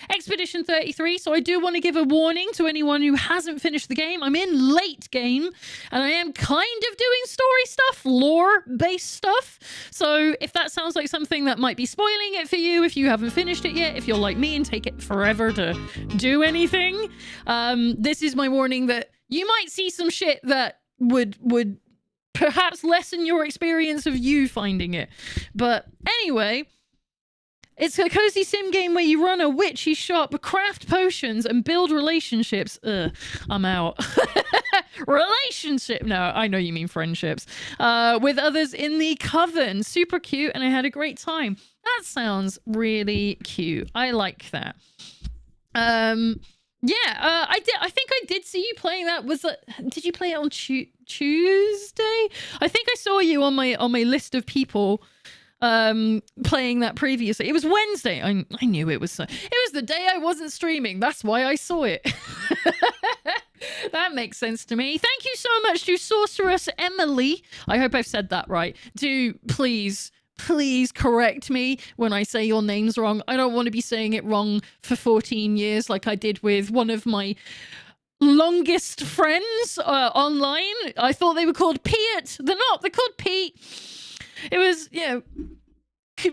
Expedition 33, so I do want to give a warning to anyone who hasn't finished the game. I'm in late game, and I am kind of doing story stuff, lore-based stuff. So if that sounds like something that might be spoiling it for you, if you haven't finished it yet, if you're like me and take it forever to do anything, this is my warning that you might see some shit that would perhaps lessen your experience of you finding it. But anyway, it's a cozy sim game where you run a witchy shop, craft potions, and build relationships. I'm out. Relationship. No, I know you mean friendships. With others in the coven. Super cute, and I had a great time. That sounds really cute. I like that. Yeah, I think I did see you playing that. Did you play it on Tuesday? I think I saw you on my list of people playing that previously. It was Wednesday. I knew it was the day I wasn't streaming. That's why I saw it. That makes sense to me. Thank you so much to Sorceress Emily. I hope I've said that right. Do please correct me when I say your name's wrong. I don't want to be saying it wrong for 14 years like I did with one of my longest friends online. I thought they were called Pete. They're not. They're called Pete. It was,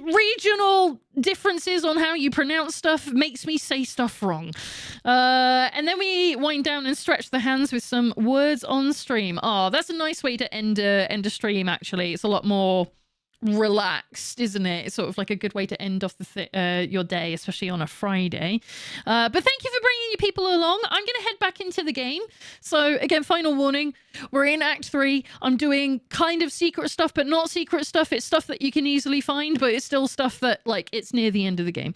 regional differences on how you pronounce stuff makes me say stuff wrong. And then we wind down and stretch the hands with some words on stream. Oh, that's a nice way to end a stream, actually. It's a lot more relaxed, isn't it? It's sort of like a good way to end off your day, especially on a Friday. But thank you for bringing your people along. I'm going to head back into the game. So again, final warning, we're in Act 3. I'm doing kind of secret stuff, but not secret stuff. It's stuff that you can easily find, but it's still stuff that, like, it's near the end of the game.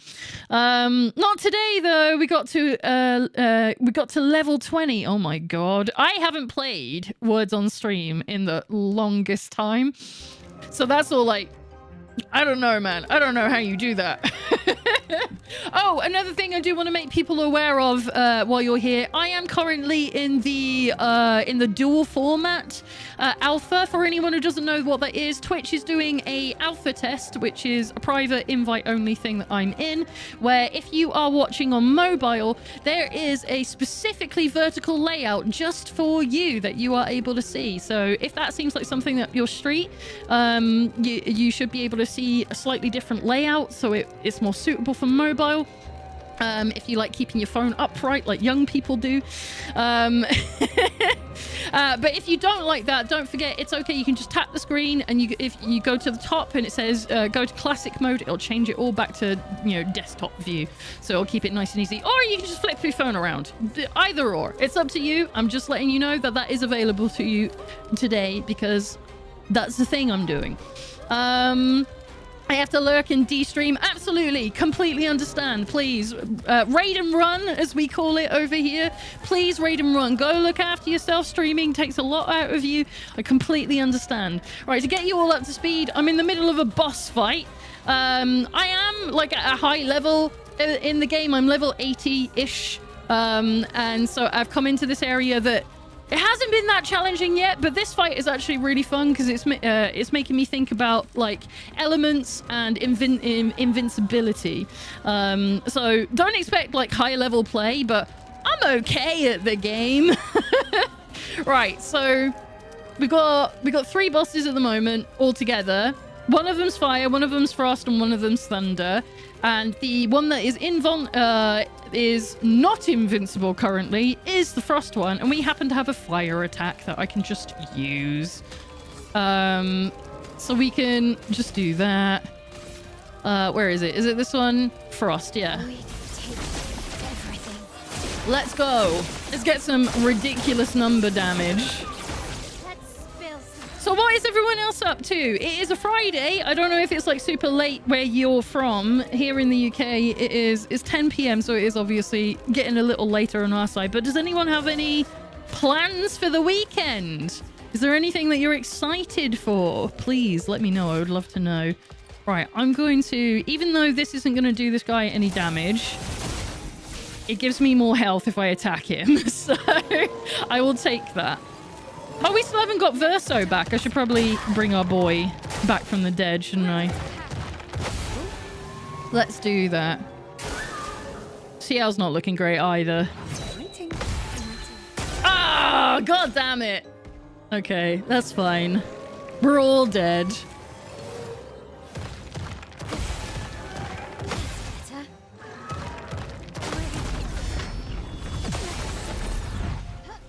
Not today, though. We got to level 20. Oh my god. I haven't played Words on Stream in the longest time. So that's all like, I don't know, man. I don't know how you do that. Oh, another thing I do want to make people aware of while you're here. I am currently in the dual format alpha. For anyone who doesn't know what that is, Twitch is doing a alpha test, which is a private invite-only thing that I'm in, where if you are watching on mobile, there is a specifically vertical layout just for you that you are able to see. So if that seems like something up your street, you should be able to see a slightly different layout, so it's more suitable for mobile. If you like keeping your phone upright like young people do. But if you don't like that, don't forget, it's okay. You can just tap the screen, and if you go to the top and it says go to classic mode, it'll change it all back to, desktop view. So it'll keep it nice and easy. Or you can just flip your phone around. Either or. It's up to you. I'm just letting you know that is available to you today because that's the thing I'm doing. I have to lurk and de-stream. Absolutely. Completely understand. Please. Raid and run, as we call it over here. Please raid and run. Go look after yourself. Streaming takes a lot out of you. I completely understand. Right, to get you all up to speed, I'm in the middle of a boss fight. I am, like, at a high level in the game. I'm level 80-ish. And so I've come into this area that it hasn't been that challenging yet, but this fight is actually really fun because it's making me think about, like, elements and invincibility. So don't expect, like, high level play, but I'm okay at the game. Right, so we got 3 bosses at the moment all together. One of them's fire, one of them's frost, and one of them's thunder. And the one that is not invincible currently is the frost one, and we happen to have a fire attack that I can just use. So we can just do that. Where is it? Is it this one? Frost, yeah. Going to take everything. Let's go. Let's get some ridiculous number damage. Let's spill some. So So what is everyone else up to? It is a Friday. I don't know if it's like super late where you're from. Here in the UK, it's 10 p.m. So it is obviously getting a little later on our side. But does anyone have any plans for the weekend? Is there anything that you're excited for? Please let me know. I would love to know. Right, I'm going to, even though this isn't going to do this guy any damage, it gives me more health if I attack him. So I will take that. Oh, we still haven't got Verso back. I should probably bring our boy back from the dead, shouldn't I? Let's do that. CL's not looking great either. Ah, god damn it. Okay, that's fine. We're all dead.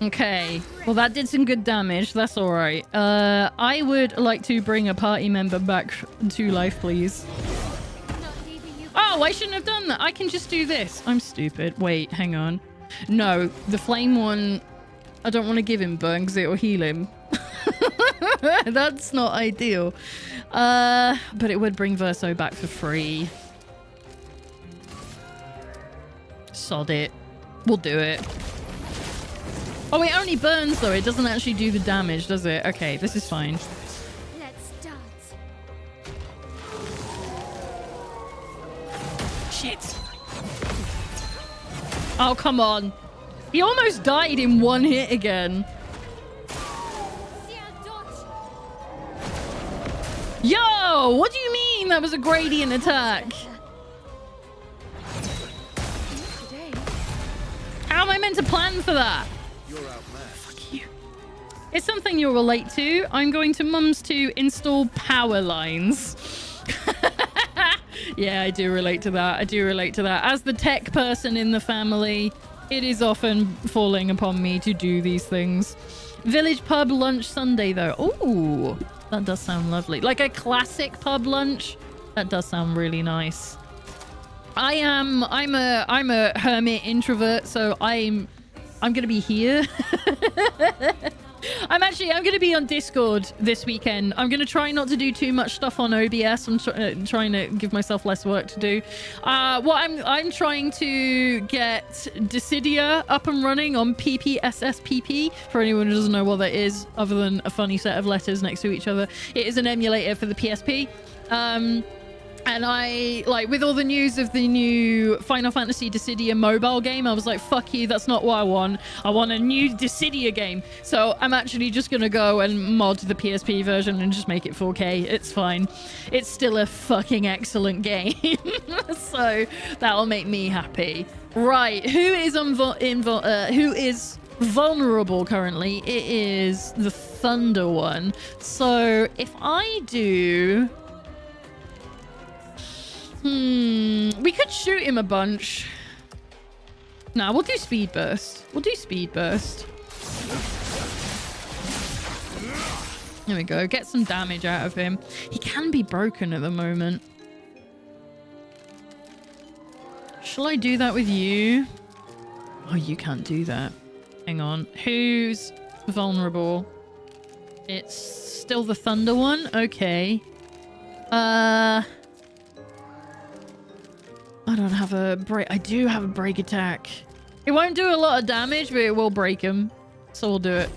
Okay, well that did some good damage. That's all right. I would like to bring a party member back to life, please. Oh, I shouldn't have done that. I can just do this. I'm stupid. Wait, hang on. No, the flame one, I don't want to give him burn because it'll heal him. That's not ideal. But it would bring Verso back for free. Sod it. We'll do it. Oh, it only burns though. It doesn't actually do the damage, does it? Okay, this is fine. Let's dance. Shit. Oh, come on. He almost died in one hit again. Yo, what do you mean that was a gradient attack? How am I meant to plan for that? Fuck you. It's something you'll relate to. I'm going to Mum's to install power lines. Yeah, I do relate to that. I do relate to that. As the tech person in the family, it is often falling upon me to do these things. Village pub lunch Sunday, though. Ooh, that does sound lovely. Like a classic pub lunch. That does sound really nice. I'm a hermit introvert, so I'm gonna be here. I'm gonna be on Discord this weekend. I'm gonna try not to do too much stuff on OBS. I'm trying to give myself less work to do. I'm trying to get Dissidia up and running on PPSSPP. For anyone who doesn't know what that is, other than a funny set of letters next to each other, it is an emulator for the PSP. And I, like, with all the news of the new Final Fantasy Dissidia mobile game, I was like, fuck you, that's not what I want. I want a new Dissidia game. So I'm actually just going to go and mod the PSP version and just make it 4K. It's fine. It's still a fucking excellent game. So that'll make me happy. Right, who is vulnerable currently? It is the Thunder one. So if I do... we could shoot him a bunch. Nah, we'll do speed burst. We'll do speed burst. There we go. Get some damage out of him. He can be broken at the moment. Shall I do that with you? Oh, you can't do that. Hang on. Who's vulnerable? It's still the Thunder one? Okay. I don't have a break. I do have a break attack. It won't do a lot of damage, but it will break him. So we'll do it.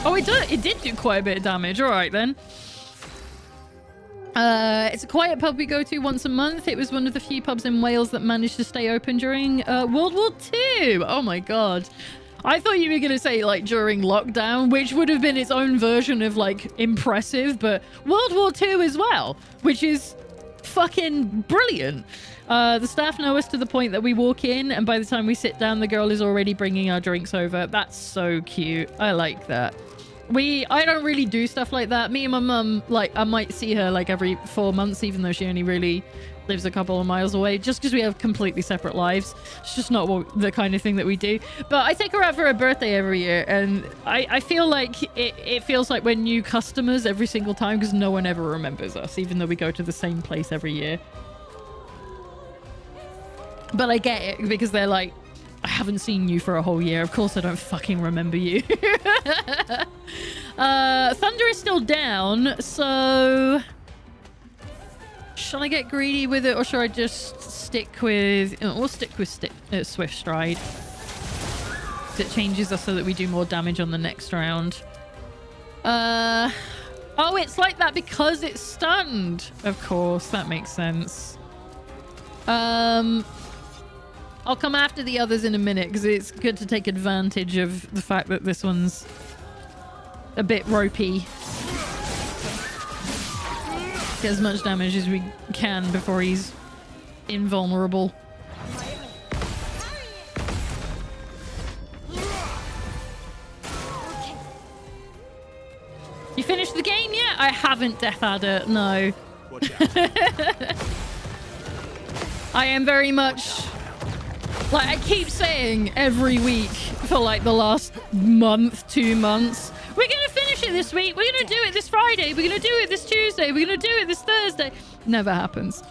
Oh, it did do quite a bit of damage. All right, then. It's a quiet pub we go to once a month. It was one of the few pubs in Wales that managed to stay open during World War II. Oh, my God. I thought you were going to say, like, during lockdown, which would have been its own version of, like, impressive, but World War II as well, which is fucking brilliant. The staff know us to the point that we walk in, and by the time we sit down, the girl is already bringing our drinks over. That's so cute. I like that. I don't really do stuff like that. Me and my mum, like, I might see her, like, every 4 months, even though she only really lives a couple of miles away, just because we have completely separate lives. It's just not the kind of thing that we do. But I take her out for her birthday every year, and I feel like it feels like we're new customers every single time because no one ever remembers us, even though we go to the same place every year. But I get it because they're like, haven't seen you for a whole year. Of course I don't fucking remember you. Thunder is still down, so... Shall I get greedy with it, or should I just stick with... we'll stick with Swift Stride. It changes us so that we do more damage on the next round. Oh, it's like that because it's stunned. Of course, that makes sense. I'll come after the others in a minute because it's good to take advantage of the fact that this one's a bit ropey. Get as much damage as we can before he's invulnerable. You finished the game yet? I haven't, Death Adder. No. Watch out. I am very much... Like, I keep saying every week for like the last month, 2 months, we're going to finish it this week. We're going to do it this Friday. We're going to do it this Tuesday. We're going to do it this Thursday. Never happens.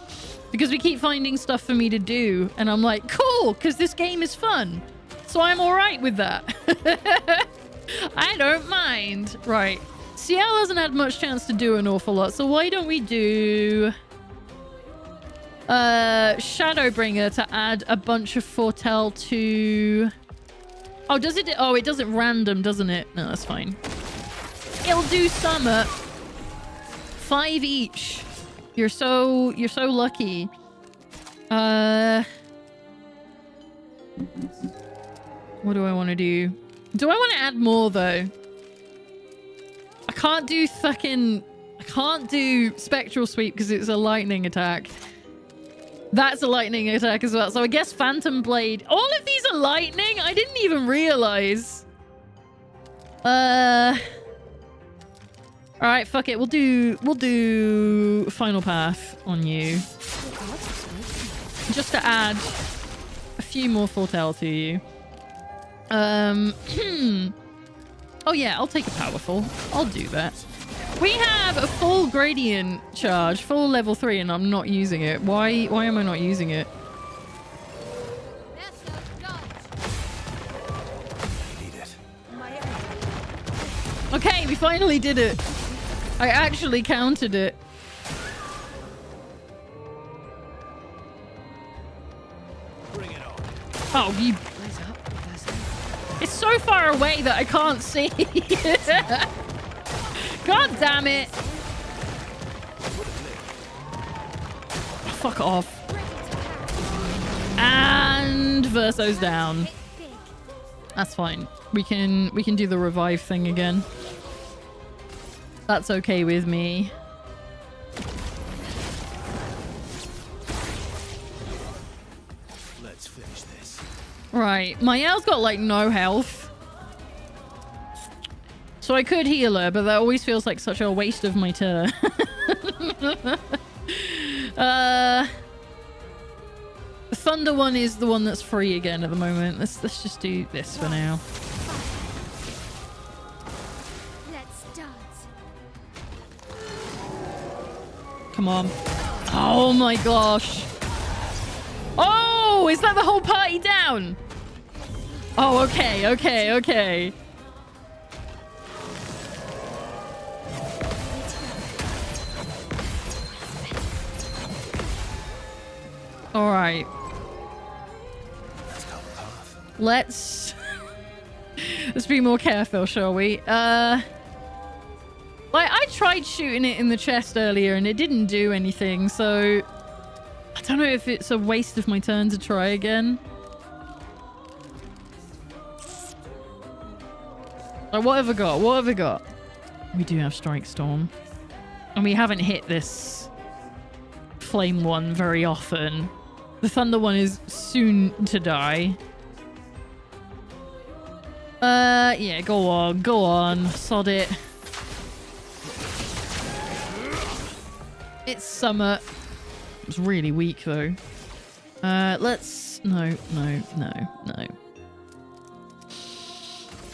Because we keep finding stuff for me to do. And I'm like, cool, because this game is fun. So I'm all right with that. I don't mind. Right. Ciel hasn't had much chance to do an awful lot. So why don't we do... Shadowbringer to add a bunch of Foretell to... Oh, does it? Oh, it does it random, doesn't it? No, that's fine. It'll do Summer. 5 each. You're so lucky. What do I want to do? Do I want to add more though? I can't do Spectral Sweep because it's a lightning attack. That's a lightning attack as well. So I guess Phantom Blade. All of these are lightning? I didn't even realize. Alright, fuck it. We'll do Final Path on you. Just to add a few more Foretell to you. Oh yeah, I'll take a Powerful. I'll do that. We have a full gradient charge, full level 3, and I'm not using it. Why am I not using it? Okay, we finally did it. I actually counted it. Bring it on. Oh, you... It's so far away that I can't see. God damn it. Fuck off. And Verso's down. That's fine. We can do the revive thing again. That's okay with me. Let's finish this. Right. Mael's got like no health. So I could heal her, but that always feels like such a waste of my turn. The Thunder one is the one that's free again at the moment. Let's just do this for now. Let's dance. Come on. Oh my gosh. Oh, is that the whole party down? Oh, okay. All right. Let's be more careful, shall we? Like I tried shooting it in the chest earlier and it didn't do anything, so I don't know if it's a waste of my turn to try again. Like, what have I got? We do have Strike Storm. And we haven't hit this flame one very often. The Thunder one is soon to die. Yeah, go on. Sod it. It's Summer. It's really weak though. Let's... No.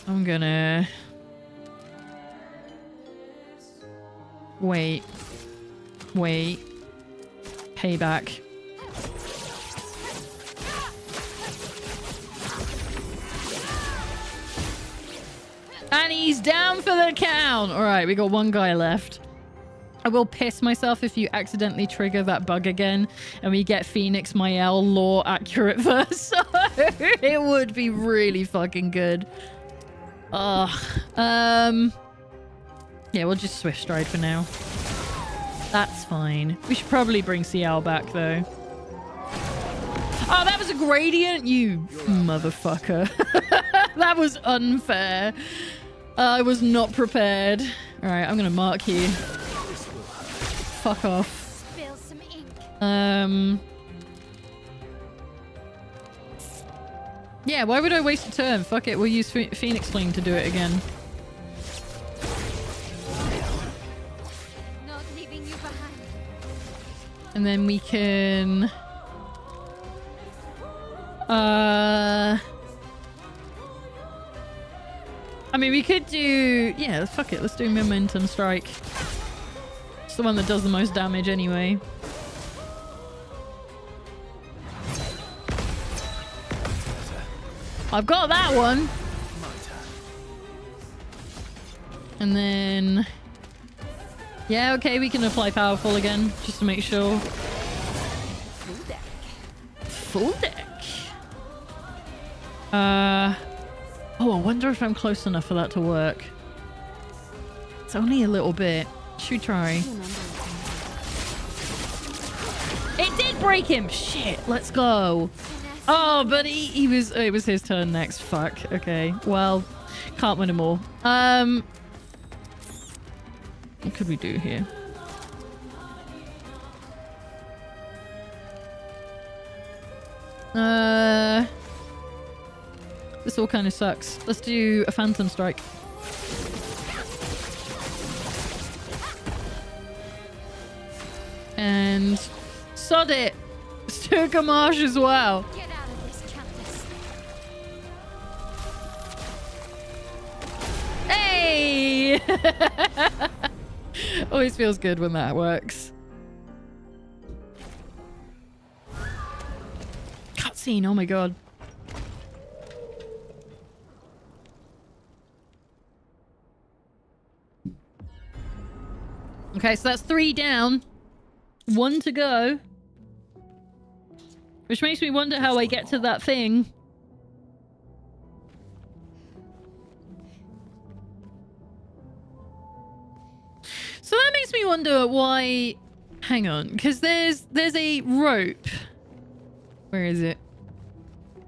I'm gonna... Wait. Payback. And he's down for the count. All right, we got one guy left. I will piss myself if you accidentally trigger that bug again and we get Phoenix Mael lore accurate verse. So it would be really fucking good. Yeah, we'll just Swift Stride for now. That's fine. We should probably bring Ciel back though. Oh, that was a gradient, you motherfucker. That was unfair. I was not prepared. All right, I'm gonna mark you. Fuck off. Spill some ink. Yeah, why would I waste a turn? Fuck it, we'll use Phoenix Fling to do it again. Not leaving you behind. And then we can... I mean, we could do... Yeah, fuck it, let's do Momentum Strike. It's the one that does the most damage anyway. I've got that one. And then... Yeah, okay, we can apply Powerful again, just to make sure. Full deck. Full deck. Oh, I wonder if I'm close enough for that to work. It's only a little bit. Should we try? It did break him! Shit, let's go. Oh, but he was... It was his turn next. Fuck. Okay. Well, can't win them all. What could we do here? This all kind of sucks. Let's do a Phantom Strike. And sod it. Let's do a Gamache as well. Get out of this, Countess. Hey! Always feels good when that works. Cutscene, oh my god. Okay, so that's 3 down. 1 to go. Which makes me wonder how I get to that thing. So that makes me wonder why... Hang on, because there's a rope. Where is it?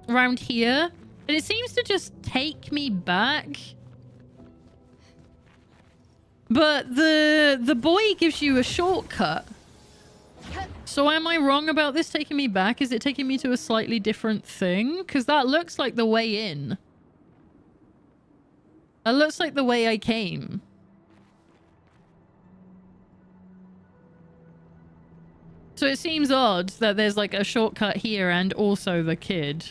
Around here. And it seems to just take me back. But the boy gives you a shortcut. So am I wrong about this taking me back? Is it taking me to a slightly different thing? Because that looks like the way in. That looks like the way I came. So it seems odd that there's like a shortcut here and also the kid.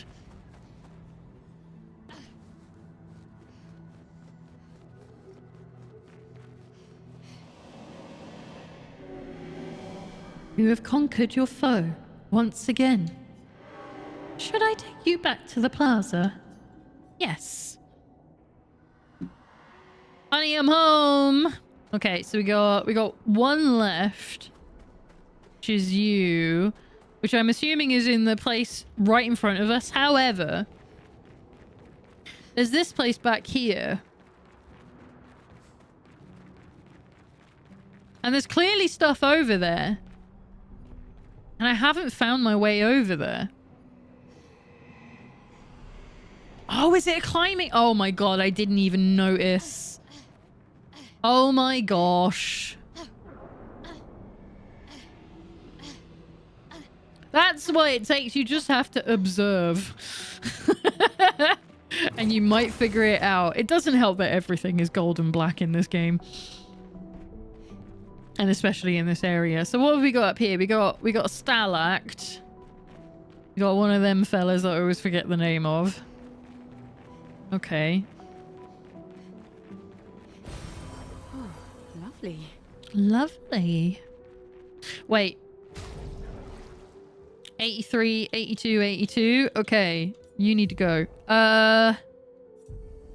You have conquered your foe once again. Should I take you back to the plaza? Yes. Honey, I'm home. Okay, so we got 1 left, which is you, which I'm assuming is in the place right in front of us. However, there's this place back here. And there's clearly stuff over there. And I haven't found my way over there. Oh, is it a climbing? Oh my god, I didn't even notice. Oh my gosh. That's what it takes. You just have to observe. And you might figure it out. It doesn't help that everything is gold and black in this game. And especially in this area. So what have we got up here? We got a Stalact. We got one of them fellas that I always forget the name of. Okay. Oh, lovely. Lovely. Wait. 83, 82, 82. Okay. You need to go. I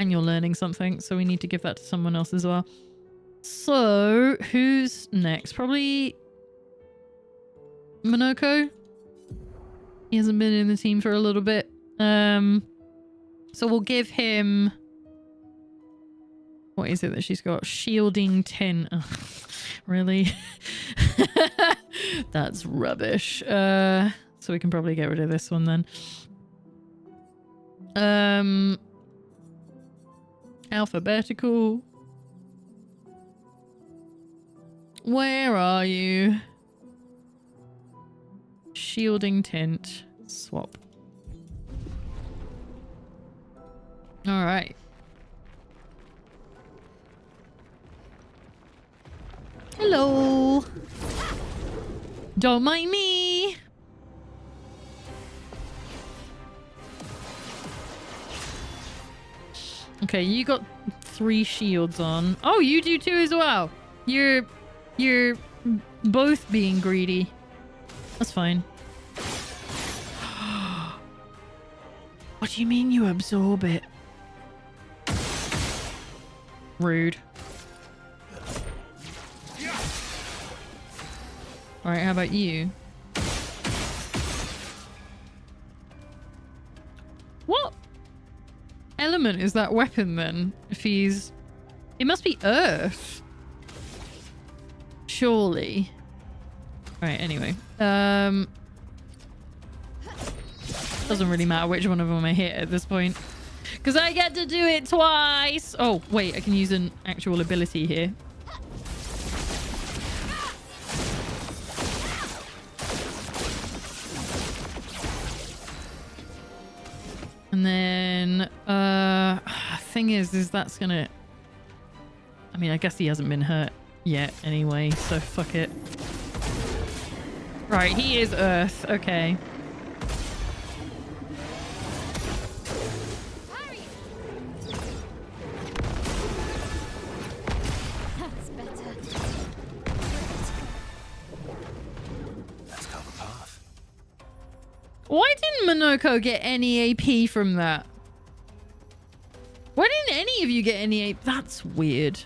And you're learning something, so we need to give that to someone else as well. So, who's next? Probably Monoko. He hasn't been in the team for a little bit. So we'll give him... What is it that she's got? Shielding 10. Ugh, really? That's rubbish. So we can probably get rid of this one then. Alphabetical. Where are you? Shielding tint. Swap. All right. Hello. Don't mind me. Okay, you got 3 shields on. Oh, you do too as well. You're both being greedy. That's fine. What do you mean you absorb it? Rude. Alright, how about you? What element is that weapon then? If he's... It must be earth. Surely. Alright, anyway. Doesn't really matter which one of them I hit at this point. Because I get to do it twice! Oh, wait, I can use an actual ability here. And then, thing is that's gonna... I mean, I guess he hasn't been hurt yet anyway, so fuck it. Right, he is Earth. Okay. That's better. Let's go the path. Why didn't Monoko get any AP from that? Why didn't any of you get any AP? That's weird.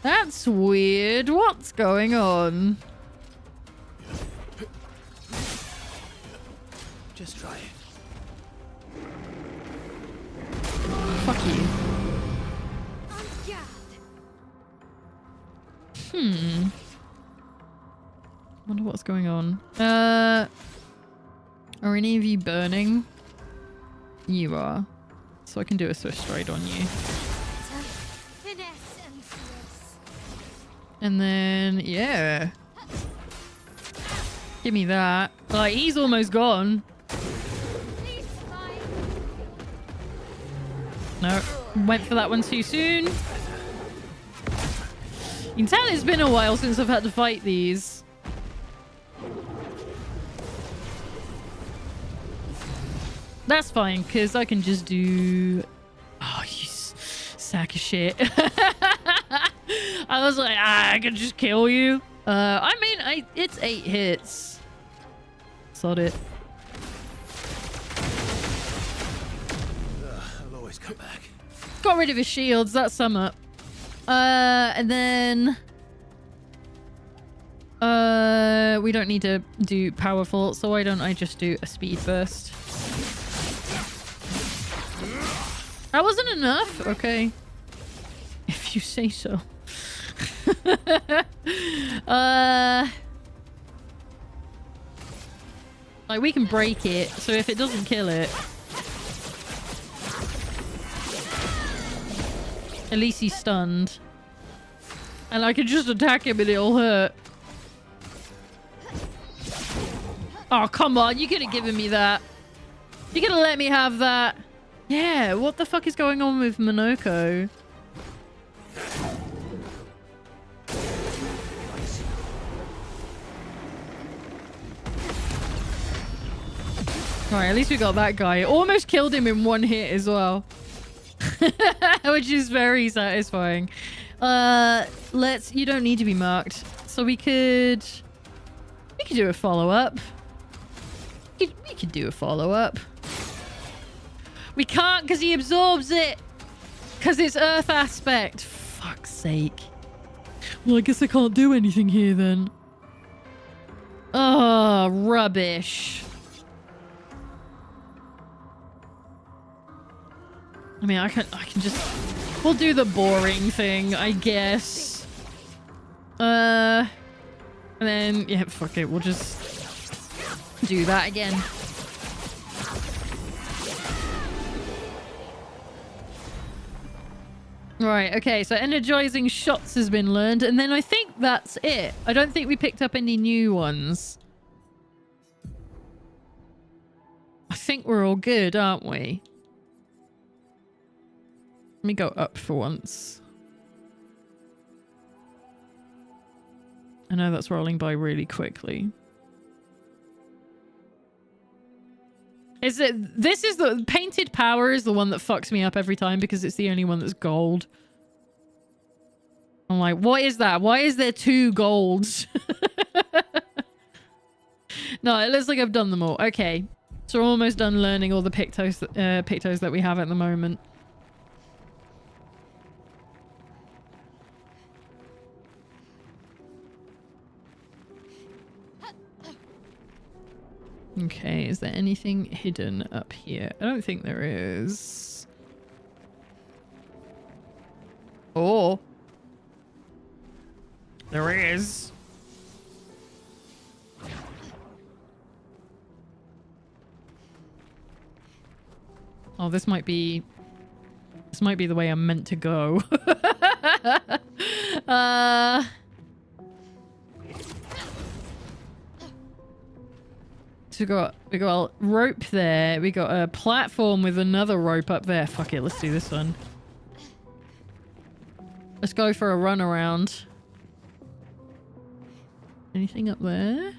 That's weird. What's going on? Just try it. Fuck you. On guard. Wonder what's going on. Are any of you burning? You are. So I can do a Swift Stride on you. Finesse and fierce. And then, yeah. Give me that. Like, he's almost gone. Please fly. No, went for that one too soon. You can tell it's been a while since I've had to fight these. That's fine, because I can just do... Oh, you sack of shit. I was like, I can just kill you. I mean, it's 8 hits. Sod it. I'll always come back. Got rid of his shields. That's sum up. And then... we don't need to do powerful, so why don't I just do a speed burst? That wasn't enough? Okay. If you say so. Like, we can break it, so if it doesn't kill it... At least he's stunned. And I can just attack him and it'll hurt. Oh, come on. You could have given me that. You could have let me have that. Yeah, what the fuck is going on with Monoko? Alright, at least we got that guy. Almost killed him in 1 hit as well. Which is very satisfying. You don't need to be marked. So we could do a follow-up. We could do a follow-up. We can't because he absorbs it. Because it's Earth aspect. Fuck's sake. Well, I guess I can't do anything here then. Oh, rubbish. I mean, I can just... We'll do the boring thing, I guess. And then... Yeah, fuck it. We'll just do that again. Right, okay, so energizing shots has been learned, and then I think that's it. I don't think we picked up any new ones. I think we're all good, aren't we? Let me go up for once. I know that's rolling by really quickly. This is the painted power is the one that fucks me up every time because it's the only one that's gold. I'm like, what is that? Why is there 2 golds? No, it looks like I've done them all. Okay. So we're almost done learning all the Pictos that we have at the moment. Okay, is there anything hidden up here? I don't think there is. Oh. There is. Oh, this might be the way I'm meant to go. So we got a rope there. We got a platform with another rope up there. Fuck it, let's do this one. Let's go for a run around. Anything up there?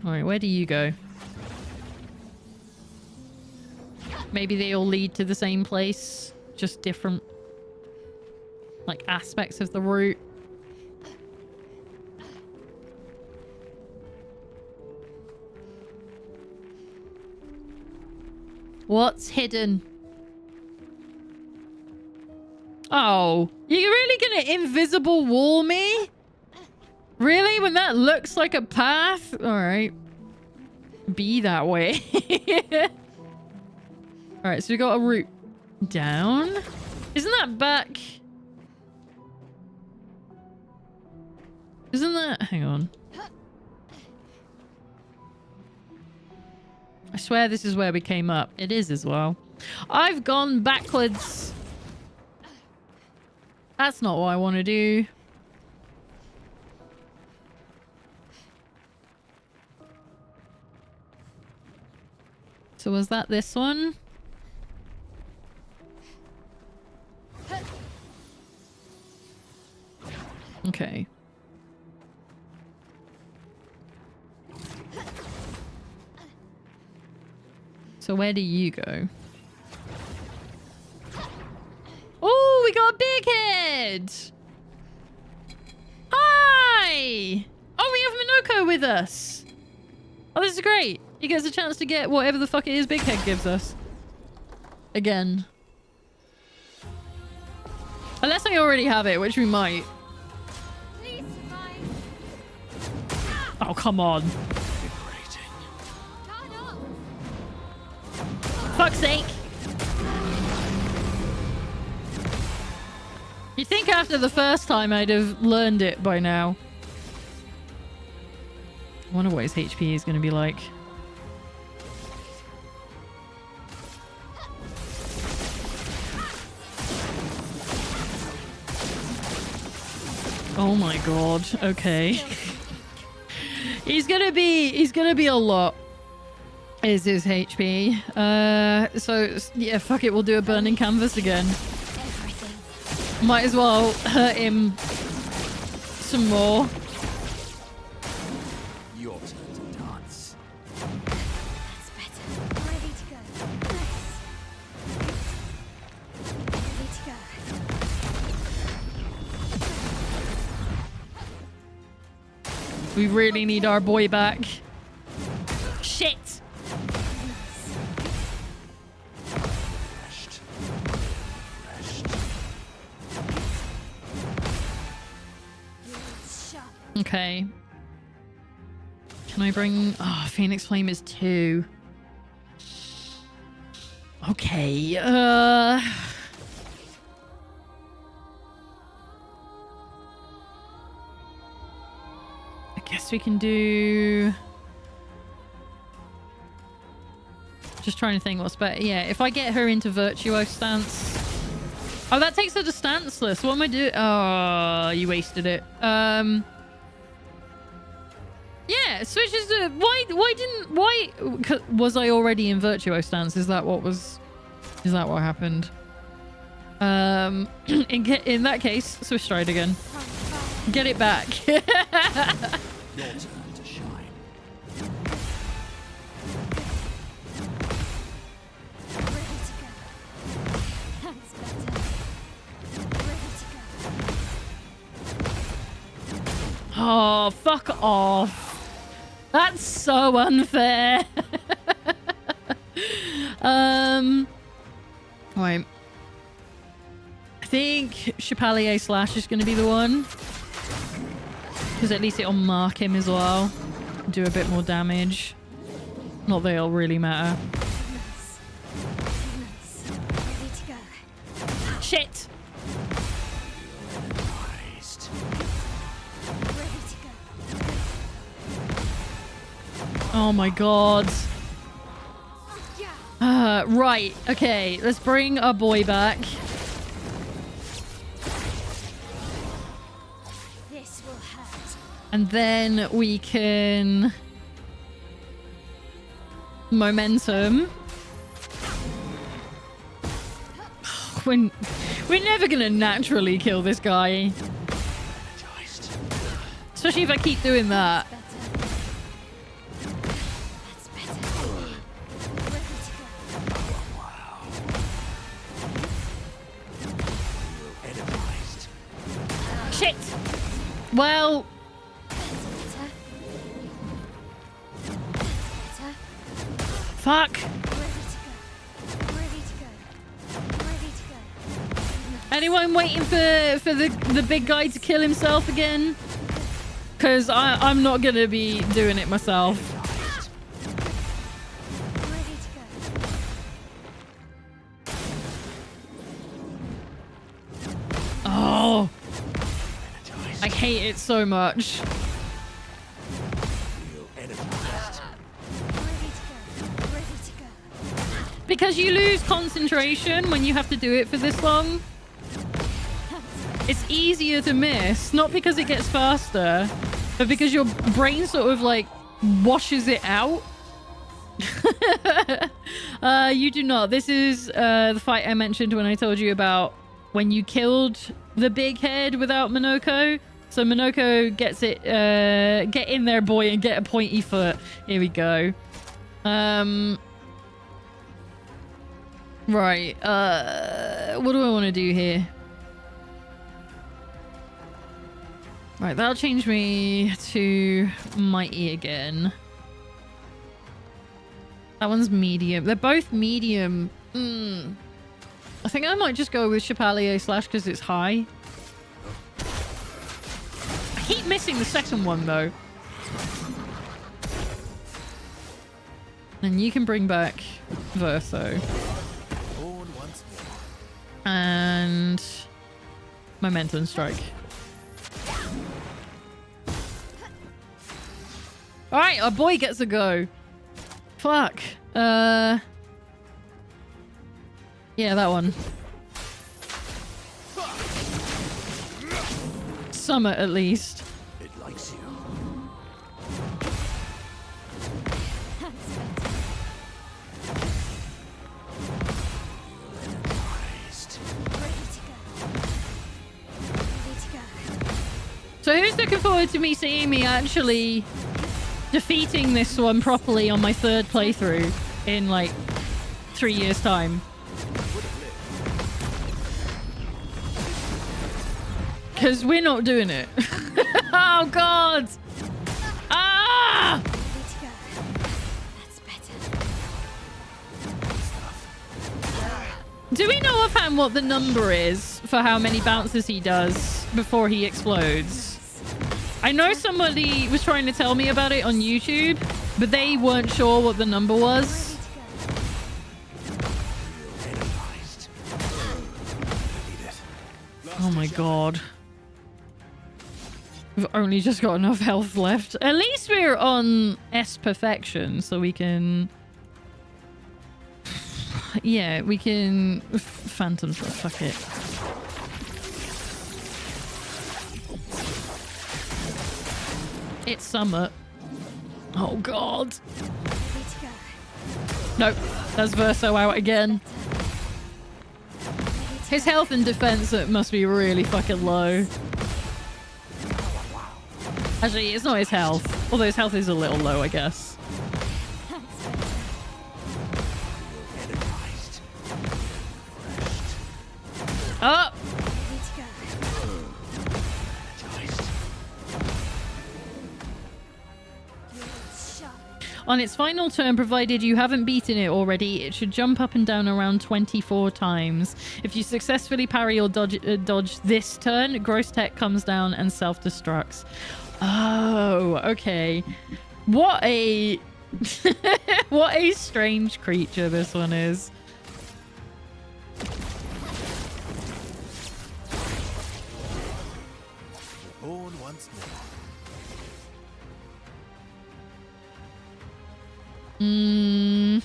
Alright, where do you go? Maybe they all lead to the same place. Just different, like, aspects of the route. What's hidden? Oh, you're really gonna invisible wall me? Really? When that looks like a path? Alright. Be that way. Alright, so we got a route down. Isn't that back? Isn't that... Hang on. I swear this is where we came up. It is as well. I've gone backwards. That's not what I want to do. So was that this one? Okay. So where do you go? Oh, we got a big head! Hi! Oh, we have Minoko with us! Oh, this is great. He gets a chance to get whatever the fuck it is Big Head gives us. Again. Unless I already have it, which we might. Please, mine. Oh, come on. Turn up. Fuck's sake. You'd think after the first time I'd have learned it by now. I wonder what his HP is going to be like. Oh my god. Okay. he's gonna be a lot. Is his HP. So yeah, fuck it, we'll do a burning canvas again. Everything. Might as well hurt him some more. Your turn to dance. That's better. Ready to go. Nice. Ready to go. We really need our boy back. Shit. Okay. Can I bring... Oh, Phoenix Flame is 2. Okay. I guess we can do... Just trying to think what's better. Yeah, if I get her into Virtuo stance... Oh, that takes her to stanceless. What am I doing? Oh, you wasted it. Yeah, switches to... Why... Was I already in Virtuo stance? Is that what happened? In that case, switch stride again. Get it back. Your turn to shine. Ready to go. That's better. Ready to go. Oh, fuck off. That's so unfair. Right. I think Chapalier Slash is going to be the one. Because at least it'll mark him as well. Do a bit more damage. Not that it'll really matter. Nice. Nice. Ready to go. Shit! Energized. Ready to go. Oh my god. Yeah. Right. Okay. Let's bring our boy back. This will hurt. And then we can... Momentum. We're never going to naturally kill this guy. Energized. Especially if I keep doing that. Better. That's better. Ready to go. Energized. Shit! Well... That's better. That's better. Fuck! Ready to go. Ready to go. Ready to go. Anyone waiting for the big guy to kill himself again? Because I'm not going to be doing it myself. Ready to go. Oh, Energized. I hate it so much. Feel energized. Ready to go. Ready to go. Because you lose concentration when you have to do it for this long. It's easier to miss, not because it gets faster, but because your brain sort of like washes it out. You do not. This is the fight I mentioned when I told you about when you killed the big head without Minoko. So Minoko gets it, get in there, boy, and get a pointy foot. Here we go. Right. What do I want to do here? Right, that'll change me to Mighty again. That one's medium. They're both medium. I think I might just go with Chapalier Slash because it's high. I keep missing the second one though. And you can bring back Verso. Born once more. And Momentum Strike. Alright, our boy gets a go. Fuck. Yeah, that one. Summit, at least. It likes you. That's better. Energized. Ready to go. Ready to go. So who's looking forward to me seeing me actually defeating this one properly on my third playthrough in like 3 years' time? Because we're not doing it. Oh god! Ah! Ready to go. That's better. Do we know offhand what the number is for how many bounces he does before he explodes? I know somebody was trying to tell me about it on YouTube, but they weren't sure what the number was. Energized. Need it. Oh my god. We've only just got enough health left. At least we're on S perfection, so we can... Yeah, we can... Phantom Thrust, fuck it. It's Summit. Oh god. Ready to go. Nope, that's Verso out again. His health and defense must be really fucking low. Actually, it's not his health. Although his health is a little low, I guess. Energized. Oh! Ready to go. Energized. Yours sharp. On its final turn, provided you haven't beaten it already, it should jump up and down around 24 times. If you successfully parry or dodge this turn, Gross Tech comes down and self-destructs. Oh, okay. What a... what a strange creature this one is. Born once more. Mm.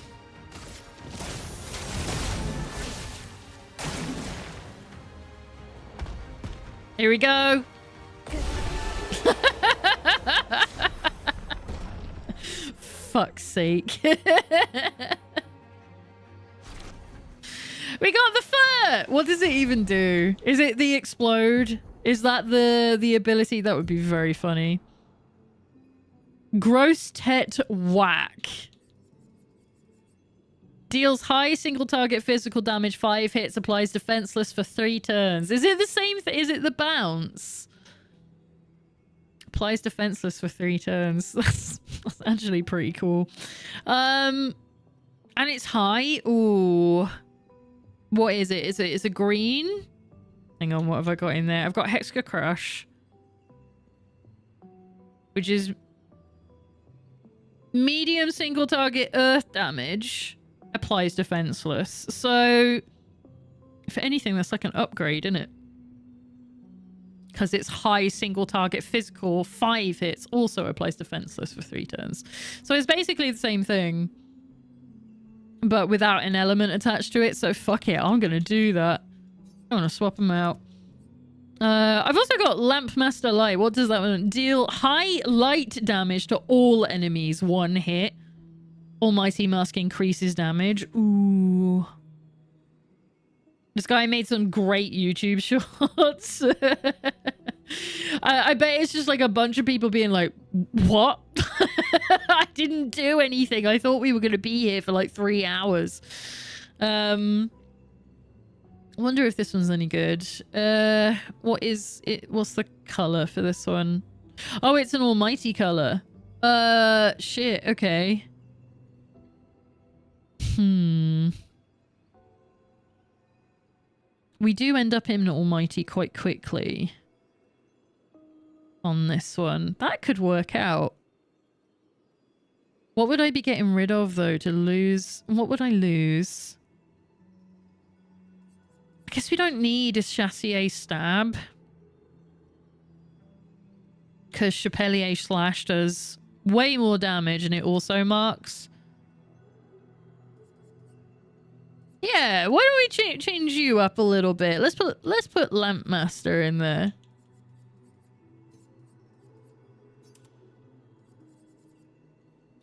Here we go. Fuck's sake. We got the fur. What does it even do? Is it the explode? Is that the ability? That would be very funny. Gross Tet Whack. Deals high single target physical damage, 5 hits, applies defenseless for 3 turns. Is it the same thing? Is it the bounce? Applies defenseless for 3 turns. That's actually pretty cool. And it's high. Ooh. What is it? Is it a green? Hang on, what have I got in there? I've got Hexa Crush, which is medium single target earth damage, applies defenseless. So, if anything, that's like an upgrade, isn't it? Because it's high single target physical, 5 hits, also applies defenseless for 3 turns. So it's basically the same thing, but without an element attached to it. So fuck it, I'm gonna do that. I want to swap them out. I've also got Lamp Master Light. What does that mean? Deal high light damage to all enemies, 1 hit. Almighty Mask increases damage. Ooh. This guy made some great YouTube shorts. I bet it's just like a bunch of people being like, what? I didn't do anything. I thought we were going to be here for like 3 hours. I wonder if this one's any good. What is it? What's the color for this one? Oh, it's an almighty color. Shit. Okay. We do end up in almighty quite quickly on this one. That could work out. What would I be getting rid of though to lose? What would I lose? I guess we don't need a Chassier Stab, because Chapelier Slash does way more damage and it also marks. Yeah, why don't we change you up a little bit? Let's put Lamp Master in there.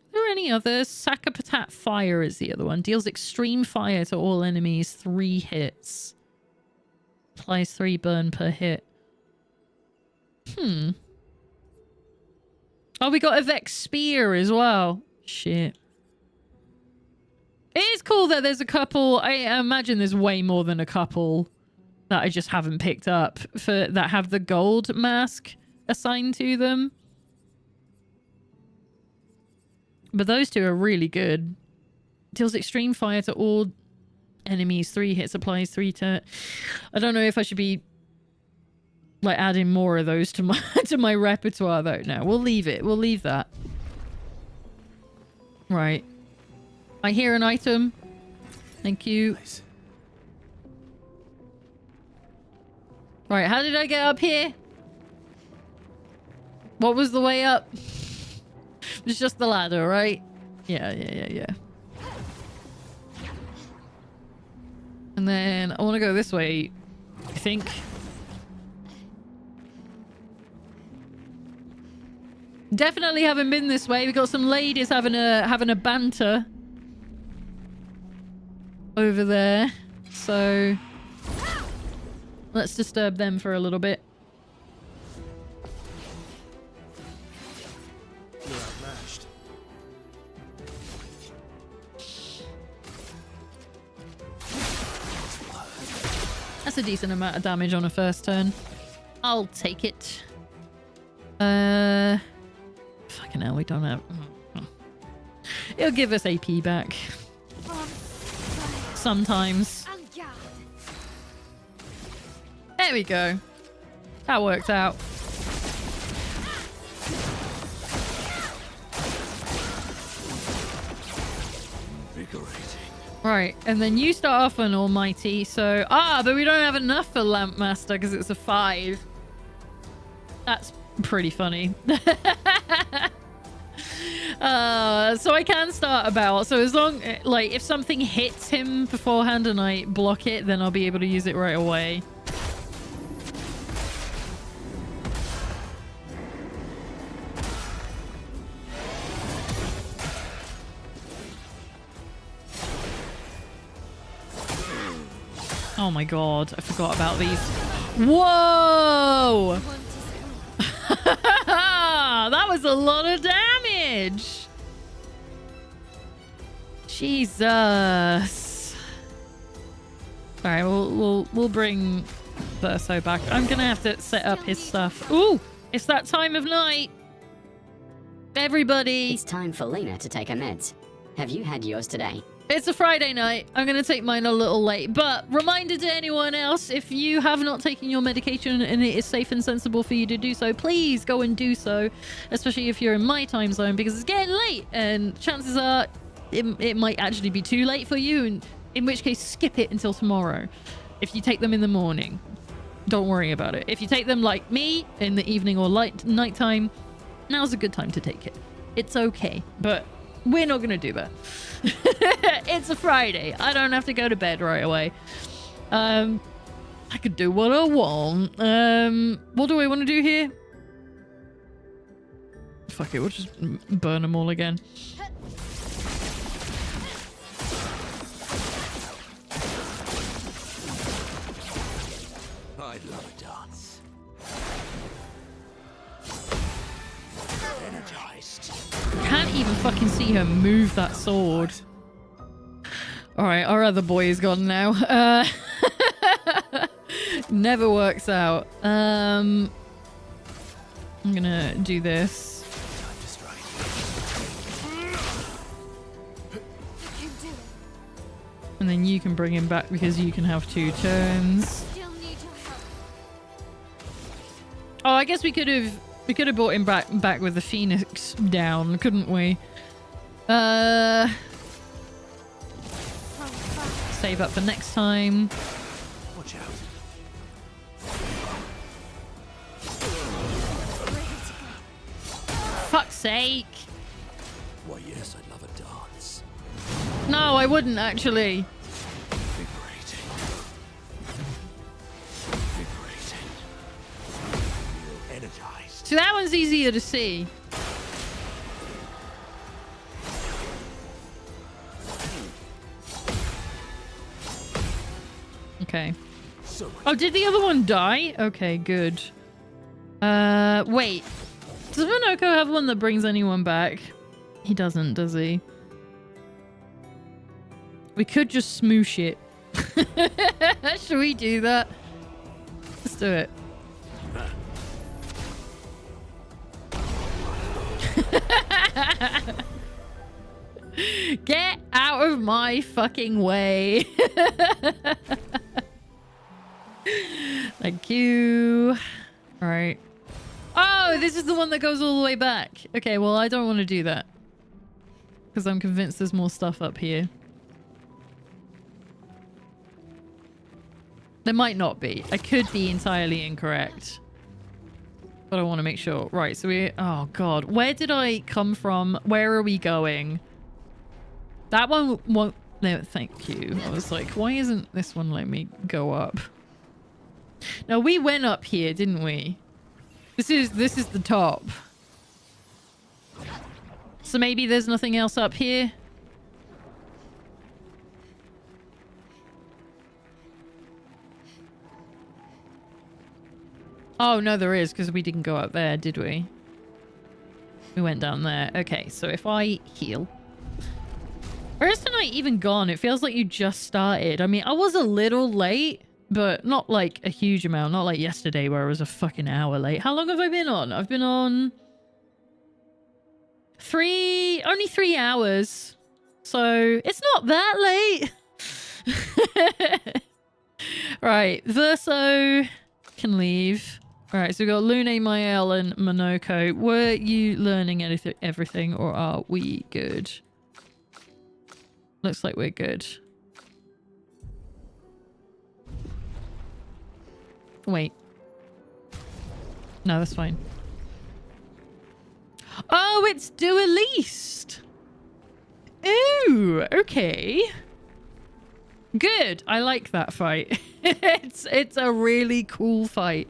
Are there any others? Sakapatat Fire is the other one. Deals extreme fire to all enemies, 3 hits. Applies 3 burn per hit. Oh, we got a Vex Spear as well. Shit. It is cool that there's a couple. I imagine there's way more than a couple that I just haven't picked up for that have the gold mask assigned to them. But those 2 are really good. Deals extreme fire to all enemies, 3 hits, applies 3 to... I don't know if I should be like adding more of those to my to my repertoire though. No, we'll leave it. We'll leave that. Right. I hear an item. Thank you. Nice. Right, how did I get up here? What was the way up? It was just the ladder, right? Yeah. And then I want to go this way, I think. Definitely haven't been this way. We got some ladies having a banter over there. So let's disturb them for a little bit. You're outmatched. That's a decent amount of damage on a first turn. I'll take it. Fucking hell, we don't have... It'll give us AP back. Sometimes. En garde. There we go. That worked out. Invigorating. Right, and then you start off on Almighty, so... but we don't have enough for Lampmaster because it's a 5. That's pretty funny. So I can start about. So as long... Like, if something hits him beforehand and I block it, then I'll be able to use it right away. Oh my god, I forgot about these. Whoa! That was a lot of damage. Jesus. All right, we'll bring Verso back. I'm gonna have to set up his stuff. Ooh, it's that time of night. Everybody. It's time for Lena to take her meds. Have you had yours today? It's a Friday night. I'm going to take mine a little late. But reminder to anyone else, if you have not taken your medication and it is safe and sensible for you to do so, please go and do so. Especially if you're in my time zone, because it's getting late. And chances are it might actually be too late for you. And in which case, skip it until tomorrow. If you take them in the morning, don't worry about it. If you take them like me in the evening or nighttime, now's a good time to take it. It's okay. But we're not going to do that. It's a Friday. I don't have to go to bed right away. I could do what I want. What do I want to do here? Fuck it, we'll just burn them all again. I'd love a dance. Energized. Can't even fucking see her move that sword. Alright, our other boy is gone now. Never works out. I'm gonna do this. Time to strike. I can do it. And then you can bring him back because you can have 2 turns. Still need your help. Oh, I guess we could have brought him back with the Phoenix down, couldn't we? Save up for next time. Watch out. Ready to go. Fuck's sake. Why, yes, I'd love a dance. No, I wouldn't actually. Invigorating. Invigorating. Feel energized. So that one's easier to see. Okay. So much. Oh, did the other one die? Okay, good. Wait. Does Monoko have one that brings anyone back? He doesn't, does he? We could just smoosh it. Should we do that? Let's do it. Get out of my fucking way. Thank you. All right. Oh, this is the one that goes all the way back. Okay, well, I don't want to do that. Because I'm convinced there's more stuff up here. There might not be. I could be entirely incorrect. But I want to make sure. Right, so we... Oh, God. Where did I come from? Where are we going? That one won't... No, thank you. I was like, why isn't this one letting me go up? Now, we went up here, didn't we? This is the top. So maybe there's nothing else up here? Oh, no, there is, because we didn't go up there, did we? We went down there. Okay, so if I heal... Where is the night even gone? It feels like you just started. I mean, I was a little late, but not like a huge amount. Not like yesterday where I was a fucking hour late. How long have I been on? I've been on... Only 3 hours. So, it's not that late. Right, Verso can leave. Alright, so we've got Lune, Mael, and Monoko. Were you learning everything, or are we good? Looks like we're good. Wait. No, that's fine. Oh, it's Dueliste! Ooh, okay. Good. I like that fight. It's a really cool fight.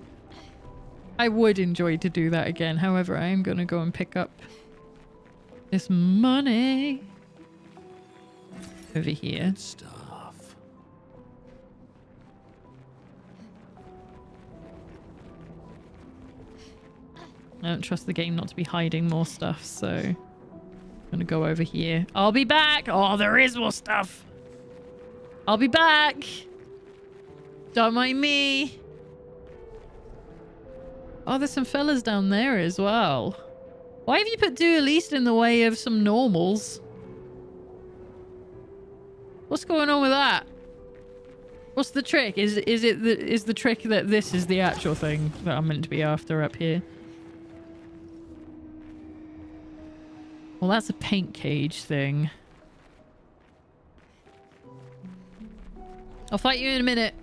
I would enjoy to do that again. However, I am going to go and pick up this money over here. Stuff. I don't trust the game not to be hiding more stuff, so I'm going to go over here. I'll be back. Oh, there is more stuff. I'll be back. Don't mind me. Oh, there's some fellas down there as well. Why have you put Dueliste in the way of some normals? What's going on with that? What's the trick? Is the trick that this is the actual thing that I'm meant to be after up here? Well, that's a paint cage thing. I'll fight you in a minute.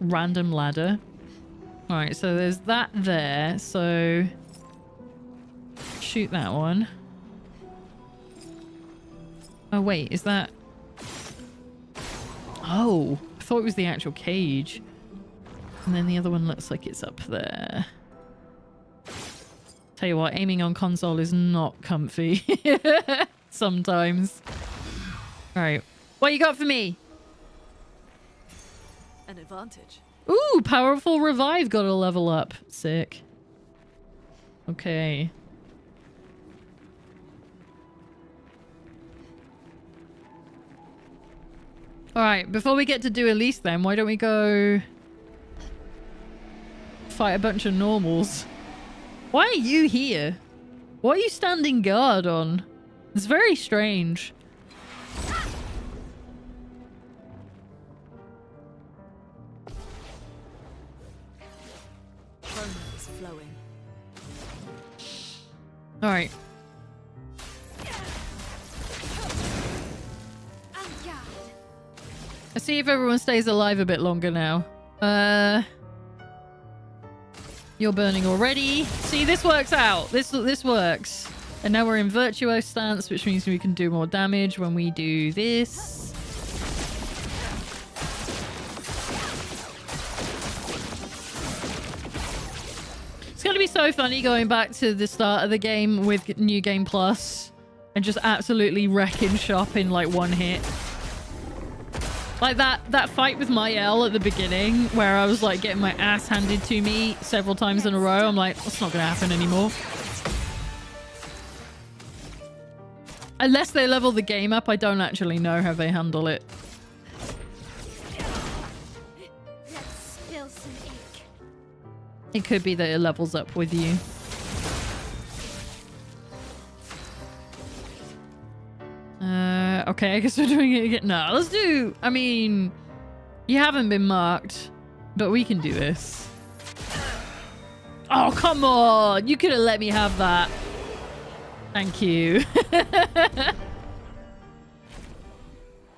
Random ladder. Alright, so there's that there. So shoot that one. Oh, wait, is that... Oh, I thought it was the actual cage. And then the other one looks like it's up there. Tell you what, aiming on console is not comfy. Sometimes. Alright, what you got for me? An advantage. Ooh, powerful revive got a level up. Sick. Okay. Alright, before we get to Dueliste then, why don't we go fight a bunch of normals? Why are you here? What are you standing guard on? It's very strange. Prana is flowing. Alright. Let's see if everyone stays alive a bit longer now. You're burning already. See, this works out. This works. And now we're in Virtuo stance, which means we can do more damage when we do this. It's going to be so funny going back to the start of the game with New Game Plus and just absolutely wrecking shop in like one hit. Like that fight with Mael at the beginning where I was like getting my ass handed to me several times in a row. I'm like, that's not going to happen anymore. Unless they level the game up, I don't actually know how they handle it. Let's spill some ink. It could be that it levels up with you. Okay, I guess we're doing it again. No, let's do... I mean, you haven't been marked, But we can do this. Oh, come on. You could have let me have that. Thank you. All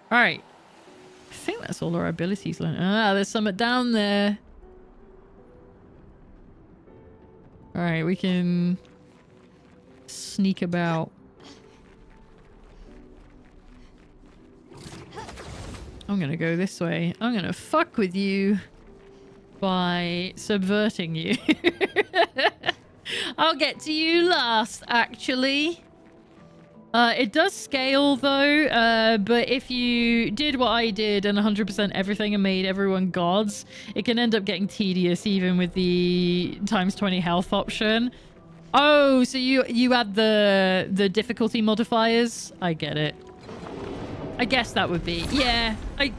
right. I think that's all our abilities learned. Ah, there's something down there. All right, we can sneak about. I'm gonna go this way. I'm gonna fuck with you by subverting you. I'll get to you last, actually. It does scale though, but if you did what I did and 100% everything and made everyone gods, it can end up getting tedious even with the times 20 health option. Oh, so you add the difficulty modifiers? I get it. I guess that would be. Yeah, I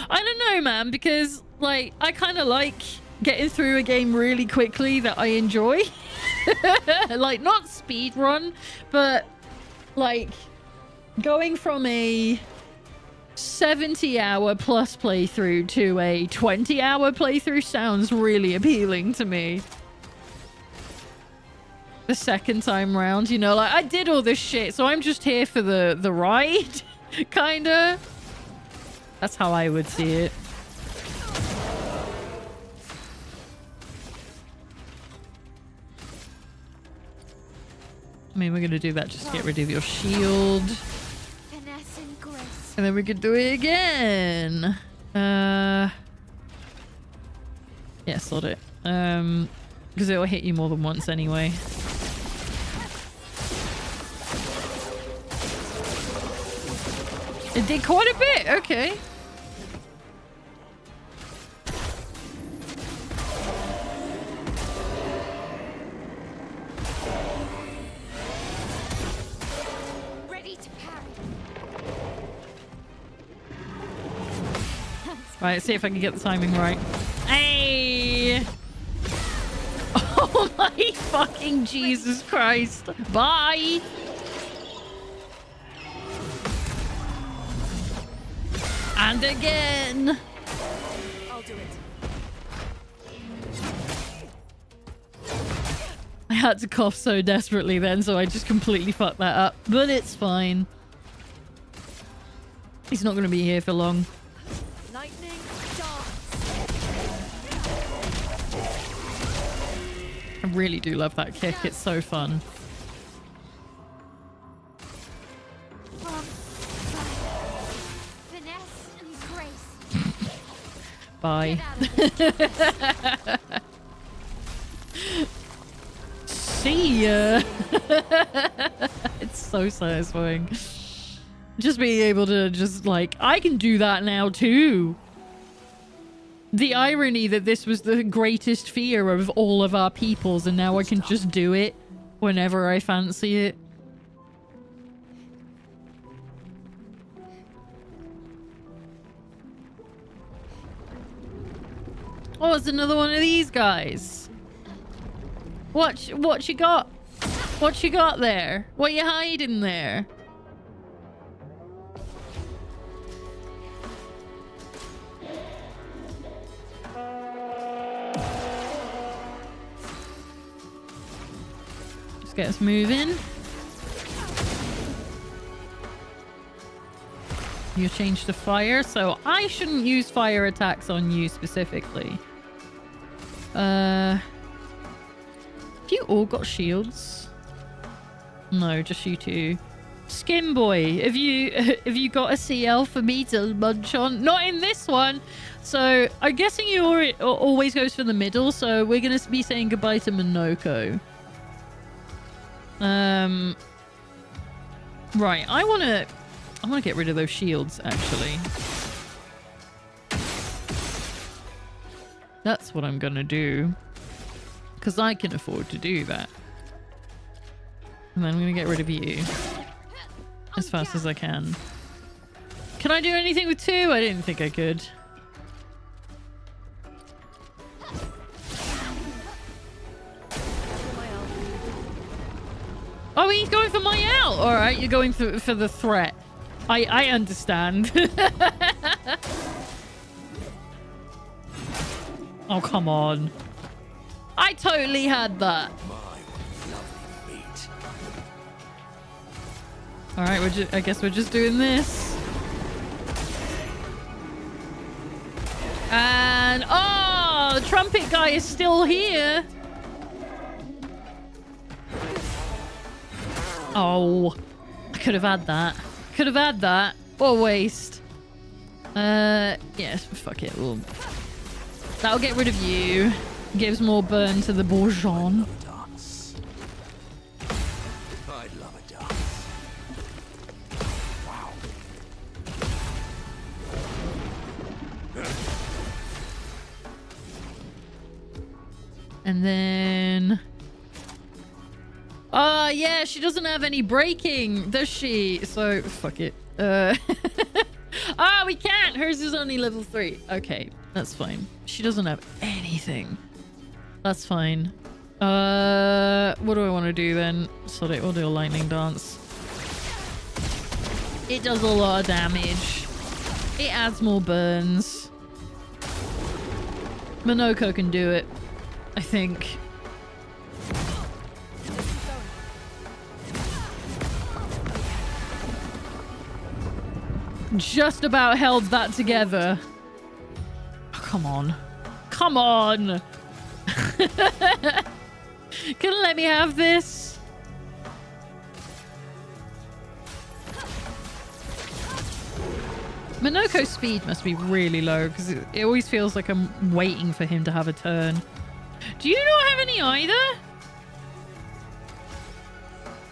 don't know, man, because like I kind of like getting through a game really quickly that I enjoy. Like not speed run, but like going from a 70-hour plus playthrough to a 20-hour playthrough sounds really appealing to me. The second time round, you know, like I did all this shit, so I'm just here for the ride, kinda. That's how I would see it. I mean, we're gonna do that just to get rid of your shield. Finesse and grace. And then we could do it again. Yeah, sod it. Because it'll hit you more than once anyway. It did quite a bit, okay. Ready to parry. Right, let's see if I can get the timing right. Hey! Oh my fucking Jesus Christ. Bye! And again! I'll do it. I had to cough so desperately then, so I just completely fucked that up. But it's fine. He's not going to be here for long. Lightning dance. I really do love that kick. It's so fun. Finesse and grace. Bye. Get out of here. See ya. It's so satisfying. Just being able to just like, I can do that now too. The irony that this was the greatest fear of all of our peoples and now I can just do it whenever I fancy it. Oh, it's another one of these guys. What you got? What you got there? What you hiding there? Let's get us moving. You changed to fire, so I shouldn't use fire attacks on you specifically. Have you all got shields? No, just you two. Skin Boy, have you got a CL for me to munch on? Not in this one. So I'm guessing you always goes for the middle. So we're gonna be saying goodbye to Monoko. Right. I wanna get rid of those shields actually. That's what I'm gonna do. Because I can afford to do that. And then I'm going to get rid of you. As fast as I can. Can I do anything with 2? I didn't think I could. Oh, he's going for my out! Alright, you're going for the threat. I understand. Oh, come on. I totally had that. My lovely meat. All right, I guess we're just doing this. And oh, the trumpet guy is still here. Oh, I could have had that. Could have had that. What a waste. Yes, fuck it. That'll get rid of you. Gives more burn to the bourgeon. Dance. I love a dance. Wow. And then... oh, yeah, she doesn't have any braking, does she? So, fuck it. Oh, we can't. Hers is only level 3. Okay, that's fine. She doesn't have anything. That's fine. What do I want to do then? Sorry, we'll do a lightning dance. It does a lot of damage. It adds more burns. Minoko can do it, I think. Just about held that together. Oh, come on. Come on! Couldn't let me have this. Minoko's speed must be really low because it always feels like I'm waiting for him to have a turn. Do you not have any either?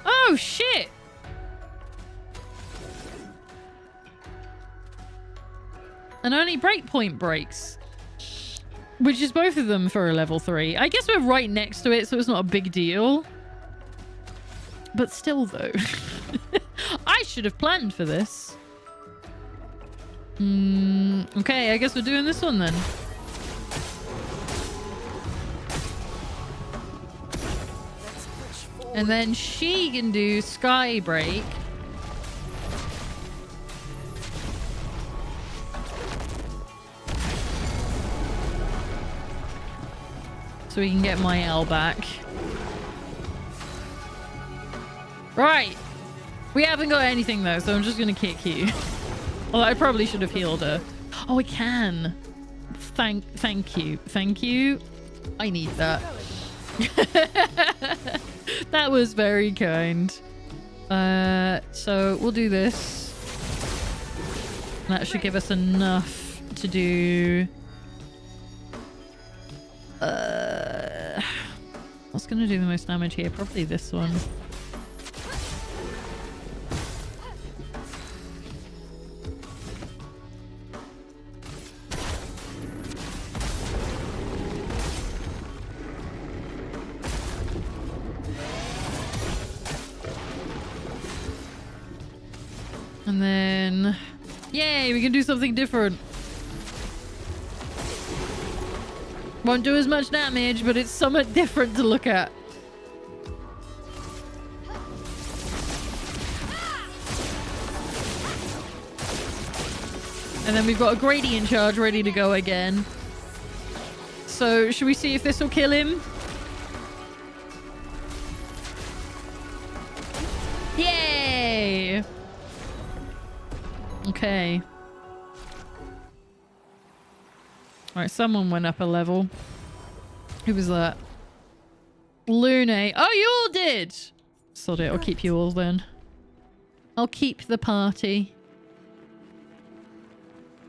Oh, shit! And only breakpoint breaks. Which is both of them for a level 3. I guess we're right next to it, so it's not a big deal. But still, though. I should have planned for this. Okay, I guess we're doing this one then. And then she can do Sky Break. So we can get my L back. Right. We haven't got anything though, so I'm just gonna kick you. Well, I probably should have healed her. Oh, I can. Thank you. Thank you. I need that. That was very kind. So we'll do this. That should give us enough to do... what's gonna do the most damage here? Probably this one. And then... yay, we can do something different. Won't do as much damage, but it's somewhat different to look at. And then we've got a gradient charge ready to go again. So, should we see if this will kill him? Yay! Okay. Alright, someone went up a level. Who was that? Lune. Oh, you all did! Sod it, I'll keep you all then. I'll keep the party.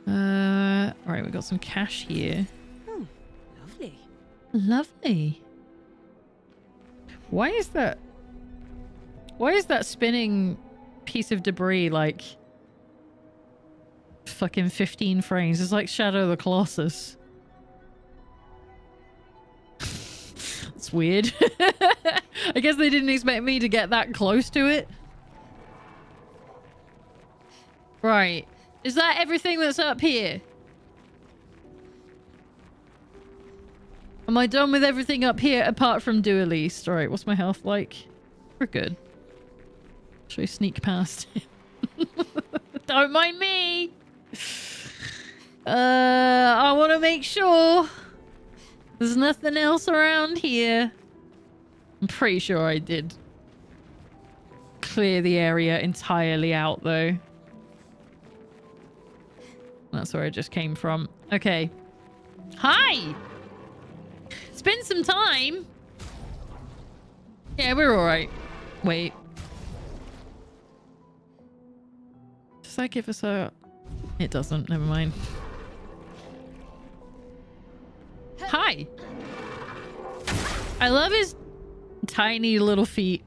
Alright, we've got some cash here. Oh, lovely. Lovely. Why is that spinning piece of debris like fucking 15 frames? It's like Shadow of the Colossus. It's weird. I guess they didn't expect me to get that close to it. Right. Is that everything that's up here? Am I done with everything up here apart from Dueliste? Alright, what's my health like? We're good. Should I sneak past him? Don't mind me! I want to make sure. There's nothing else around here. I'm pretty sure I did clear the area entirely out, though. That's where it just came from. Okay. Hi! It's been some time. Yeah, we're alright. Wait. Does that give us a... It doesn't. Never mind. Hi! I love his tiny little feet.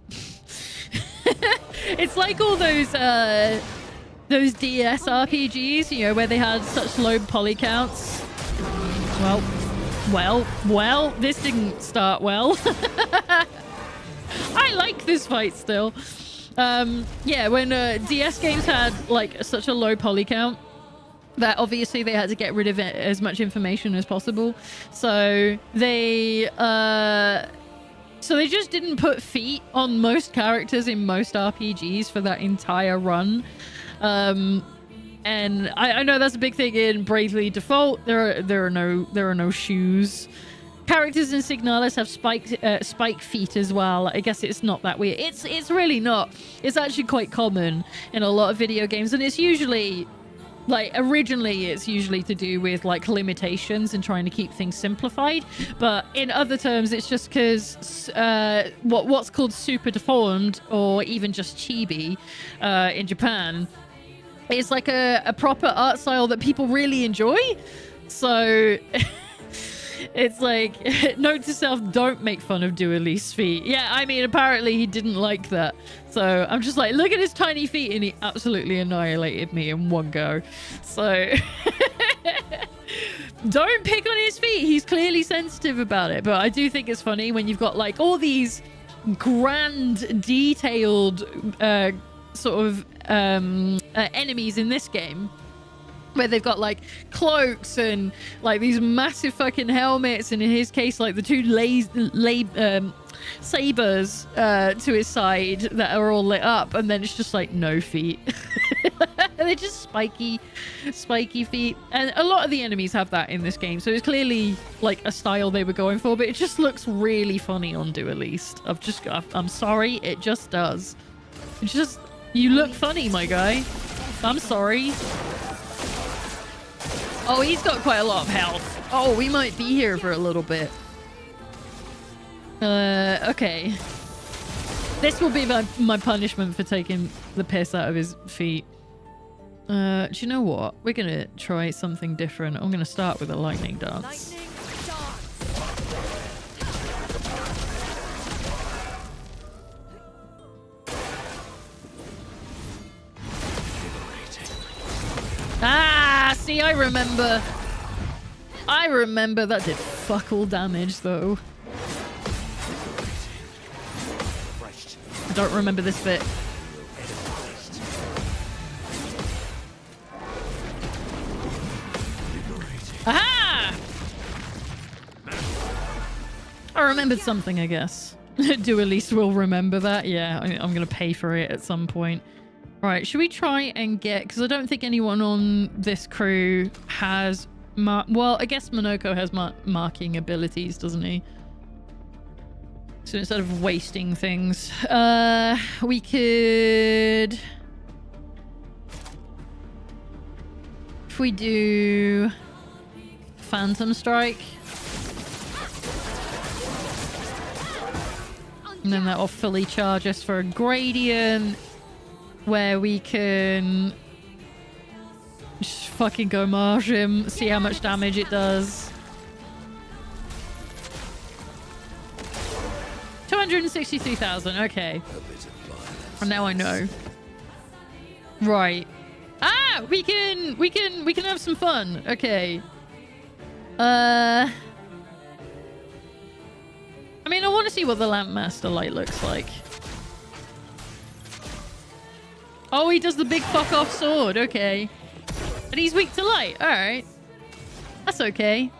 It's like all those DS RPGs, you know, where they had such low poly counts. Well, this didn't start well. I like this fight still. Yeah, when DS games had like such a low poly count, that obviously they had to get rid of as much information as possible. So they just didn't put feet on most characters in most RPGs for that entire run. And I know that's a big thing in Bravely Default. There are no shoes. Characters in Signalis have spike feet as well. I guess it's not that weird. It's really not. It's actually quite common in a lot of video games, and it's usually like originally it's usually to do with like limitations and trying to keep things simplified. But in other terms, it's just because what's called super deformed or even just chibi in Japan is like a proper art style that people really enjoy. So it's like, note to self, don't make fun of Duali's feet. Yeah, I mean, apparently he didn't like that. So I'm just like, look at his tiny feet, and he absolutely annihilated me in one go. So don't pick on his feet. He's clearly sensitive about it. But I do think it's funny when you've got like all these grand, detailed sort of enemies in this game, where they've got like cloaks and like these massive fucking helmets, and in his case like the two sabers to his side that are all lit up, and then it's just like no feet. They're just spiky feet, and a lot of the enemies have that in this game, so it's clearly like a style they were going for, but it just looks really funny on Duelist. I'm sorry, it just does. It's just, you look funny, my guy. I'm sorry. Oh, he's got quite a lot of health. Oh, we might be here for a little bit. Okay. This will be my punishment for taking the piss out of his feet. Do you know what? We're gonna try something different. I'm gonna start with a lightning dance. Lightning dance. Ah, see, I remember. That did fuck all damage, though. I don't remember this bit. Aha! I remembered something, I guess. Duelist will remember that. Yeah, I'm going to pay for it at some point. Right, should we try and get... Because I don't think anyone on this crew has... Well, I guess Monoko has marking abilities, doesn't he? So instead of wasting things, we could... If we do... Phantom Strike. And then that will fully charge us for a gradient, where we can just fucking go marsh him, see how much damage it does. 263,000, okay. And now I know. Right. Ah, we can have some fun. Okay. I mean, I want to see what the Lampmaster light looks like. Oh, he does the big fuck off sword. Okay. And he's weak to light. All right. That's okay.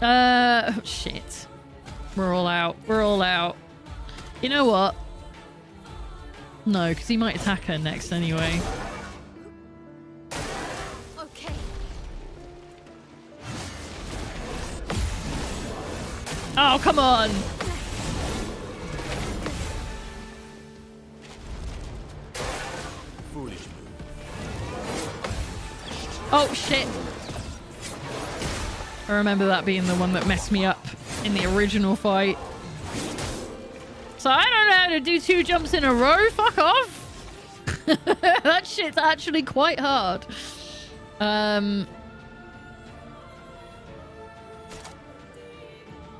Oh, shit. We're all out. We're all out. You know what? No, because he might attack her next anyway. Okay. Oh, come on. Foolish move. Oh, shit. I remember that being the one that messed me up in the original fight. So I don't know how to do 2 jumps in a row. Fuck off. That shit's actually quite hard.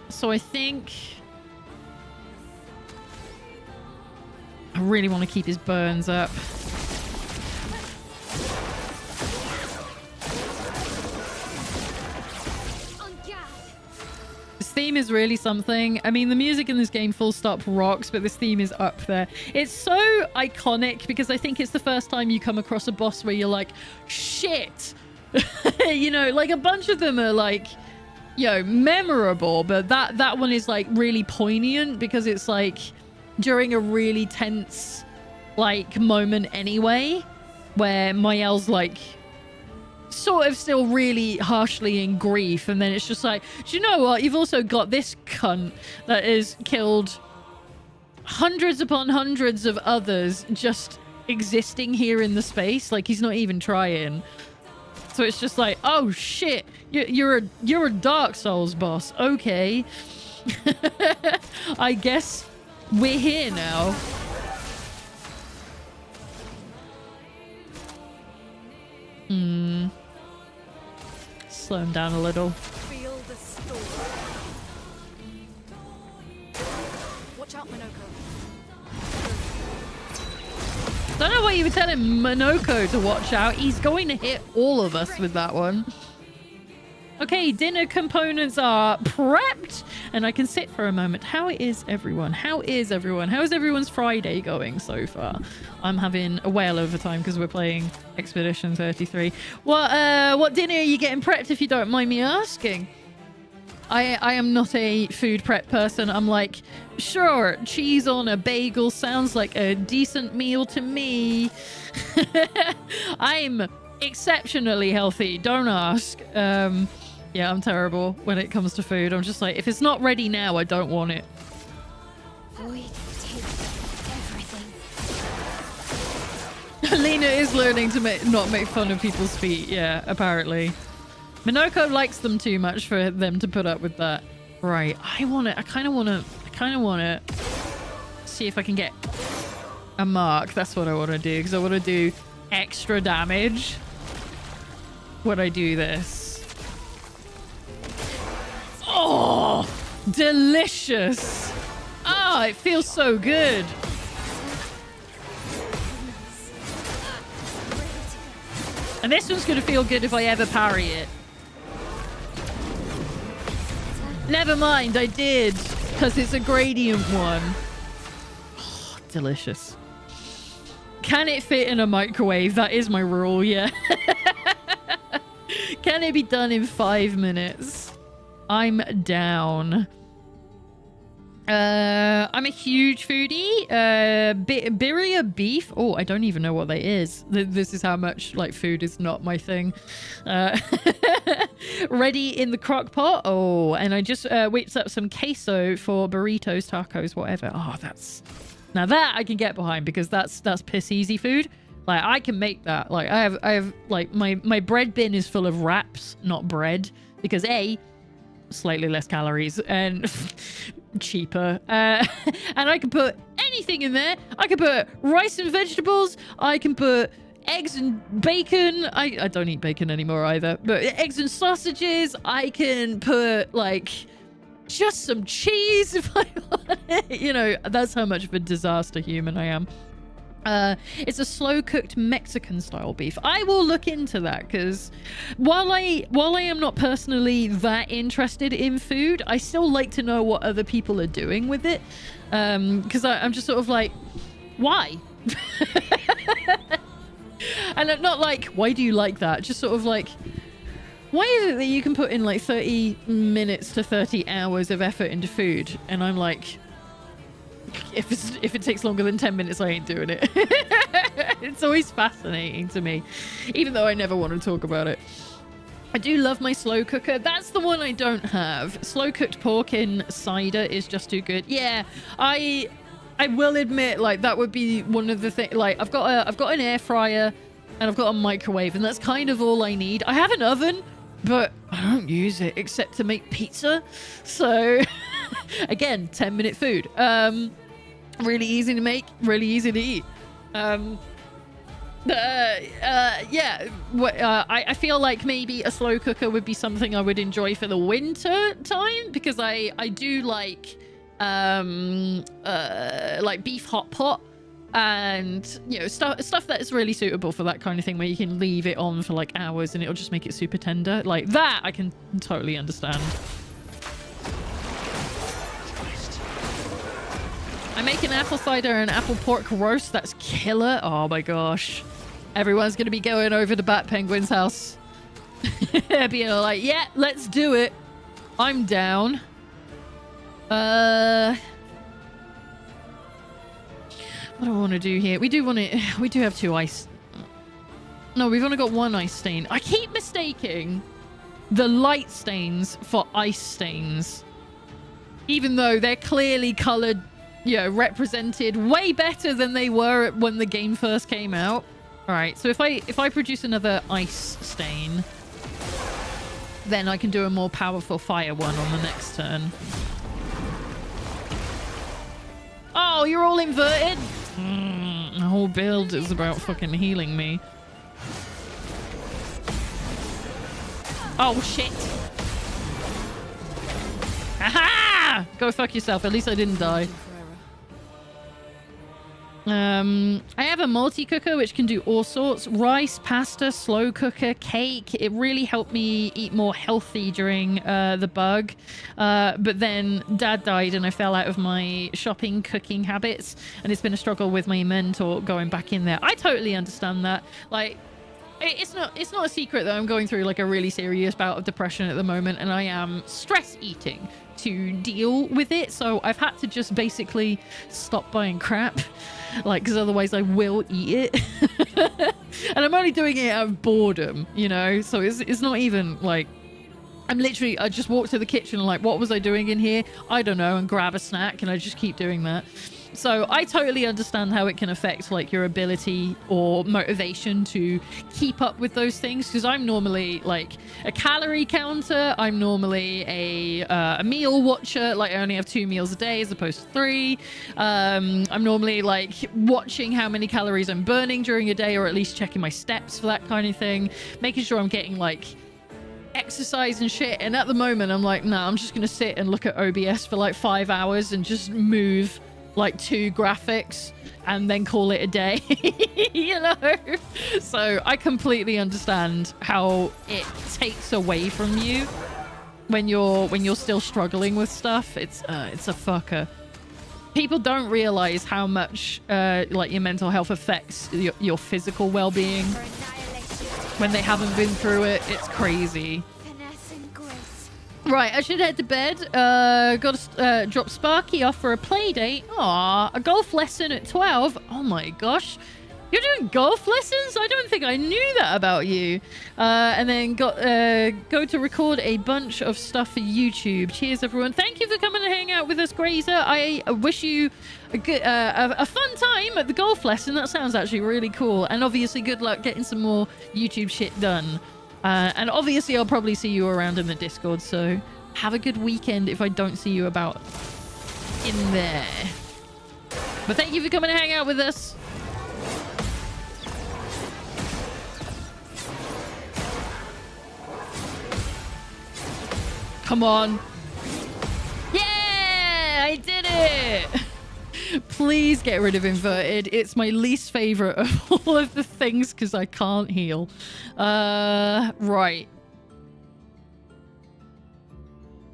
So I think I really want to keep his burns up. On guard. This theme is really something. I mean, the music in this game full stop rocks, but this theme is up there. It's so iconic because I think it's the first time you come across a boss where you're like, shit. You know, like a bunch of them are like, memorable, but that one is like really poignant because it's like during a really tense like moment anyway, where Mael's like sort of still really harshly in grief, and then it's just like, do you know what? You've also got this cunt that has killed hundreds upon hundreds of others just existing here in the space. Like he's not even trying. So it's just like, oh shit, you're a Dark Souls boss. Okay. I guess we're here now. Slow him down a little. Feel the storm. Watch out, Minoko. Don't know why you were telling Minoko to watch out. He's going to hit all of us with that one. Okay, dinner components are prepped, and I can sit for a moment. How is everyone? How is everyone? How is everyone's Friday going so far? I'm having a whale over time because we're playing Expedition 33. What dinner are you getting prepped, if you don't mind me asking? I am not a food prep person. I'm like, sure, cheese on a bagel sounds like a decent meal to me. I'm exceptionally healthy, don't ask. Yeah, I'm terrible when it comes to food. I'm just like, if it's not ready now, I don't want it. Void take everything. Lena is learning to not make fun of people's feet. Yeah, apparently. Minoko likes them too much for them to put up with that. Right, I kind of want to see if I can get a mark. That's what I want to do, because I want to do extra damage when I do this. Oh, delicious. Oh, it feels so good. And this one's going to feel good if I ever parry it. Never mind, I did, because it's a gradient one. Oh, delicious. Can it fit in a microwave? That is my rule, yeah. Can it be done in 5 minutes? I'm down. I'm a huge foodie. Birria beef. Oh, I don't even know what that is. This is how much like food is not my thing. Ready in the crock pot. Oh, and I just whipped up some queso for burritos, tacos, whatever. Oh, now that I can get behind, because that's piss easy food. Like I can make that. Like I have like my bread bin is full of wraps, not bread, because A, slightly less calories and cheaper, and I can put anything in there. I can put rice and vegetables, I can put eggs and bacon. I don't eat bacon anymore either, but eggs and sausages. I can put like just some cheese if I want it. You know, that's how much of a disaster human I am. It's a slow cooked Mexican style beef. I will look into that, because while I am not personally that interested in food, I still like to know what other people are doing with it, because I'm just sort of like, why? And I'm not like, why do you like that? Just sort of like, why is it that you can put in like 30 minutes to 30 hours of effort into food? And I'm like, if it takes longer than 10 minutes, I ain't doing it. It's always fascinating to me, even though I never want to talk about it. I do love my slow cooker. That's the one I don't have. Slow cooked pork in cider is just too good. Yeah, I will admit, like, that would be one of the things. Like, I've got an air fryer and I've got a microwave, and that's kind of all I need. I have an oven, but I don't use it except to make pizza. So again, 10-minute food. Really easy to make, really easy to eat. Yeah, I feel like maybe a slow cooker would be something I would enjoy for the winter time, because I do like beef hot pot, and you know, stuff that is really suitable for that kind of thing, where you can leave it on for like hours and it'll just make it super tender. Like that I can totally understand. I make an apple cider and apple pork roast. That's killer. Oh my gosh. Everyone's going to be going over to Bat Penguin's house. Being like, yeah, let's do it. I'm down. What do I want to do here? We do have 2 ice. No, we've only got 1 ice stain. I keep mistaking the light stains for ice stains, even though they're clearly colored, you know, represented way better than they were when the game first came out. All right, so if I produce another ice stain, then I can do a more powerful fire one on the next turn. Oh, you're all inverted? The whole build is about fucking healing me. Oh, shit. Aha! Go fuck yourself. At least I didn't die. I have a multi-cooker which can do all sorts. Rice, pasta, slow cooker, cake. It really helped me eat more healthy during the bug. But then Dad died and I fell out of my shopping cooking habits, and it's been a struggle with my mentor going back in there. I totally understand that. Like, it's not a secret that I'm going through like a really serious bout of depression at the moment, and I am stress eating to deal with it. So I've had to just basically stop buying crap, like, because otherwise I will eat it. And I'm only doing it out of boredom, you know, so it's not even like I just walked to the kitchen and like, what was I doing in here? I don't know, and grab a snack, and I just keep doing that. So I totally understand how it can affect like your ability or motivation to keep up with those things, because I'm normally like a calorie counter. I'm normally a meal watcher. Like, I only have 2 meals a day as opposed to 3. I'm normally like watching how many calories I'm burning during a day, or at least checking my steps for that kind of thing, making sure I'm getting like exercise and shit. And at the moment I'm like, nah, I'm just gonna sit and look at OBS for like 5 hours and just move like 2 graphics and then call it a day. You know, so I completely understand how it takes away from you when you're still struggling with stuff. It's a fucker. People don't realize how much like your mental health affects your physical well-being For annihilation. when they haven't been through it. It's crazy. Finesse and grace. Right, I should head to bed. Got to drop Sparky off for a play date. Aw, a golf lesson at 12. Oh my gosh. You're doing golf lessons? I don't think I knew that about you. And then go to record a bunch of stuff for YouTube. Cheers, everyone. Thank you for coming to hang out with us, Grazer. I wish you a fun time at the golf lesson. That sounds actually really cool. And obviously, good luck getting some more YouTube shit done. And obviously, I'll probably see you around in the Discord. So have a good weekend if I don't see you about in there. But thank you for coming to hang out with us. Come on. Yeah, I did it. Please get rid of inverted. It's my least favorite of all of the things because I can't heal. Right.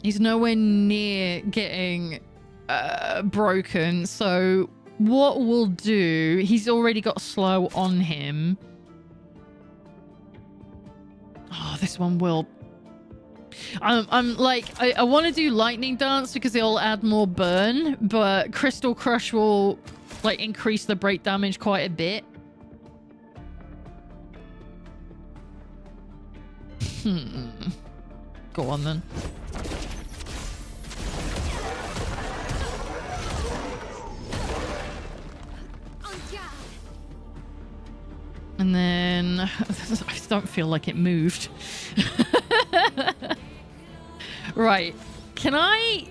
He's nowhere near getting broken. So what we'll do, he's already got slow on him. Oh, this one will. I'm like, I want to do lightning dance because it'll add more burn, but crystal crush will like increase the break damage quite a bit. Go on then. On guard. And then I don't feel like it moved. Right. Can I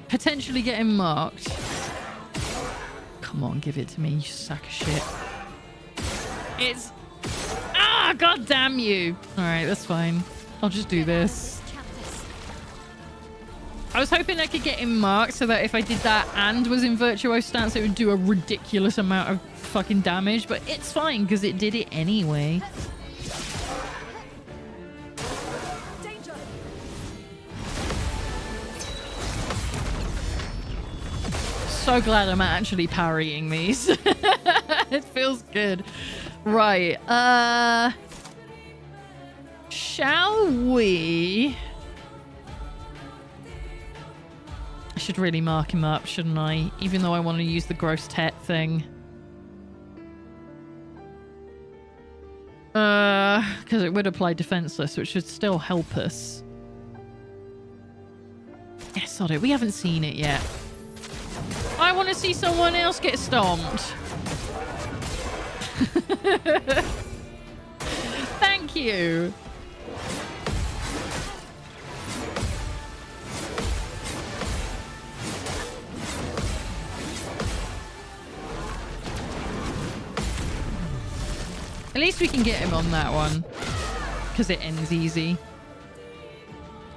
potentially get him marked? Come on, give it to me, you sack of shit. It's... Ah, god damn you. Alright, that's fine. I'll just do this. Countess. I was hoping I could get him marked so that if I did that and was in Virtuoso stance, it would do a ridiculous amount of fucking damage, but it's fine because it did it anyway. Danger. So glad I'm actually parrying these. It feels good. Right. Shall we? I should really mark him up, shouldn't I? Even though I want to use the gross tet thing. Because it would apply defenseless, which should still help us. Yeah, sod it. We haven't seen it yet. I want to see someone else get stomped. Thank you. At least we can get him on that one because it ends easy.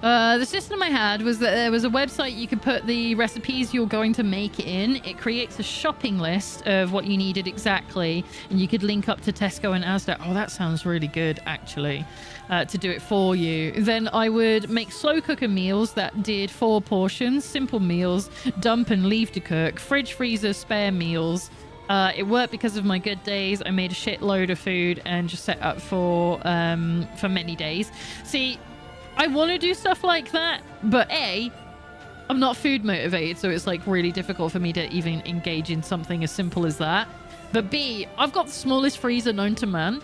The system I had was that there was a website you could put the recipes you're going to make in. It creates a shopping list of what you needed exactly, and you could link up to Tesco and Asda. Oh, that sounds really good, actually, to do it for you. Then I would make slow cooker meals that did 4 portions, simple meals, dump and leave to cook, fridge freezer spare meals. It worked because of my good days. I made a shitload of food and just set up for many days. See, I want to do stuff like that, but A, I'm not food motivated, so it's like really difficult for me to even engage in something as simple as that. But B, I've got the smallest freezer known to man.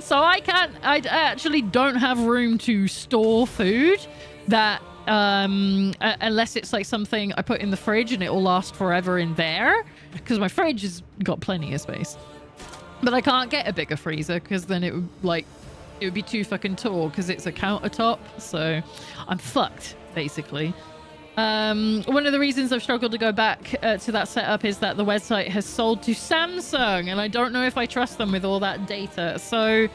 So I actually don't have room to store food that unless it's like something I put in the fridge and it will last forever in there, because my fridge has got plenty of space. But I can't get a bigger freezer because then it would be too fucking tall because it's a countertop, so I'm fucked basically. One of the reasons I've struggled to go back to that setup is that the website has sold to Samsung, and I don't know if I trust them with all that data. So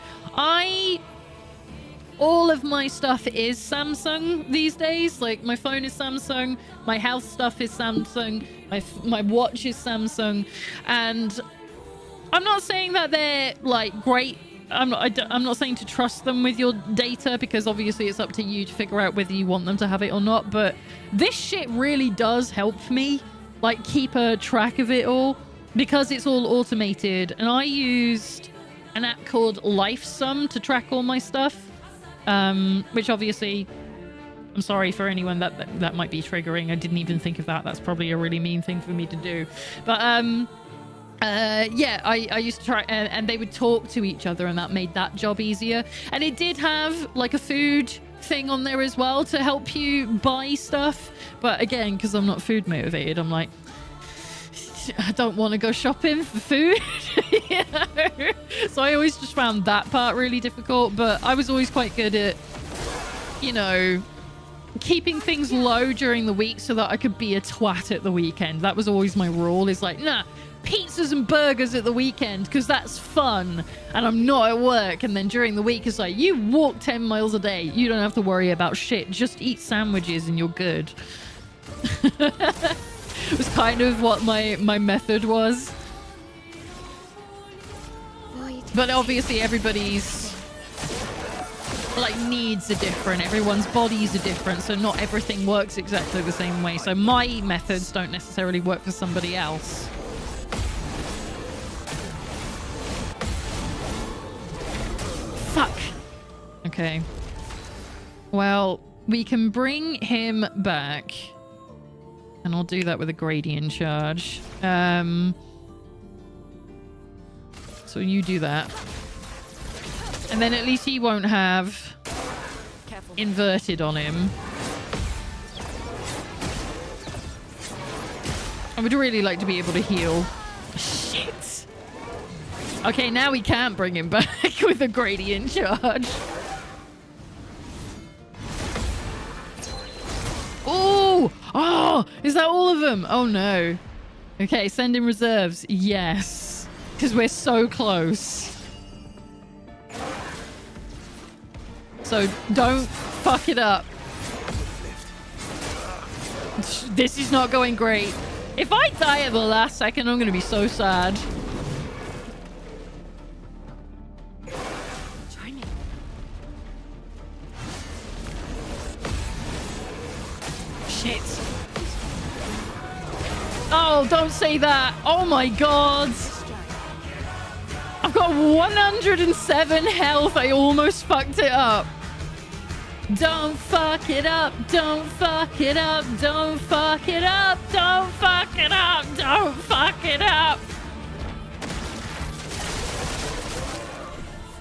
all of my stuff is Samsung these days. Like, my phone is Samsung, my health stuff is Samsung, my watch is Samsung, and I'm not saying that they're like great. I'm not saying to trust them with your data, because obviously it's up to you to figure out whether you want them to have it or not. But this shit really does help me, like, keep a track of it all, because it's all automated. And I used an app called LifeSum to track all my stuff, which obviously, I'm sorry for anyone that might be triggering. I didn't even think of that. That's probably a really mean thing for me to do. But yeah, I used to try, and they would talk to each other, and that made that job easier. And it did have like a food thing on there as well to help you buy stuff. But again, because I'm not food motivated, I'm like, I don't want to go shopping for food. You know? So I always just found that part really difficult. But I was always quite good at, you know, keeping things low during the week so that I could be a twat at the weekend. That was always my rule, is like, nah, pizzas and burgers at the weekend because that's fun and I'm not at work. And then during the week it's like, you walk 10 miles a day, you don't have to worry about shit, just eat sandwiches and you're good. It was kind of what my method was. But obviously everybody's like needs are different, everyone's bodies are different, so not everything works exactly the same way. So my methods don't necessarily work for somebody else. Fuck. Okay. Well, we can bring him back. And I'll do that with a gradient charge. So you do that. And then at least he won't have Careful. inverted on him. I would really like to be able to heal. Shit. Okay, now we can't bring him back with a gradient charge. Oh! Oh! Is that all of them? Oh no. Okay, send in reserves. Yes. Because we're so close. So don't fuck it up. This is not going great. If I die at the last second, I'm going to be so sad. Try me. Shit. Oh, don't say that. Oh my god. I've got 107 health. I almost fucked it up. Don't fuck it up. Don't fuck it up. Don't fuck it up. Don't fuck it up. Don't fuck it up.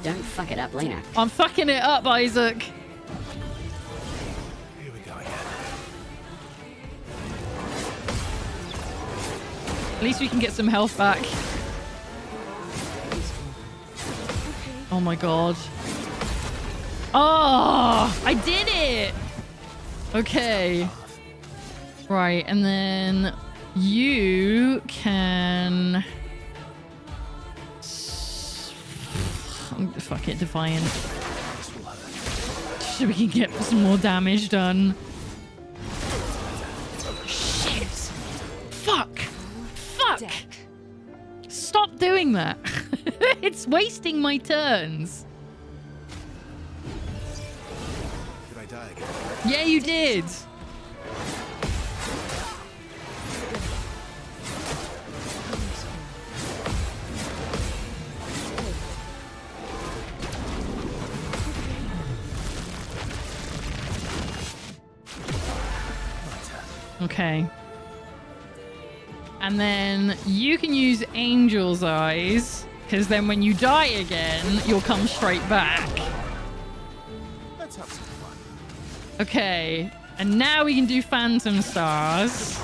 Don't fuck it up, Lena. I'm fucking it up, Isaac. Here we go again. At least we can get some health back. Oh my god. Oh, I did it. Okay. Right, and then you can... Fuck it, Defiant. So we can get some more damage done. Shit. Fuck. Fuck. Dead. Stop doing that. It's wasting my turns. Did I die again? Yeah, you did. Okay. And then you can use Angel's Eyes, because then when you die again, you'll come straight back. Let's have some fun. Okay. And now we can do Phantom Stars.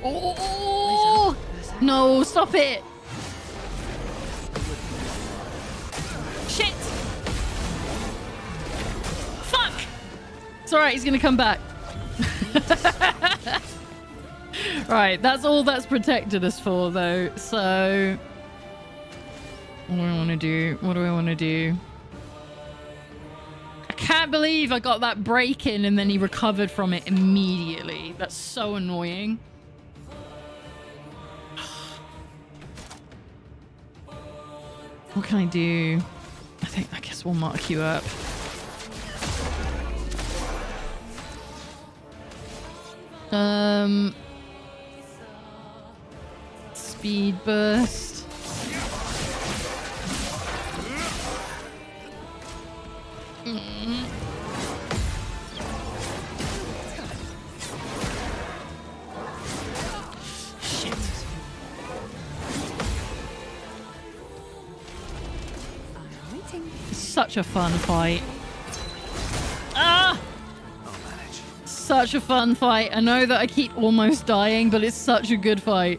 Oh! No, stop it! Shit! Fuck! It's alright, he's gonna come back. Right, that's all that's protected us for, though. So... what do I want to do? What do I want to do? I can't believe I got that break in and then he recovered from it immediately. That's so annoying. What can I do? I guess we'll mark you up. Speed burst. Shit. I'm waiting. Such a fun fight. Ah! I'll manage. Such a fun fight. I know that I keep almost dying, but it's such a good fight.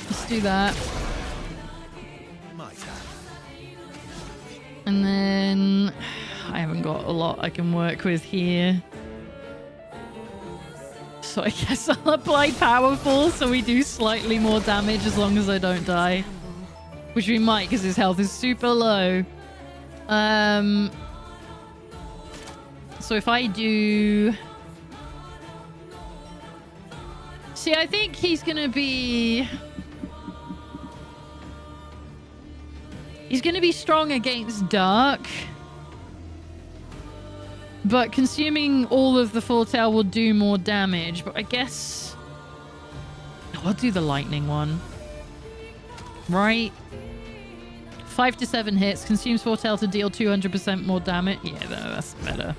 Let's do that. My turn. And then I haven't got a lot I can work with here. So I guess I'll apply Powerful so we do slightly more damage as long as I don't die. Which we might because his health is super low. So if I do... See, I think he's gonna be... He's gonna be strong against Dark. But consuming all of the Foretell will do more damage. But I guess... I'll do the lightning one. Right? 5 to 7 hits. Consumes Foretell to deal 200% more damage. Yeah, no, that's better.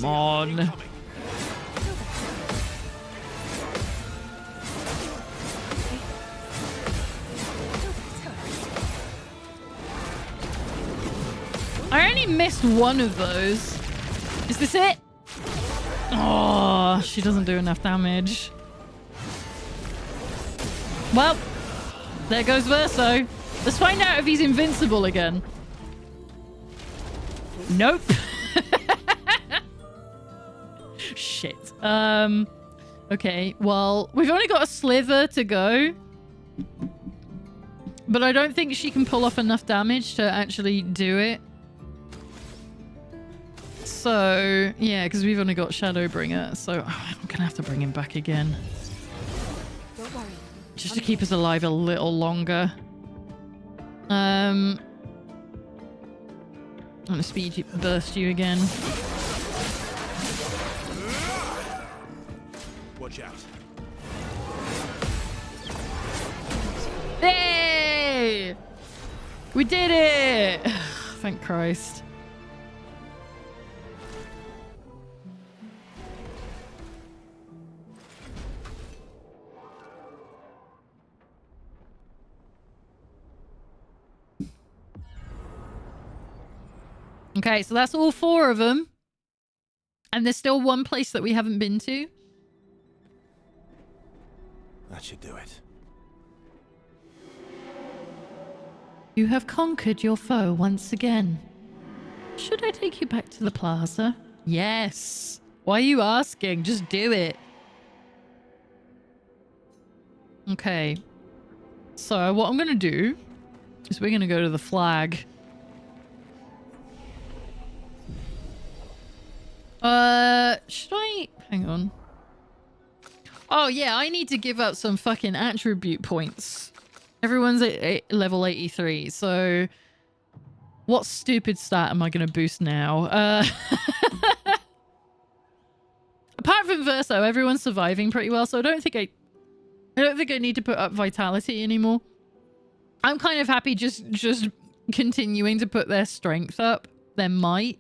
Come on. I only missed one of those. Is this it? Oh, she doesn't do enough damage. Well, there goes Verso. Let's find out if he's invincible again. Nope. Shit. Okay, well, we've only got a sliver to go. But I don't think she can pull off enough damage to actually do it. So, yeah, because we've only got Shadowbringer. So, I'm going to have to bring him back again. Don't worry. Just to keep us alive a little longer. I'm going to speed you, burst you again. Watch out. Hey! We did it! Thank Christ. Okay, so that's all 4 of them. And there's still one place that we haven't been to. That should do it. You have conquered your foe once again. Should I take you back to the plaza? Yes. Why are you asking? Just do it. Okay. So what I'm going to do is we're going to go to the flag. Should I... Hang on. Oh, yeah, I need to give up some fucking attribute points. Everyone's at level 83, so... What stupid stat am I going to boost now? Apart from Verso, everyone's surviving pretty well, so I don't think I need to put up vitality anymore. I'm kind of happy just continuing to put their strength up, their might.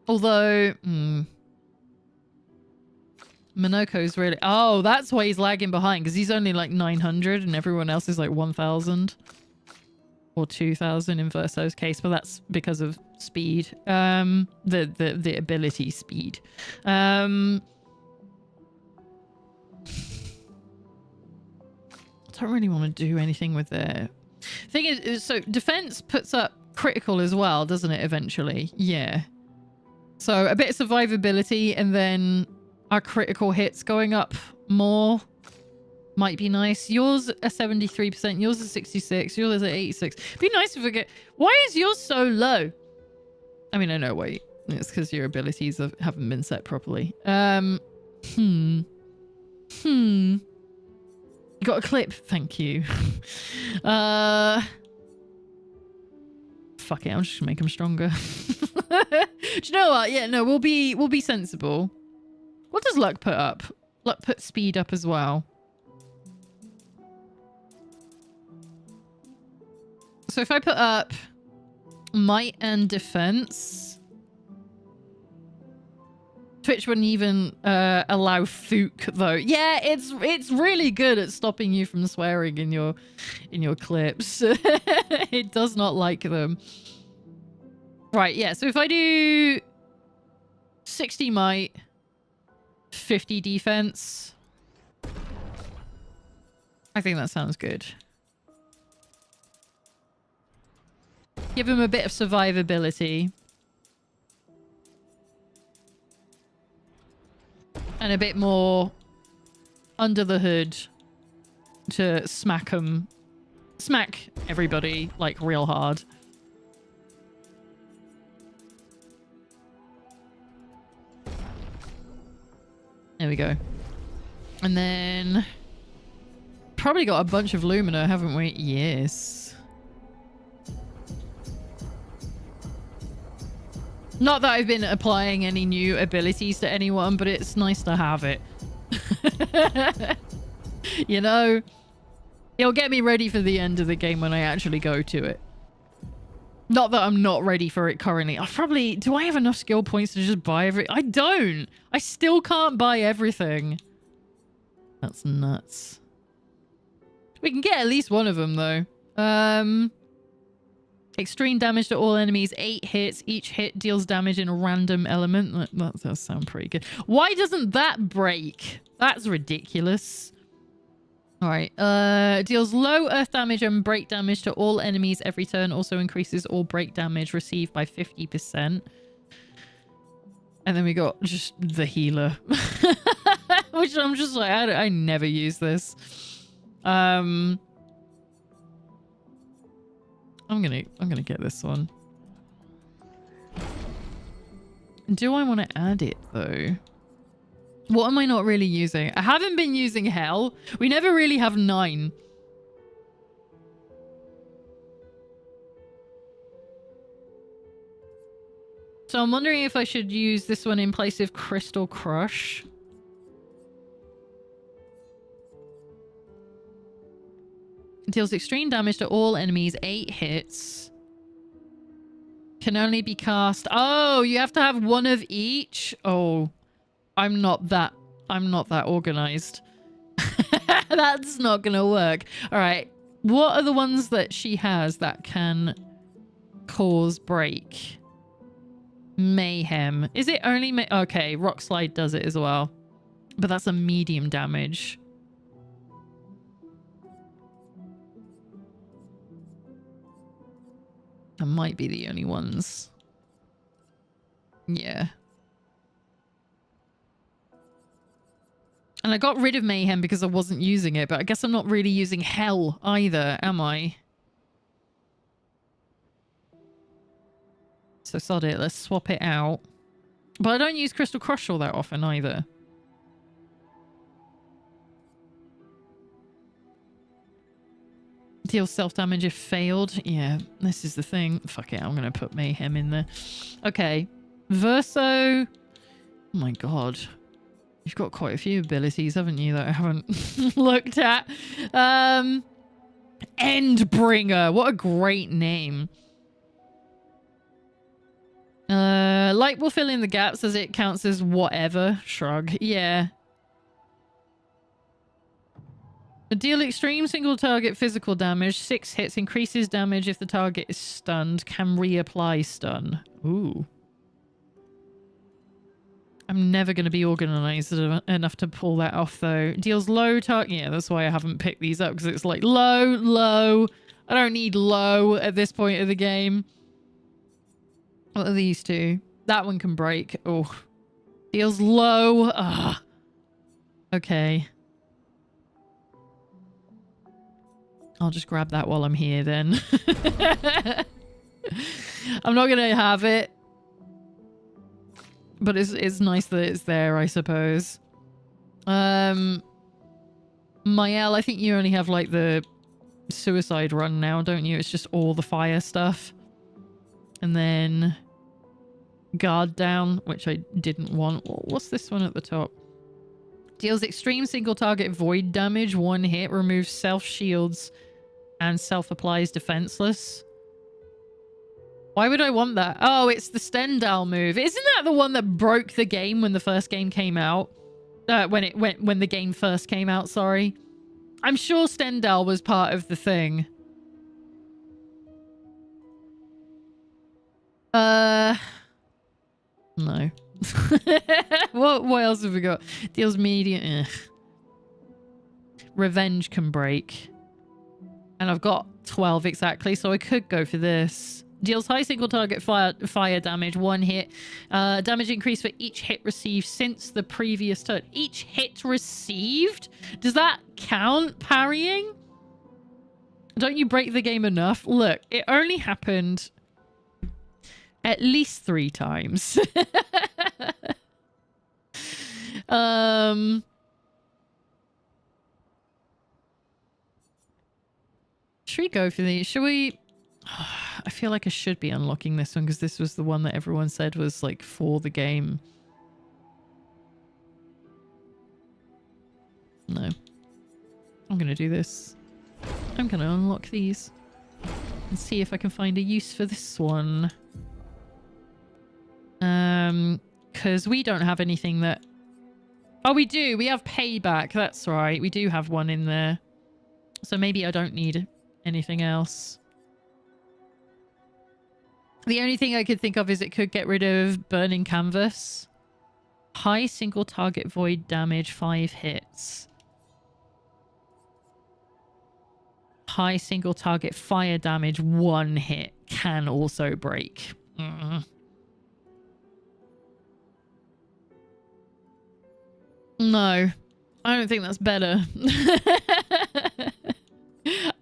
Although, Minoko's really... Oh, that's why he's lagging behind, because he's only like 900 and everyone else is like 1,000. Or 2,000 in Verso's case, but that's because of speed. The ability speed. I don't really want to do anything with their... Thing is, so defense puts up critical as well, doesn't it, eventually? Yeah. So a bit of survivability and then our critical hits going up more might be nice. Yours are 73%, yours is 66, yours is at 86. Be nice if we get... Why is yours so low? I mean, I know why. It's because your abilities haven't been set properly. You got a clip? Thank you. Fuck it, I'm just gonna make him stronger. Do you know what? Yeah, no, we'll be sensible. What does luck put up? Luck put speed up as well. So if I put up might and defense, Twitch wouldn't even allow Fook though. Yeah, it's really good at stopping you from swearing in your clips. It does not like them. Right, yeah, so if I do 60 might, 50 defense, I think that sounds good. Give him a bit of survivability. And a bit more under the hood to smack everybody like real hard. There we go. And then probably got a bunch of Lumina, haven't we? Yes. Not that I've been applying any new abilities to anyone, but it's nice to have it. You know? It'll get me ready for the end of the game when I actually go to it. Not that I'm not ready for it currently. Do I have enough skill points to just buy every... I don't. I still can't buy everything. That's nuts. We can get at least one of them though. Extreme damage to all enemies, 8 hits. Each hit deals damage in a random element. That does sound pretty good. Why doesn't that break? That's ridiculous. All right. Deals low earth damage and break damage to all enemies every turn. Also increases all break damage received by 50%. And then we got just the healer, which I'm just like, I never use this. I'm gonna get this one. Do I want to add it though? What am I not really using? I haven't been using hell. We never really have 9. So I'm wondering if I should use this one in place of Crystal Crush. Deals extreme damage to all enemies, 8 hits. Can only be cast... Oh, you have to have one of each? Oh, I'm not that organized. That's not gonna work. All right. What are the ones that she has that can cause break? Mayhem. Is it only... Okay, Rock Slide does it as well. But that's a medium damage. That might be the only ones. Yeah. And I got rid of Mayhem because I wasn't using it, but I guess I'm not really using Hell either, am I? So sod it, let's swap it out. But I don't use Crystal Crush all that often either. Deal self-damage if failed. Yeah, this is the thing. Fuck it, I'm going to put Mayhem in there. Okay. Verso. Oh my god. You've got quite a few abilities, haven't you, that I haven't looked at. Endbringer. What a great name. Light will fill in the gaps as it counts as whatever. Shrug. Yeah. Deal extreme single target physical damage. 6 hits. Increases damage if the target is stunned. Can reapply stun. Ooh. I'm never going to be organized enough to pull that off, though. Deals low target... Yeah, that's why I haven't picked these up, because it's like low, low. I don't need low at this point of the game. What are these two? That one can break. Oh. Deals low. Ah. Okay. I'll just grab that while I'm here, then. I'm not going to have it. But it's nice that it's there, I suppose. Mael, I think you only have like the suicide run now, don't you? It's just all the fire stuff. And then guard down, which I didn't want. What's this one at the top? Deals extreme single target void damage, 1 hit, removes self shields and self applies defenseless. Why would I want that? Oh, it's the Stendhal move. Isn't that the one that broke the game when the first game came out? When the game first came out, sorry. I'm sure Stendhal was part of the thing. No. What else have we got? Deals medium. Revenge can break. And I've got 12 exactly, so I could go for this. Deals high single target fire damage, 1 hit. Damage increase for each hit received since the previous turn. Each hit received? Does that count parrying? Don't you break the game enough? Look, it only happened at least 3 times. Should we go for these? Should we... I feel like I should be unlocking this one because this was the one that everyone said was like for the game. No. I'm going to do this. I'm going to unlock these. Let's see if I can find a use for this one. Because we don't have anything that... Oh, we do. We have payback. That's right. We do have one in there. So maybe I don't need anything else. The only thing I could think of is it could get rid of burning canvas. High single target void damage, 5 hits. High single target fire damage, 1 hit. Can also break. No, I don't think that's better.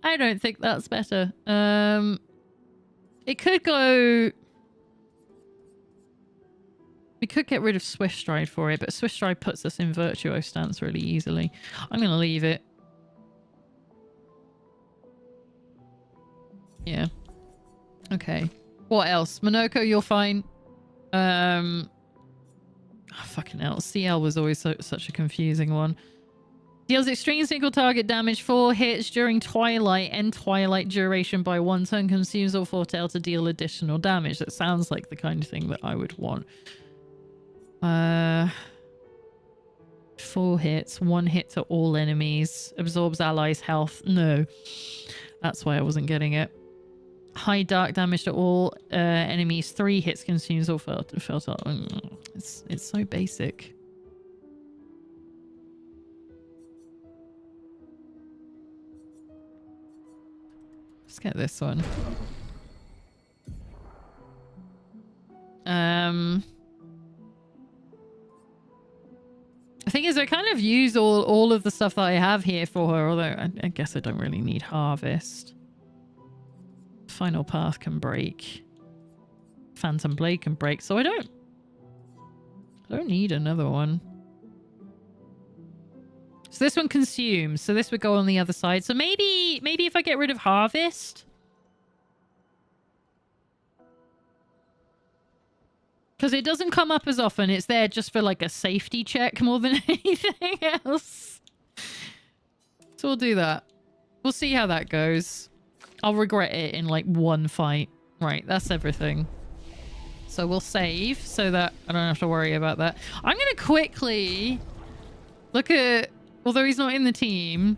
I don't think that's better. It could go... We could get rid of Swift Stride for it, but Swift Stride puts us in Virtuo stance really easily. I'm going to leave it. Yeah. Okay. What else? Monoko, you're fine. Oh, fucking hell. CL was always such a confusing one. Deals extreme single target damage, 4 hits during Twilight, end Twilight duration by 1 turn, consumes all foretell to deal additional damage. That sounds like the kind of thing that I would want. 4 hits, 1 hit to all enemies, absorbs allies' health. No, that's why I wasn't getting it. High dark damage to all enemies, 3 hits, consumes all fertile. It's so basic. Let's get this one. The thing is, I kind of use all of the stuff that I have here for her, although I guess I don't really need Harvest. Final Path can break. Phantom Blade can break, so I don't need another one. So this one consumes, so this would go on the other side. So maybe if I get rid of Harvest... Because it doesn't come up as often. It's there just for like a safety check more than anything else. So we'll do that. We'll see how that goes. I'll regret it in like 1 fight. Right, that's everything. So we'll save so that I don't have to worry about that. I'm going to quickly look at... Although he's not in the team,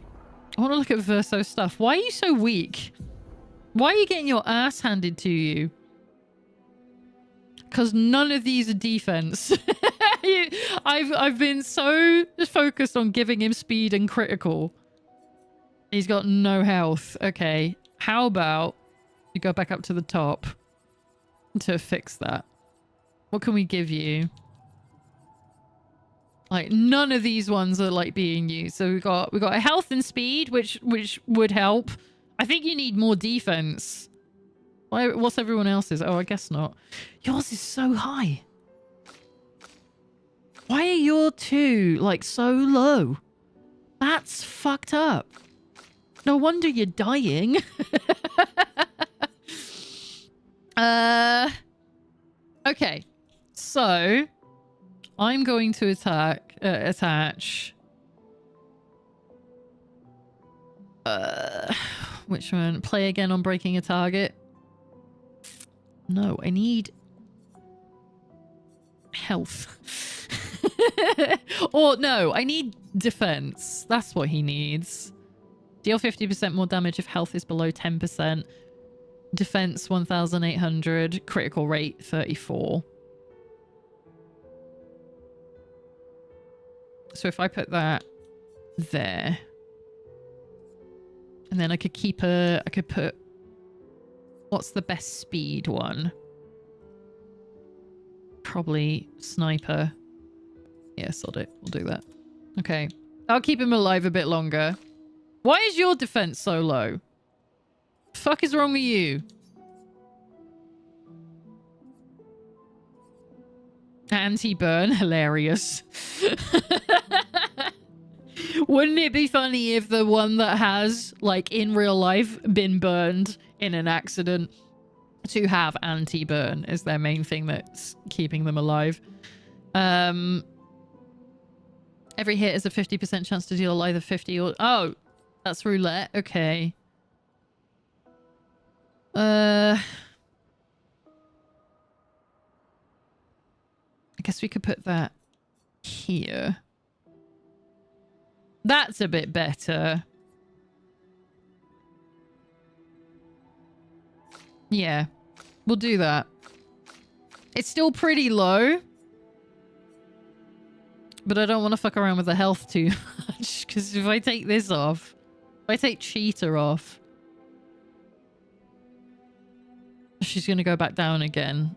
I want to look at Verso's stuff. Why are you so weak? Why are you getting your ass handed to you? Because none of these are defense. I've been so focused on giving him speed and critical. He's got no health. Okay. How about you go back up to the top to fix that? What can we give you? Like, none of these ones are like being used. So we got a health and speed, which would help. I think you need more defense. What's everyone else's? Oh, I guess not. Yours is so high. Why are your 2 like so low? That's fucked up. No wonder you're dying. Okay. So I'm going to attach. Which one? Play again on breaking a target. No, I need health. Or no, I need defense. That's what he needs. Deal 50% more damage if health is below 10%. Defense 1,800. Critical rate 34. So if I put that there. And then I could keep I could put... What's the best speed one? Probably Sniper. Yeah, sod it. We'll do that. Okay. I'll keep him alive a bit longer. Why is your defense so low? The fuck is wrong with you? Anti-burn. Hilarious. Wouldn't it be funny if the one that has, like, in real life, been burned in an accident to have anti-burn is their main thing that's keeping them alive? Every hit is a 50% chance to deal either 50 or... Oh, that's roulette. Okay. I guess we could put that here. That's a bit better. Yeah, we'll do that. It's still pretty low. But I don't want to fuck around with the health too much. Because if I take this off, if I take Cheetah off, she's going to go back down again.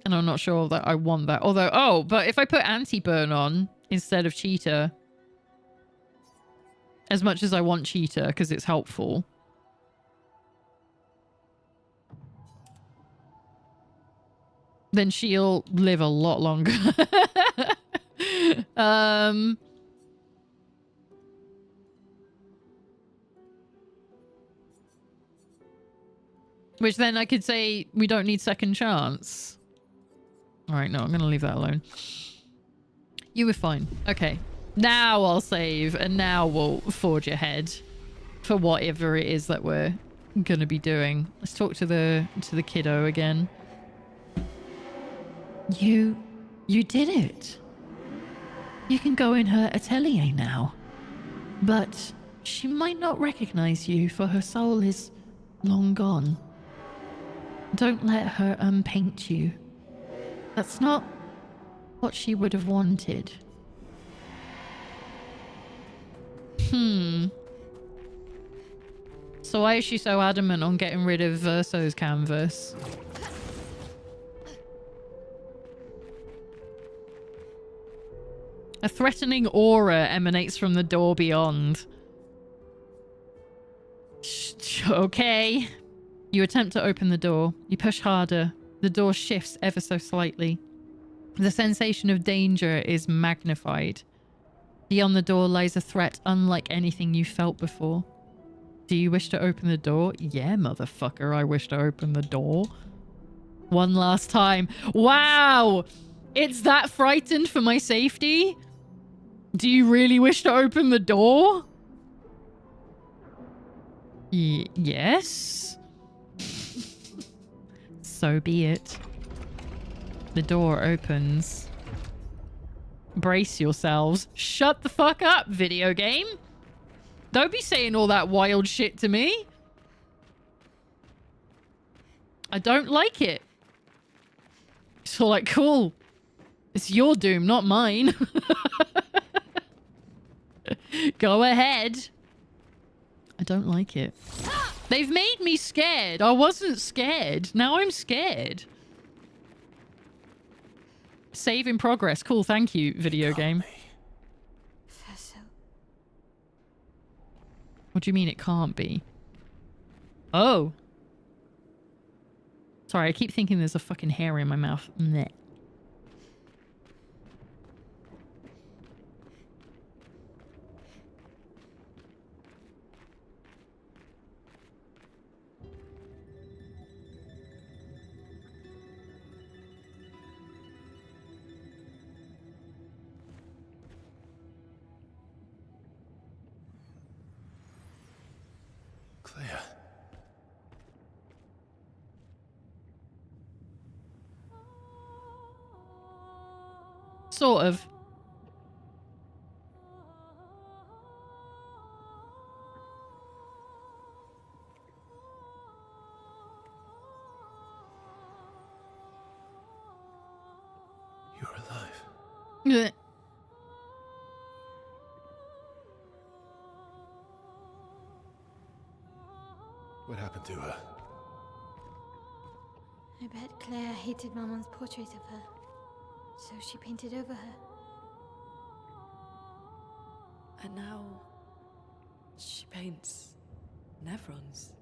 And I'm not sure that I want that. Although, oh, but if I put anti-burn on instead of Cheetah, as much as I want Cheetah because it's helpful, then she'll live a lot longer. Which then I could say we don't need second chance. All right, no, I'm going to leave that alone. You were fine. Okay. Now I'll save and now we'll forge ahead for whatever it is that we're going to be doing. Let's talk to the kiddo again. You did it. You can go in her atelier now. But she might not recognize you, for her soul is long gone. Don't let her unpaint you. That's not what she would have wanted. So why is she so adamant on getting rid of Verso's canvas? A threatening aura emanates from the door beyond. Okay. You attempt to open the door. You push harder. The door shifts ever so slightly. The sensation of danger is magnified. Beyond the door lies a threat unlike anything you felt before. Do you wish to open the door? Yeah, motherfucker, I wish to open the door. One last time. Wow! It's that frightened for my safety? Do you really wish to open the door? Yes? So be it. The door opens. Brace yourselves. Shut the fuck up, video game. Don't be saying all that wild shit to me. I don't like it. It's all like, cool. It's your doom, not mine. Go ahead. I don't like it. They've made me scared. I wasn't scared. Now I'm scared. Save in progress. Cool, thank you, video game. Verso. What do you mean it can't be? Oh. Sorry, I keep thinking there's a fucking hair in my mouth. Meh. Claire. Sort of. You're alive. Blech. What happened to her? I bet Claire hated Maman's portrait of her, so she painted over her. And now she paints Nevrons.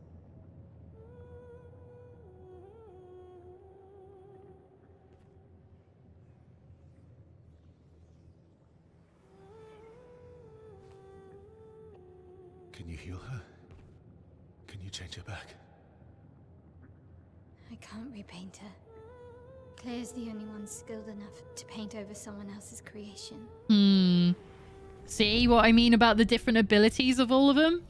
Can you heal her? Can you change her back? I can't repaint her. Claire's the only one skilled enough to paint over someone else's creation. See what I mean about the different abilities of all of them?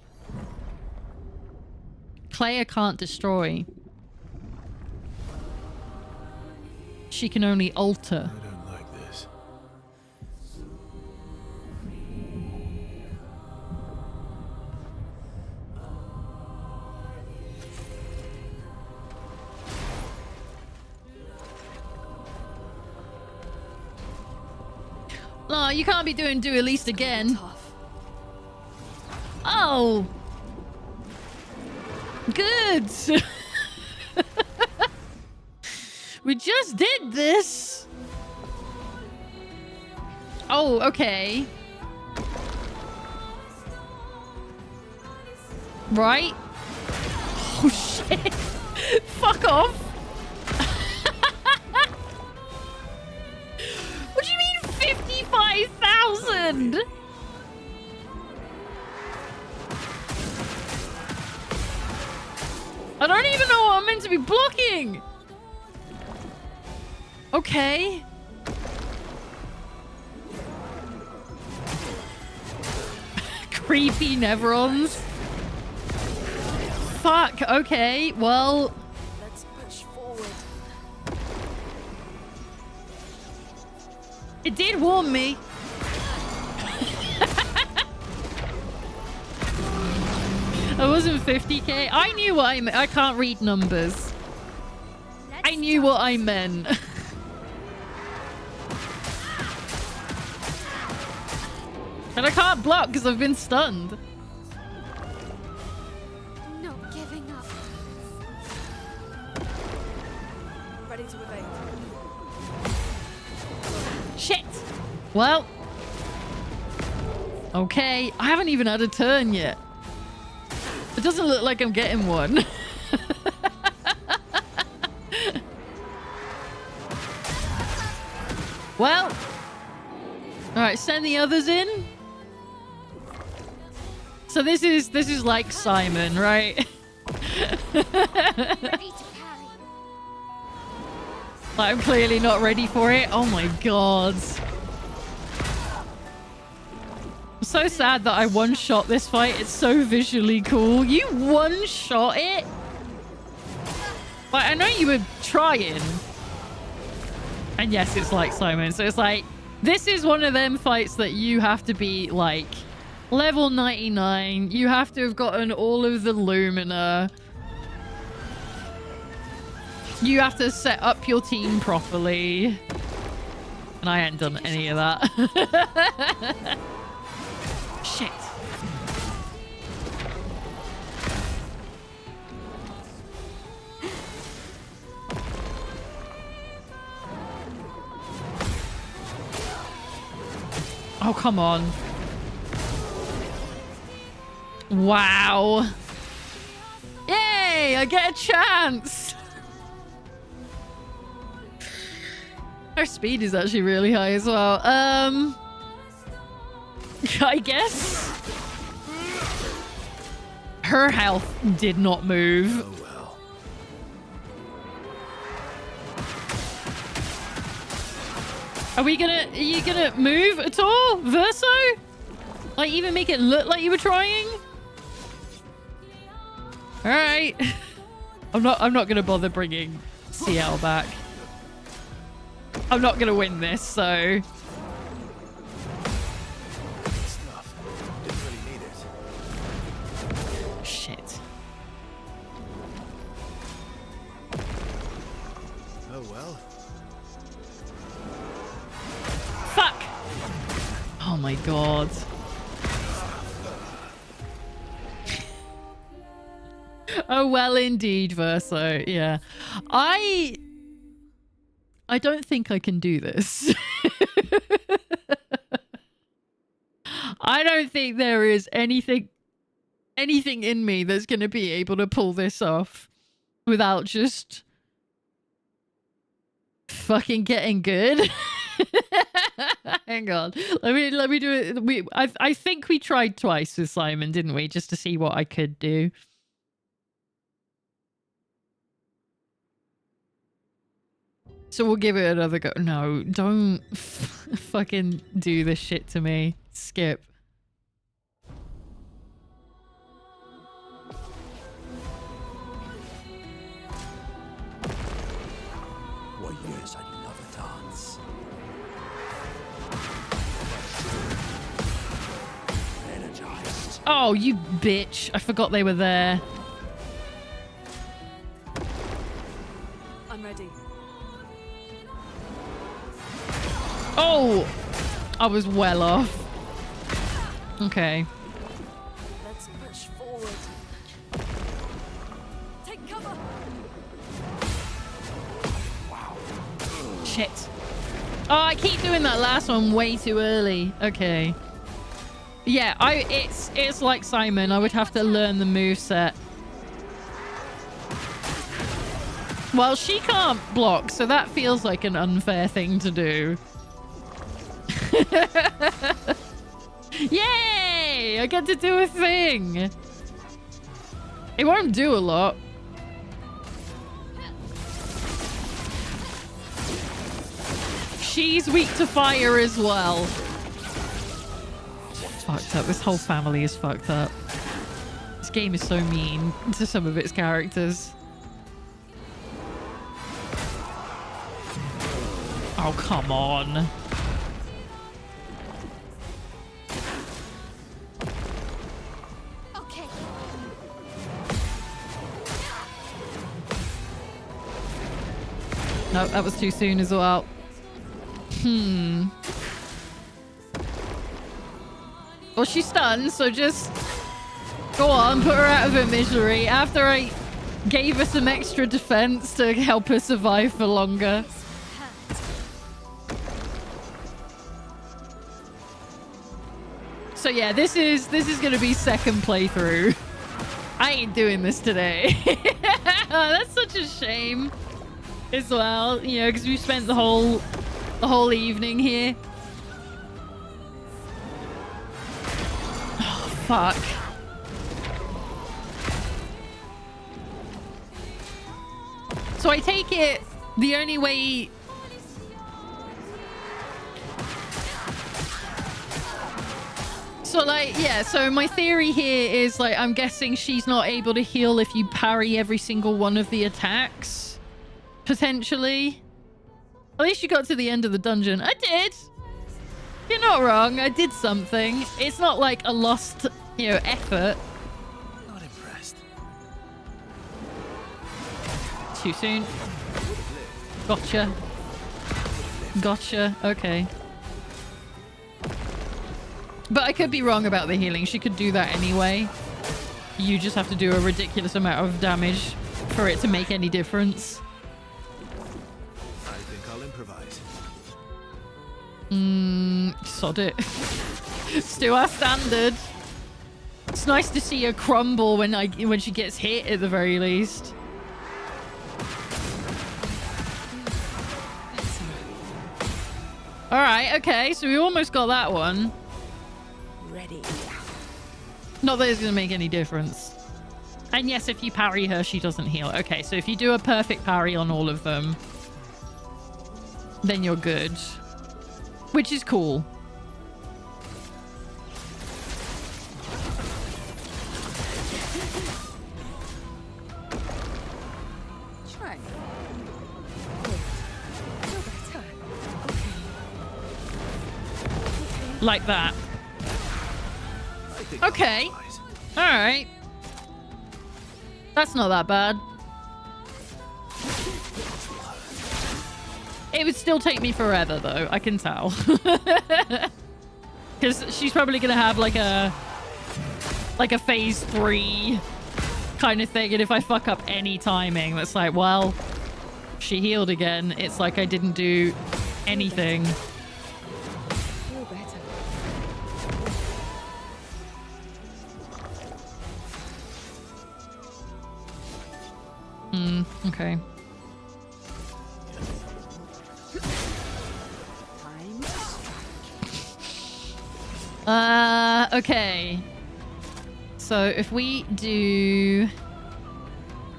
Claire can't destroy. She can only alter. I don't like this. No, you can't be doing do at least again. Tough. Oh. Good. We just did this. Oh, okay. Right? Oh, shit. Fuck off. What do you mean 55,000? I don't even know what I'm meant to be blocking. Okay. Creepy Neverons. Fuck, okay, well... Let's push forward. It did warn me. I wasn't 50k. I knew what I meant. I can't read numbers. I knew what I meant. And I can't block because I've been stunned. Not giving up. Ready to evade. Shit. Well. Okay. I haven't even had a turn yet. It doesn't look like I'm getting one. Well. Alright, send the others in. So this is like Simon, right? Ready to carry. I'm clearly not ready for it. Oh my god. I'm so sad that I one-shot this fight. It's so visually cool. You one-shot it? Like, I know you were trying. And yes, it's like Simon. So it's like, this is one of them fights that you have to be like level 99. You have to have gotten all of the Lumina. You have to set up your team properly. And I ain't done any of that. Shit. Oh, come on. Wow. Yay, I get a chance. Her speed is actually really high as well. I guess. Her health did not move. Oh well. Are you gonna move at all, Verso? Like, even make it look like you were trying? All right. I'm not gonna bother bringing CL back. I'm not gonna win this, so. Snuff. Didn't really need it. Shit. Oh well. Fuck! Oh my god. Oh well indeed, Verso. Yeah. I don't think I can do this. I don't think there is anything in me that's going to be able to pull this off without just fucking getting good. Hang on. Let me do it. I think we tried twice with Simon, didn't we? Just to see what I could do. So we'll give it another go. No, don't fucking do this shit to me. Skip. Why, yes, I love a dance. Energized. Oh, you bitch. I forgot they were there. I'm ready. Oh! I was well off. Okay. Let's push forward. Take cover. Shit. Oh, I keep doing that last one way too early. Okay. Yeah, it's like Simon. I would have to learn the moveset. Well, she can't block, so that feels like an unfair thing to do. Yay! I get to do a thing. It won't do a lot. She's weak to fire as well. Fucked up. This whole family is fucked up. This game is so mean to some of its characters. Oh, come on. Okay. No, that was too soon as well. Well, she's stunned, so just go on, put her out of her misery. After I gave her some extra defense to help her survive for longer. So yeah, this is gonna be second playthrough. I ain't doing this today. That's such a shame as well, you know, because we spent the whole evening here. Oh, fuck. So I take it the only way... So like, yeah, so my theory here is like, I'm guessing she's not able to heal if you parry every single one of the attacks. Potentially. At least you got to the end of the dungeon. I did. You're not wrong. I did something. It's not like a lost, you know, effort. Not impressed. Too soon. Gotcha. Gotcha. Okay. But I could be wrong about the healing. She could do that anyway. You just have to do a ridiculous amount of damage for it to make any difference. I think I'll improvise. Sod it. Still our standard. It's nice to see her crumble when she gets hit at the very least. Alright, okay, so we almost got that one. Ready. Not that it's going to make any difference. And yes, if you parry her, she doesn't heal. Okay, so if you do a perfect parry on all of them, then you're good. Which is cool. Try. Like that. Okay. Alright. That's not that bad. It would still take me forever, though. I can tell. Because she's probably going to have like a phase 3 kind of thing. And if I fuck up any timing, that's like, well, she healed again. It's like I didn't do anything. Feel better. Okay. Okay. So if we do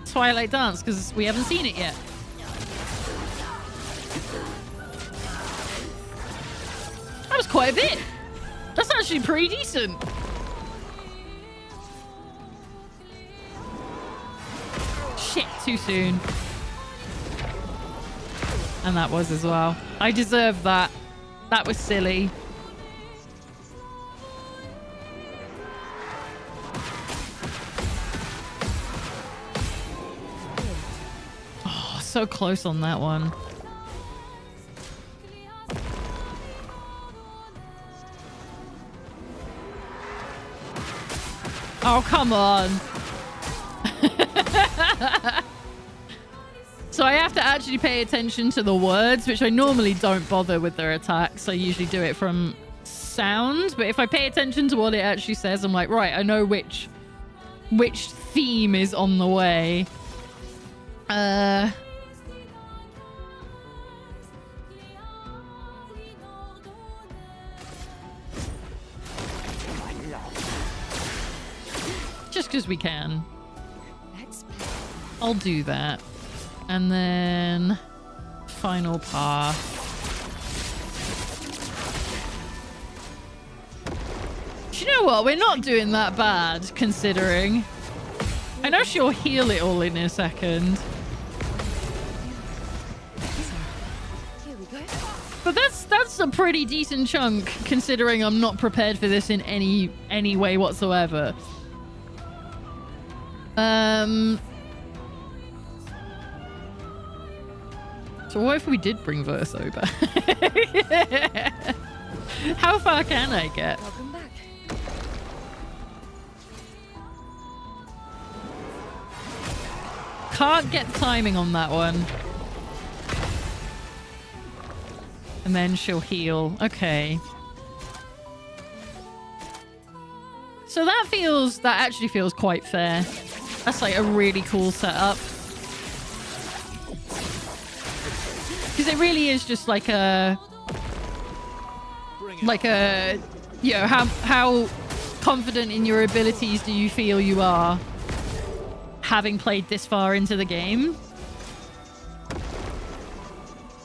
Twilight Dance, because we haven't seen it yet. That was quite a bit. That's actually pretty decent. Shit, too soon. And that was as well. I deserved that. That was silly. Oh, so close on that one. Oh, come on. So I have to actually pay attention to the words, which I normally don't bother with their attacks. I usually do it from sound. But if I pay attention to what it actually says, I'm like, right, I know which theme is on the way. Just because we can. I'll do that. And then final path. Do you know what? We're not doing that bad, considering. I know she'll heal it all in a second. Here we go. But that's a pretty decent chunk, considering I'm not prepared for this in any way whatsoever. So what if we did bring Verso back? How far can I get? Welcome back. Can't get timing on that one. And then she'll heal. Okay. So that actually feels quite fair. That's like a really cool setup. Because it really is just like a, you know, how confident in your abilities do you feel you are having played this far into the game?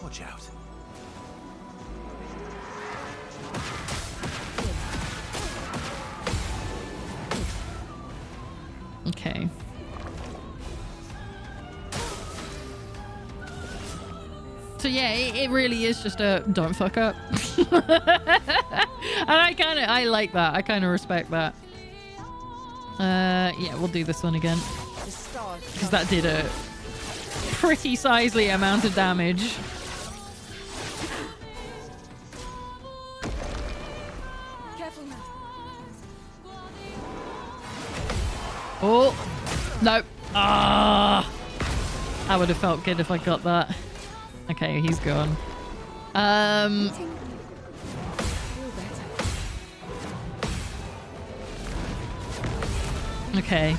Watch out. Okay. So yeah, it really is just a don't fuck up. And I like that. I kind of respect that. Yeah, we'll do this one again. Because that did a pretty sizely amount of damage. Careful now. Oh, no. Ah, that would have felt good if I got that. Okay, he's gone. Feel better. Okay.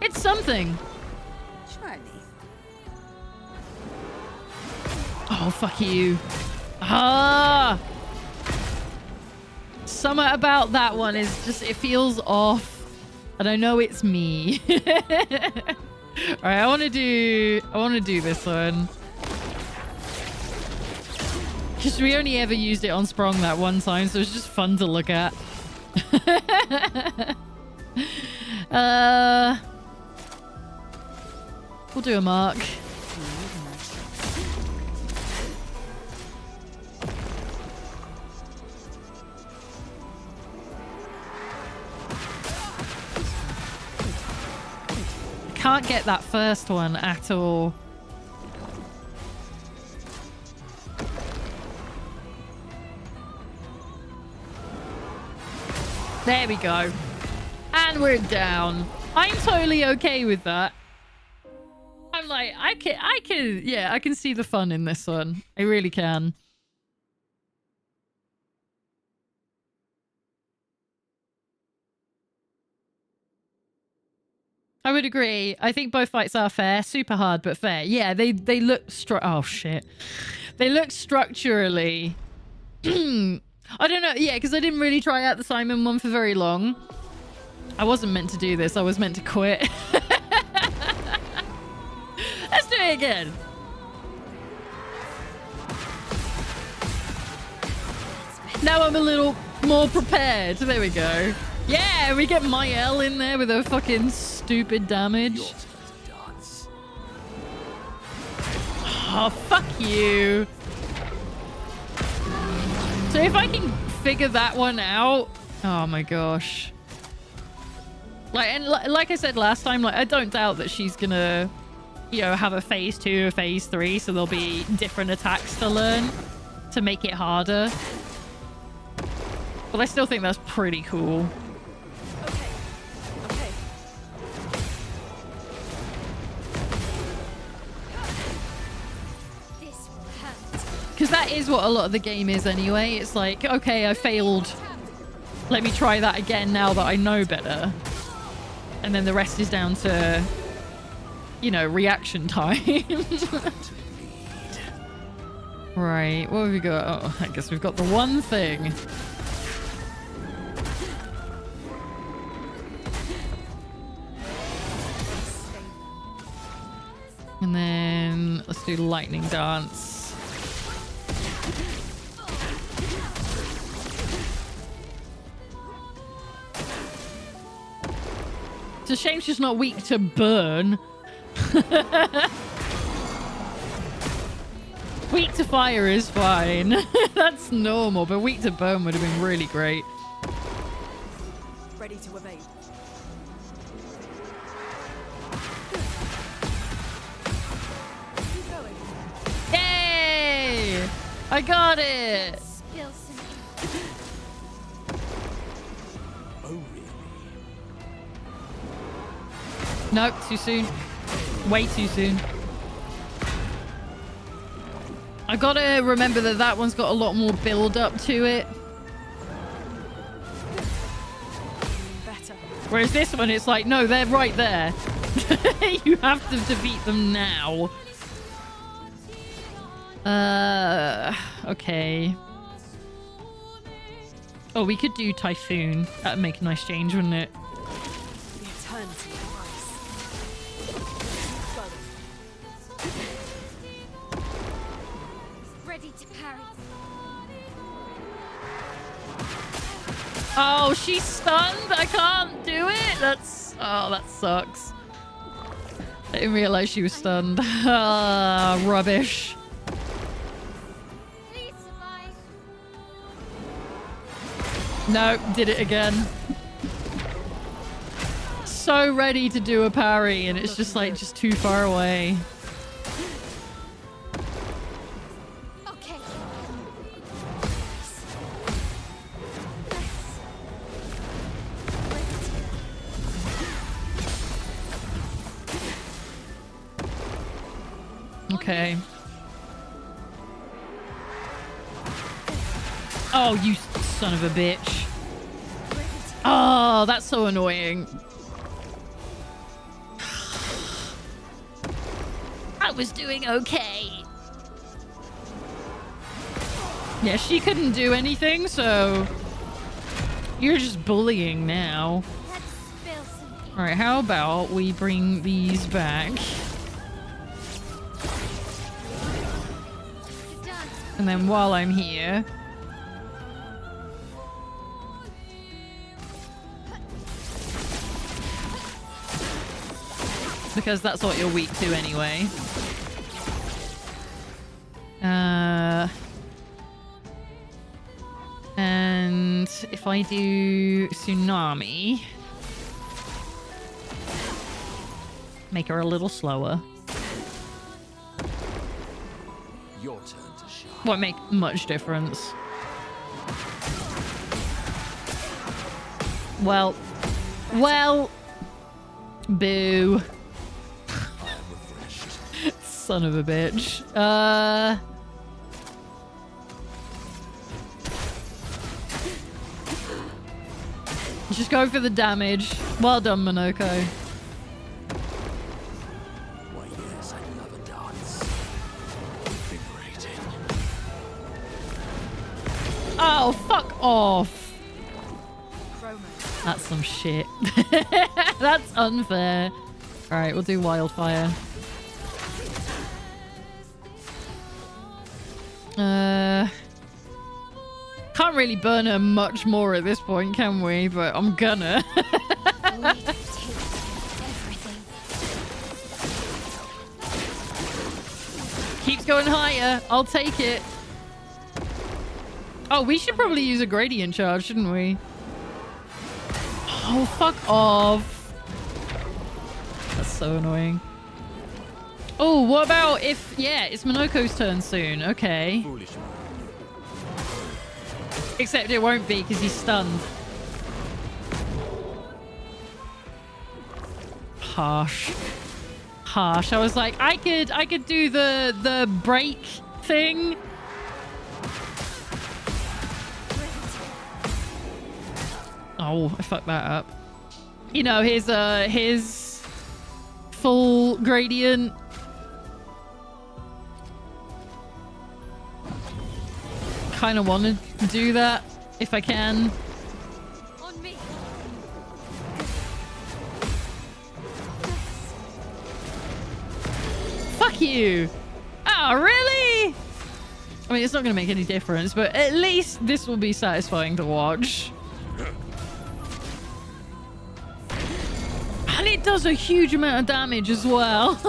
It's something. Try me. Oh, fuck you. Ah! Something about that one is just, it feels off. And I know it's me. Alright, I want to do this one. Because we only ever used it on Sprong that one time, so it's just fun to look at. We'll do a mark. Can't get that first one at all. There we go. And we're down. I'm totally okay with that. I'm like, I can see the fun in this one. I really can. I would agree. I think both fights are fair. Super hard, but fair. Yeah, they look oh shit. They look structurally. I don't know. Yeah, because I didn't really try out the Simon one for very long. I wasn't meant to do this. I was meant to quit. Let's do it again. Now I'm a little more prepared. There we go. Yeah, we get Mael in there with her fucking stupid damage. Your turn to dance. Oh, fuck you. So if I can figure that one out, oh my gosh. Like I said last time, like I don't doubt that she's gonna, you know, have a phase 2, a phase 3, so there'll be different attacks to learn to make it harder. But I still think that's pretty cool. Okay. This will hurt. Because that is what a lot of the game is anyway. It's like, okay, I failed. Let me try that again now that I know better. And then the rest is down to, you know, reaction time. Right, what have we got? Oh, I guess we've got the one thing. And then let's do lightning dance. It's a shame she's not weak to burn. Weak to fire is fine. That's normal, but weak to burn would have been really great. Ready to evade. Keep going. Yay! I got it! Spill some Oh, really? Nope, too soon. Way too soon. I gotta remember that that one's got a lot more build up to it. Better. Whereas this one, it's like, no, they're right there. You have to defeat them now. Okay. Oh, we could do Typhoon. That'd make a nice change, wouldn't it? The eternity of ice. Go. ready to parry. Oh, she's stunned. I can't do it. That's... Oh, that sucks. I didn't realize she was stunned. Ah, rubbish. Please survive. No, did it again. So ready to do a parry, and it's just like, just too far away. Okay. Okay. Oh, you son of a bitch. Oh, that's so annoying. I was doing okay. Yeah, she couldn't do anything, so you're just bullying now. Let's spill some ink. All right, how about we bring these back? To dance. And then while I'm here... because that's what you're weak to anyway. And if I do Tsunami... make her a little slower. Your turn to shine. Won't make much difference. Well... Boo. I am refreshed. Son of a bitch. Just go for the damage. Well done, Monoko. Why, yes, I love a dance. Invigorating. Oh, fuck off. Chroma. That's some shit. That's unfair. Alright, we'll do Wildfire. Can't really burn her much more at this point, can we? But I'm gonna. We take everything. Keeps going higher. I'll take it. Oh, we should probably use a gradient charge, shouldn't we? Oh, fuck off. That's so annoying. Oh, what about if... Yeah, it's Minoko's turn soon. Okay. Foolish. Except it won't be because he's stunned. Harsh. Harsh. I was like, I could do the break thing. Oh, I fucked that up. You know, his full gradient. Kind of want to do that if I can. On me. Fuck you. Oh, really? I mean, it's not going to make any difference, but at least this will be satisfying to watch. And it does a huge amount of damage as well.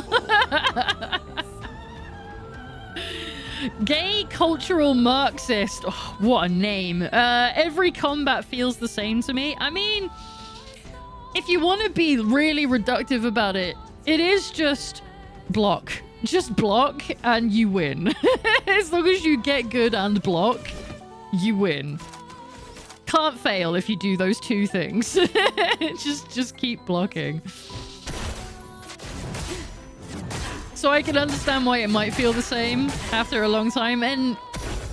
Gay cultural Marxist. Oh, what a name. Every combat feels the same to me. I mean, if you want to be really reductive about it, it is just block. Just block and you win. As long as you get good and block, you win. Can't fail if you do those two things. just keep blocking. So I can understand why it might feel the same after a long time. And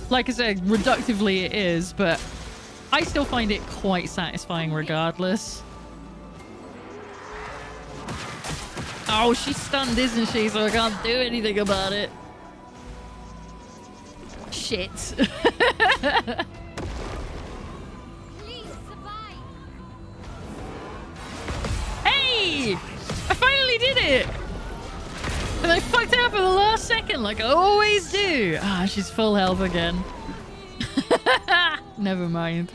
like I said, reductively it is, but I still find it quite satisfying regardless. Oh, she's stunned, isn't she? So I can't do anything about it. Shit. Please survive. Hey! I finally did it! And I fucked up at the last second like I always do. Ah, she's full health again. Never mind.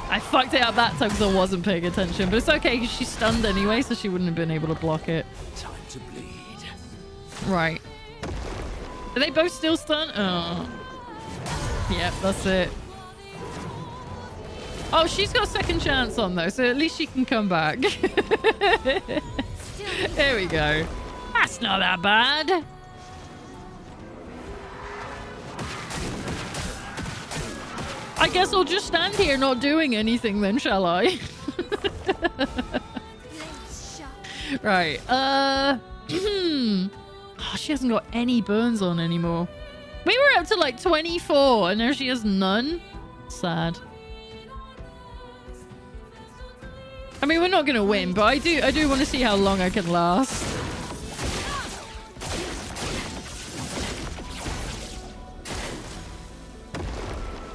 I fucked it up that time because I wasn't paying attention. But it's okay because she's stunned anyway, so she wouldn't have been able to block it. Time to bleed. Right. Are they both still stunned? Oh. Yep, that's it. Oh, she's got a second chance on though, so at least she can come back. There we go. That's not that bad. I guess I'll just stand here not doing anything then, shall I? Right. Oh, she hasn't got any burns on anymore. We were up to like 24 and now she has none. Sad. I mean, we're not going to win, but I do want to see how long I can last.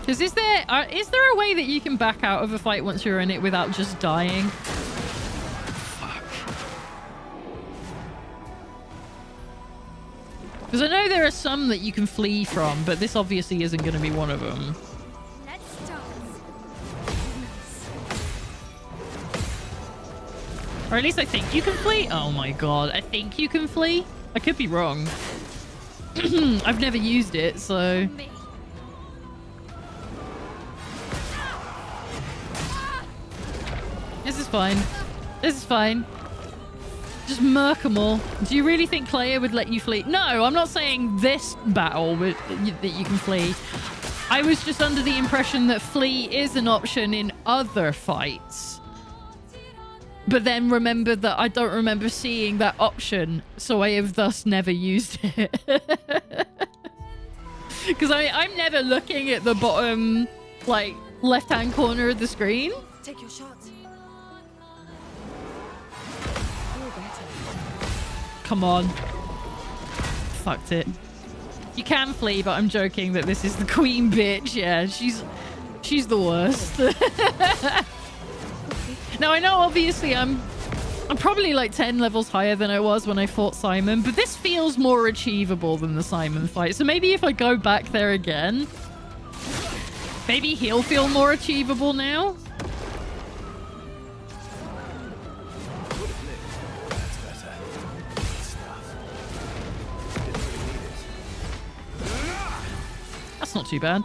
Because is there a way that you can back out of a fight once you're in it without just dying? Fuck. Because I know there are some that you can flee from, but this obviously isn't going to be one of them. Let's start. Or at least I think you can flee. Oh my god, I think you can flee? I could be wrong. I've never used it, so... Me. This is fine. This is fine. Just murk them all. Do you really think Clea would let you flee? No, I'm not saying this battle that you can flee. I was just under the impression that flee is an option in other fights. But then remembered that I don't remember seeing that option, so I have thus never used it. Because I'm never looking at the bottom, like, left-hand corner of the screen. Take your shot. Feel better. Come on. Fucked it. You can flee, but I'm joking that this is the queen bitch. Yeah, she's the worst. Now, I know obviously I'm probably like 10 levels higher than I was when I fought Simon, but this feels more achievable than the Simon fight. So maybe if I go back there again, maybe he'll feel more achievable now. That's better. Stuff. That's not too bad.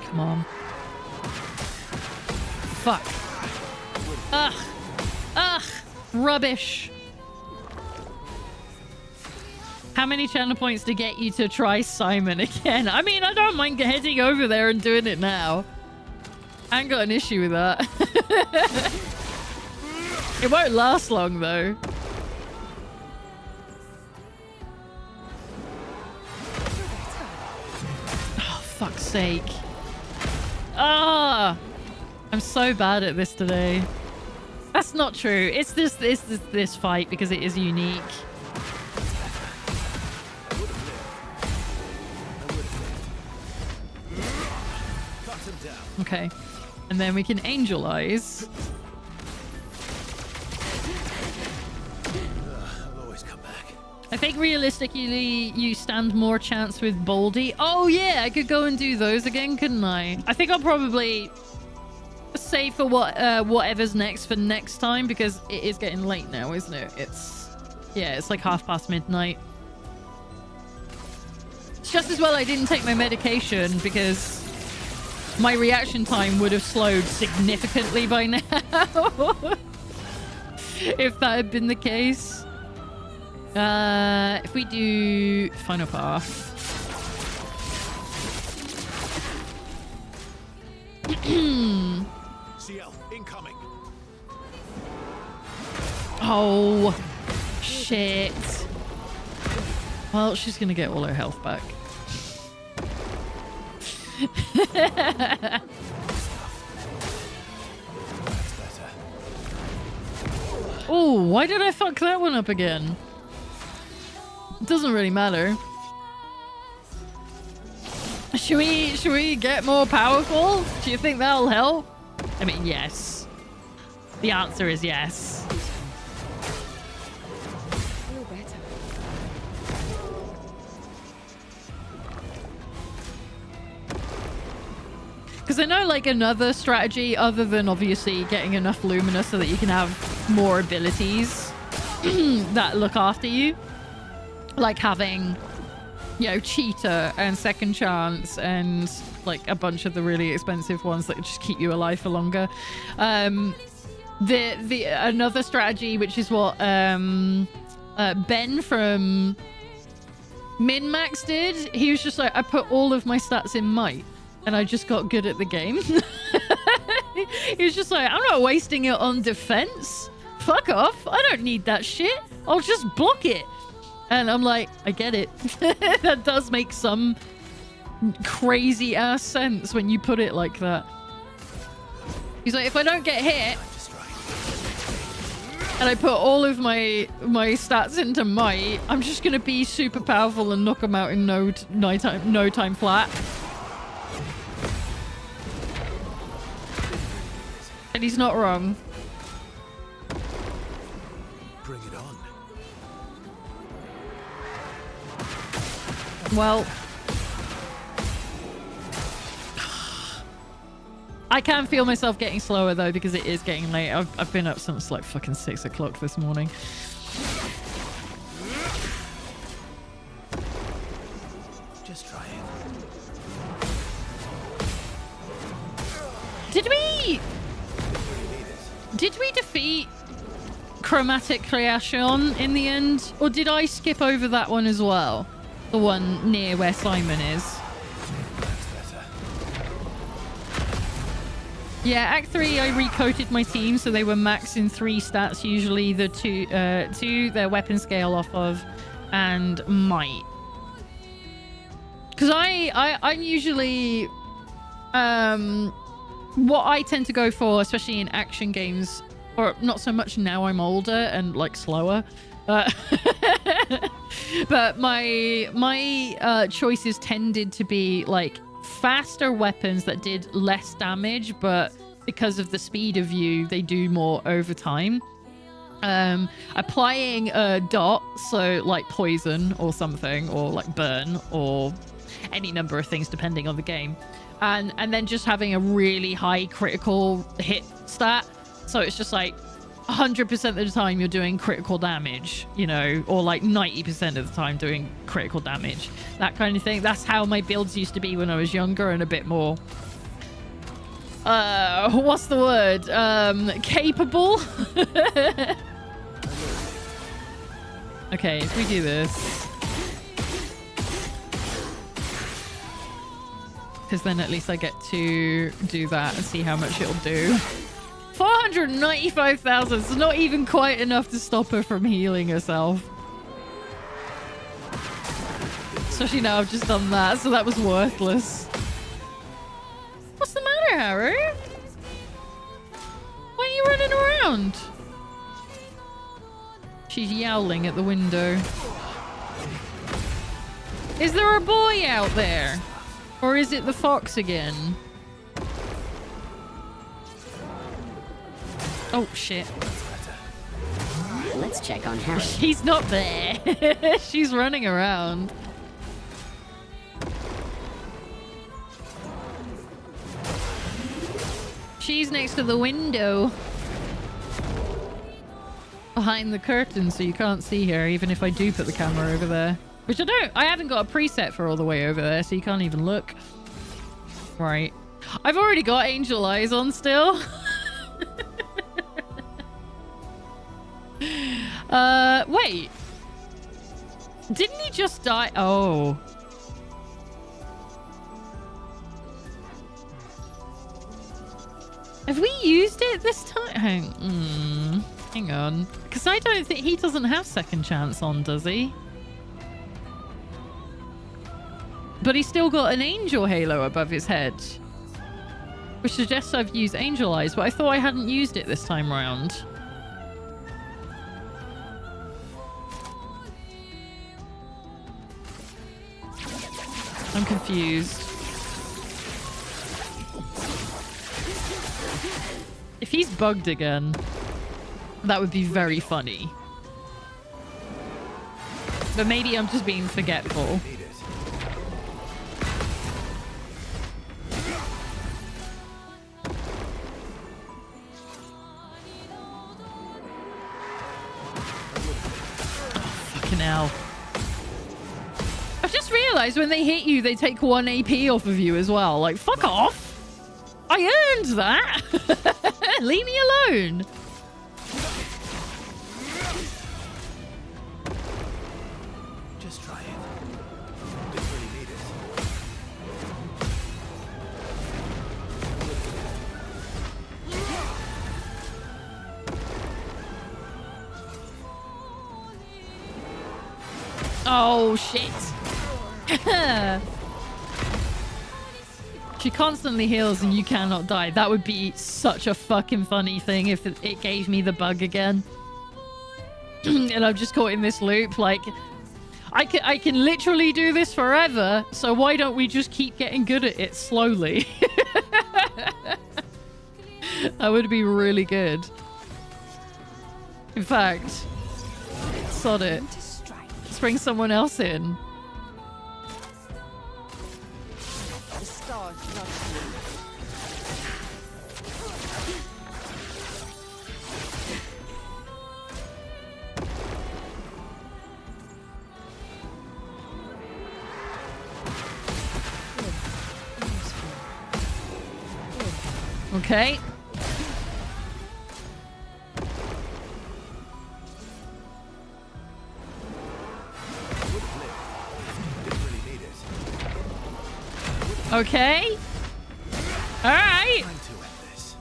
Come on. Fuck. Ugh. Ugh. Rubbish. How many channel points to get you to try Simon again? I mean, I don't mind heading over there and doing it now. I ain't got an issue with that. It won't last long, though. Oh, fuck's sake. Ah! I'm so bad at this today. That's not true. It's this fight because it is unique. Okay. And then we can Angel Eyes. I'll always come back. I think realistically you stand more chance with Baldy. Oh yeah, I could go and do those again, couldn't I? I think I'll probably save for whatever's next for next time because it is getting late now, isn't it? It's like midnight. It's just as well I didn't take my medication because my reaction time would have slowed significantly by now. If that had been the case. If we do Final Path. CL, incoming. Oh, shit. Well, she's gonna get all her health back. Oh, why did I fuck that one up again? It doesn't really matter. Should we get more powerful? Do you think that'll help? I mean, yes. The answer is yes. Feel better. Because I know like another strategy other than obviously getting enough Lumina so that you can have more abilities that look after you. Like having, you know, Cheetah and Second Chance and like a bunch of the really expensive ones that just keep you alive for longer. The another strategy, which is what Ben from Min-Max did, he was just like, I put all of my stats in Might and I just got good at the game. He was just like, I'm not wasting it on defense. Fuck off. I don't need that shit. I'll just block it. And I'm like, I get it. That does make some crazy ass sense when you put it like that. He's like, if I don't get hit and I put all of my stats into Might, I'm just gonna be super powerful and knock him out in no time flat. And he's not wrong. Bring it on. Well, I can feel myself getting slower though because it is getting late. I've been up since like fucking 6 o'clock this morning. Just try it. Did we defeat Chromatic Creation in the end? Or did I skip over that one as well? The one near where Simon is. That's better. Yeah, Act 3 I recoated my team so they were max in 3 stats, usually the two their weapon scale off of and might. Because I'm usually what I tend to go for, especially in action games, or not so much now I'm older and like slower, but my choices tended to be like faster weapons that did less damage, but because of the speed of view, they do more over time. Applying a dot, so like poison or something, or like burn, or any number of things depending on the game. And then just having a really high critical hit stat. So it's just like 100% of the time you're doing critical damage, you know, or like 90% of the time doing critical damage. That kind of thing. That's how my builds used to be when I was younger and a bit more... what's the word? Capable? Okay, if we do this... because then at least I get to do that and see how much it'll do. 495,000. It's not even quite enough to stop her from healing herself. Especially now I've just done that, so that was worthless. What's the matter, Haru? Why are you running around? She's yowling at the window. Is there a boy out there? Or is it the fox again? Oh, shit. Let's check on Harry. She's not there. She's running around. She's next to the window. Behind the curtain, so you can't see her, even if I do put the camera over there. Which I don't. I haven't got a preset for all the way over there, so you can't even look. Right. I've already got angel eyes on still. Wait. Didn't he just die? Oh. Have we used it this time? Hang on. Because I don't think he doesn't have second chance on, does he? But he's still got an angel halo above his head. Which suggests I've used angel eyes, but I thought I hadn't used it this time round. I'm confused. If he's bugged again, that would be very funny. But maybe I'm just being forgetful. Now I've just realized when they hit you they take 1 AP off of you as well. Like, fuck off. I earned that. Leave me alone. Just try it. Didn't really need it. Oh, shit. She constantly heals and you cannot die. That would be such a fucking funny thing if it gave me the bug again. And I'm just caught in this loop. Like, I can literally do this forever. So why don't we just keep getting good at it slowly? That would be really good. In fact, sod it. Let's bring someone else in. The stars love you. Okay. Okay. All right.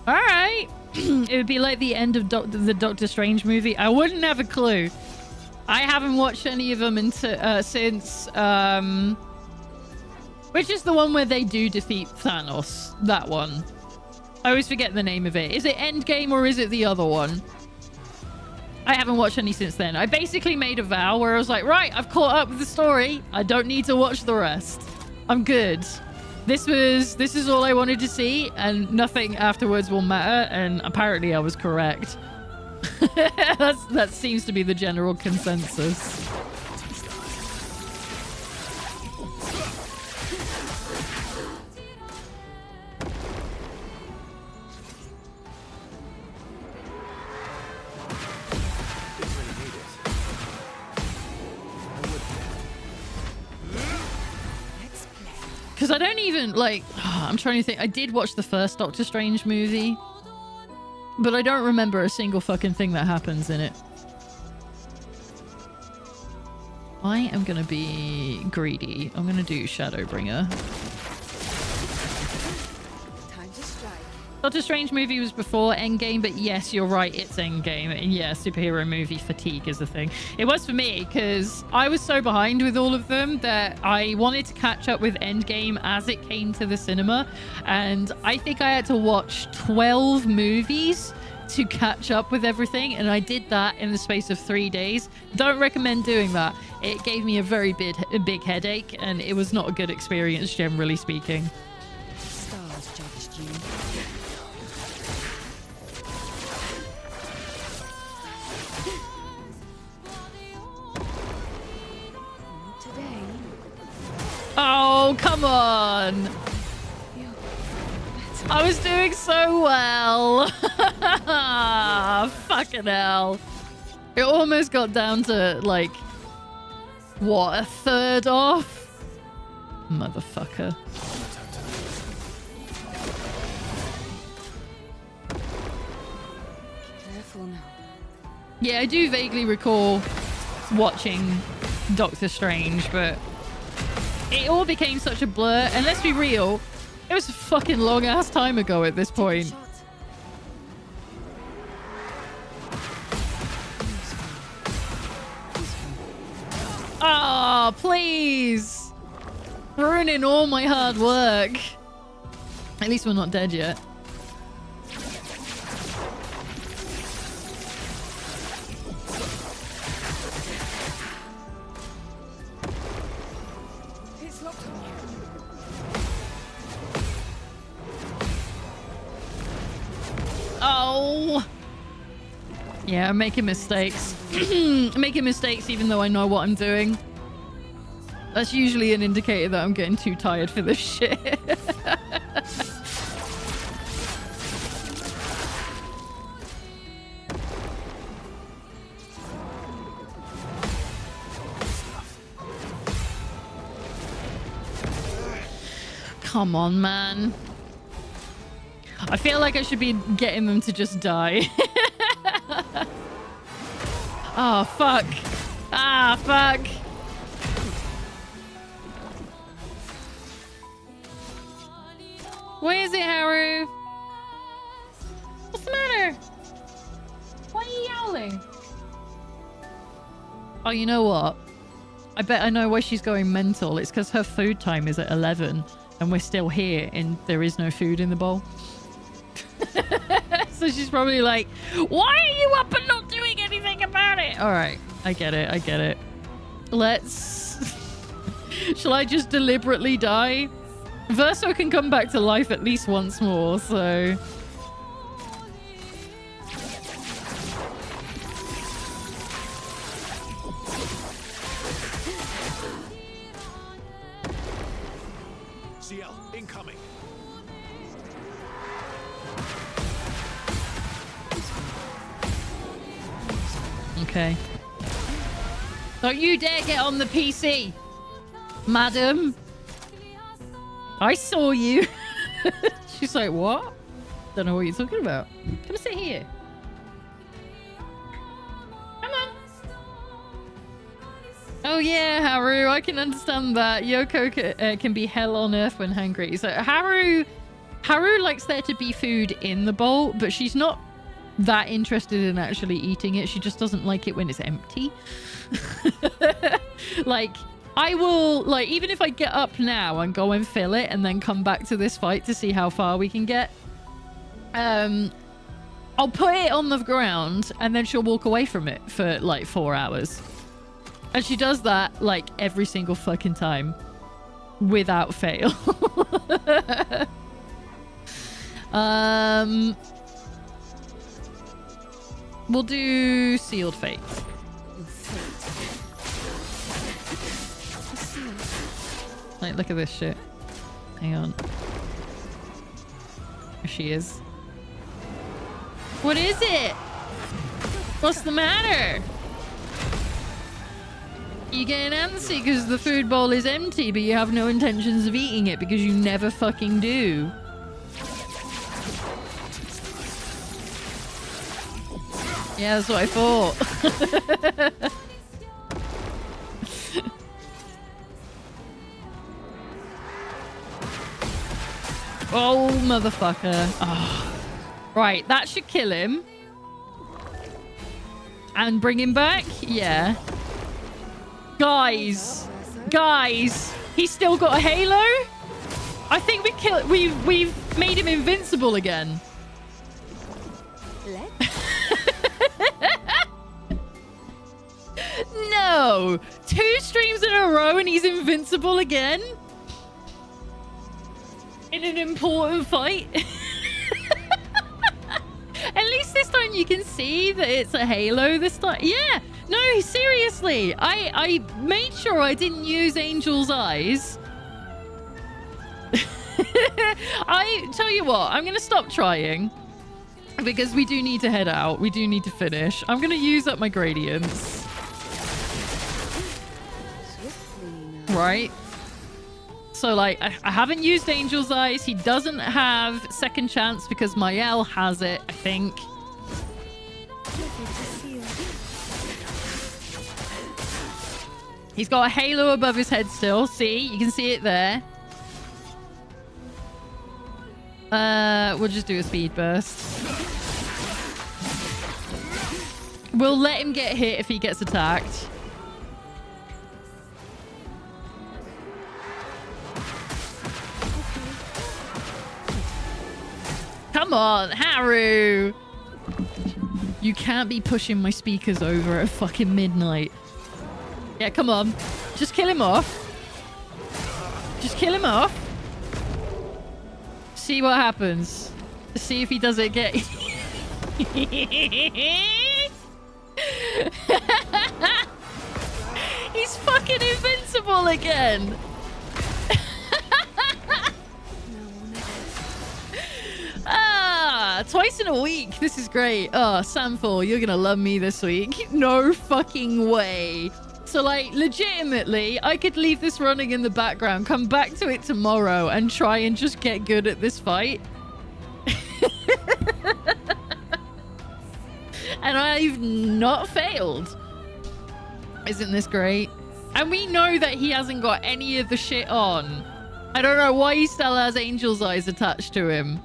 All right. It would be like the end of the Doctor Strange movie. I wouldn't have a clue. I haven't watched any of them since... which is the one where they do defeat Thanos? That one. I always forget the name of it. Is it Endgame or is it the other one? I haven't watched any since then. I basically made a vow where I was like, right, I've caught up with the story. I don't need to watch the rest. I'm good. This is all I wanted to see, and nothing afterwards will matter, and apparently I was correct. That seems to be the general consensus. I don't even, like... I'm trying to think. I did watch the first Doctor Strange movie, but I don't remember a single fucking thing that happens in it. I am going to be greedy. I'm going to do Shadowbringer. Time to strike. Doctor Strange movie was before Endgame, but yes, you're right, it's Endgame. And yeah, superhero movie fatigue is the thing. It was for me because I was so behind with all of them that I wanted to catch up with Endgame as it came to the cinema. And I think I had to watch 12 movies to catch up with everything, and I did that in the space of 3 days. Don't recommend doing that. It gave me a very big headache, and it was not a good experience, generally speaking. Stars judged you. Today, Oh, come on! I was doing so well. Fucking hell. It almost got down to, like, what, a third off? Motherfucker. careful now. Yeah, I do vaguely recall watching Doctor Strange, but it all became such a blur. And let's be real, it was a fucking long ass time ago at this point. Shot. Oh, please. Ruining all my hard work. At least we're not dead yet. It's locked on you. Oh. Yeah, I'm making mistakes. I'm making mistakes even though I know what I'm doing. That's usually an indicator that I'm getting too tired for this shit. Come on, man. I feel like I should be getting them to just die. Oh, fuck. Ah, fuck. Where is it, Haru? What's the matter? Why are you yowling? Oh, you know what? I bet I know why she's going mental. It's because her food time is at 11 and we're still here and there is no food in the bowl. So she's probably like, why are you up and not doing anything about it? All right. I get it. I get it. Let's... Shall I just deliberately die? Verso can come back to life at least once more, so... CL, incoming. Okay. Don't you dare get on the PC, madam. I saw you. She's like, what? Don't know what you're talking about. Come sit here. Come on. Oh yeah, Haru, I can understand that. Yoko can be hell on earth when hungry. So Haru likes there to be food in the bowl, but she's not that interested in actually eating it. She just doesn't like it when it's empty. Like, I will, like, even if I get up now and go and fill it and then come back to this fight to see how far we can get, I'll put it on the ground and then she'll walk away from it for like 4 hours. And she does that like every single fucking time without fail. We'll do Sealed Fate. Like, look at this shit. Hang on. There she is. What is it? What's the matter? You get antsy because the food bowl is empty, but you have no intentions of eating it because you never fucking do. Yeah, that's what I thought. Oh, motherfucker. Oh. Right, that should kill him. And bring him back? Yeah. Guys, he's still got a halo? I think we've made him invincible again. No! 2 streams in a row and he's invincible again? In an important fight? At least this time you can see that it's a halo this time. Yeah! No, seriously. I made sure I didn't use Angel's Eyes. I tell you what, I'm going to stop trying. Because we do need to head out. We do need to finish. I'm going to use up my gradients. Right. So, like, I haven't used Angel's Eyes. He doesn't have Second Chance because Mael has it, I think. He's got a halo above his head still. See? You can see it there. We'll just do a speed burst. We'll let him get hit if he gets attacked. Come on, Haru! You can't be pushing my speakers over at fucking midnight. Yeah, come on. Just kill him off. Just kill him off. See what happens. See if he does it again. He's fucking invincible again. Twice in a week. This is great. Oh, Samful, you're gonna love me this week. No fucking way. So, like, legitimately, I could leave this running in the background, come back to it tomorrow, and try and just get good at this fight. And I've not failed. Isn't this great? And we know that he hasn't got any of the shit on. I don't know why he still has Angel's Eyes attached to him.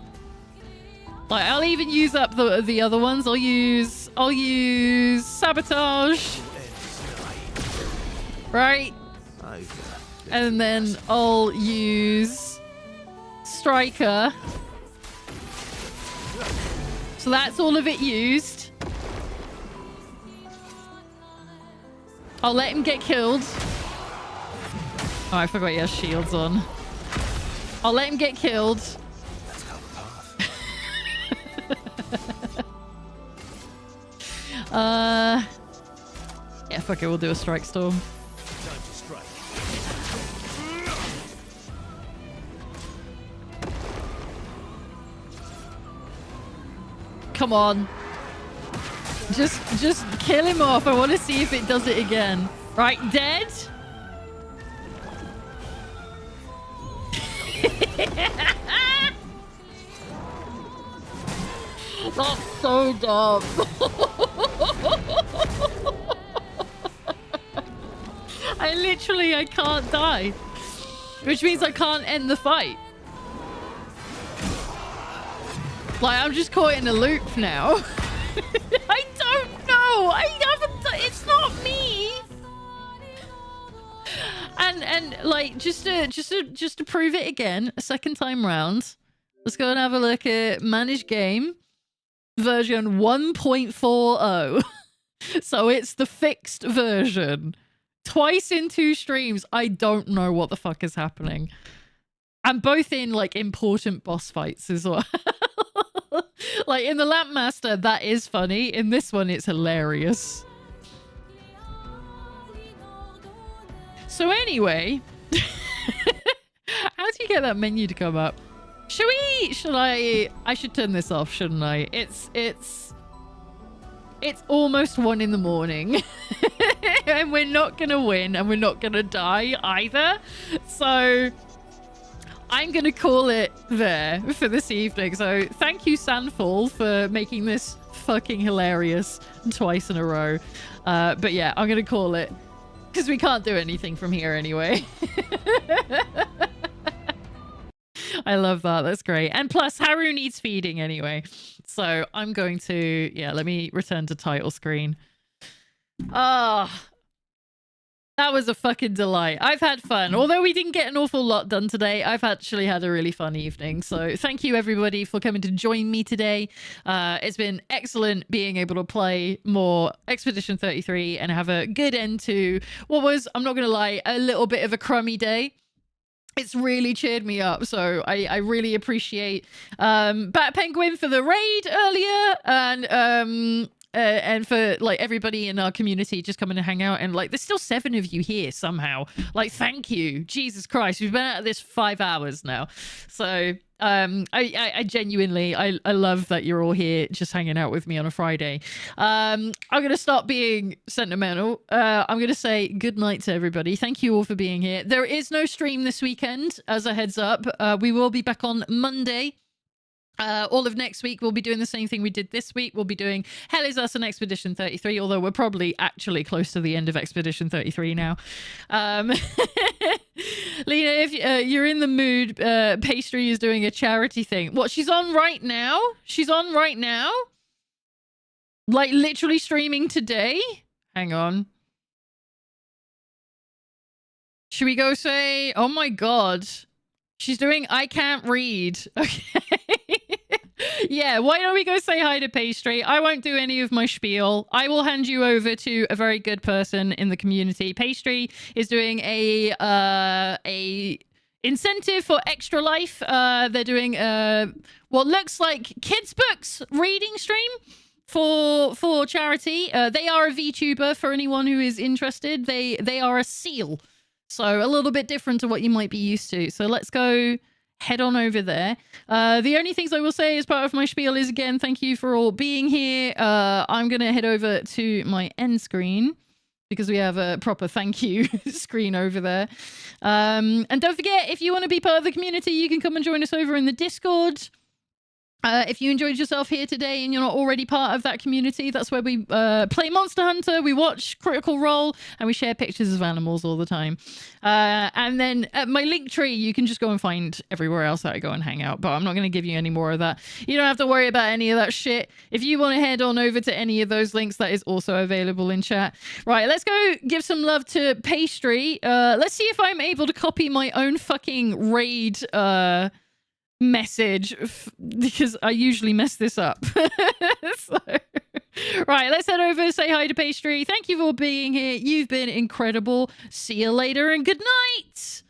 Like, I'll even use up the other ones. I'll use Sabotage. Right? And then I'll use Striker. So that's all of it used. I'll let him get killed. Oh, I forgot he has shields on. I'll let him get killed. Yeah, fuck it, we'll do a Strike Storm. Time to strike. Come on. Just kill him off. I want to see if it does it again. Right, dead. That's so dumb. I can't die. Which means I can't end the fight. Like, I'm just caught in a loop now. I don't know. I haven't. It's not me. And like, just to prove it again, a second time round, let's go and have a look at Manage Game version 1.40. So it's the fixed version. Twice in 2 streams. I don't know what the fuck is happening. And both in like important boss fights as well. Like in the Lampmaster, that is funny. In this one, it's hilarious. So anyway, how do you get that menu to come up? I should turn this off, shouldn't I? It's almost 1 in the morning. and we're not going to win, and we're not going to die either. So I'm going to call it there for this evening. So thank you, Sandfall, for making this fucking hilarious twice in a row. But yeah, I'm going to call it because we can't do anything from here anyway. I love that. That's great. And plus, Haru needs feeding anyway. So I'm going to, yeah, let me return to title screen. Ah. That was a fucking delight. I've had fun. Although we didn't get an awful lot done today, I've actually had a really fun evening. So thank you everybody for coming to join me today. It's been excellent being able to play more Expedition 33 and have a good end to what was, I'm not going to lie, a little bit of a crummy day. It's really cheered me up, so I really appreciate Bat Penguin for the raid earlier, and for like everybody in our community just coming to hang out. And like, there's still 7 of you here somehow. Like, thank you, Jesus Christ. We've been at this 5 hours now, so I genuinely I love that you're all here just hanging out with me on a Friday. I'm gonna stop being sentimental. I'm gonna say good night to everybody. Thank you all for being here. There is no stream this weekend, as a heads up. We will be back on Monday. All of next week, we'll be doing the same thing we did this week. We'll be doing Hell Is Us and Expedition 33, although we're probably actually close to the end of Expedition 33 now. Lena, if you're in the mood, Pastry is doing a charity thing. What, she's on right now? She's on right now? Like, literally streaming today? Hang on. Should we go say, oh my god. She's doing I Can't Read. Okay. Yeah, why don't we go say hi to Pastry? I won't do any of my spiel. I will hand you over to a very good person in the community. Pastry is doing a incentive for Extra Life. They're doing what looks like kids' books reading stream for charity. They are a VTuber for anyone who is interested. They are a seal. So a little bit different to what you might be used to. So let's go head on over there. The only things I will say as part of my spiel is, again, thank you for all being here. I'm going to head over to my end screen because we have a proper thank you screen over there. And don't forget, if you want to be part of the community, you can come and join us over in the Discord. If you enjoyed yourself here today and you're not already part of that community, that's where we play Monster Hunter, we watch Critical Role, and we share pictures of animals all the time. And then at my link tree, you can just go and find everywhere else that I go and hang out, but I'm not going to give you any more of that. You don't have to worry about any of that shit. If you want to head on over to any of those links, that is also available in chat. Right, let's go give some love to Pastry. Let's see if I'm able to copy my own fucking raid message because I usually mess this up. So, right, let's head over, say hi to Pastry. Thank you for being here. You've been incredible. See you later and good night.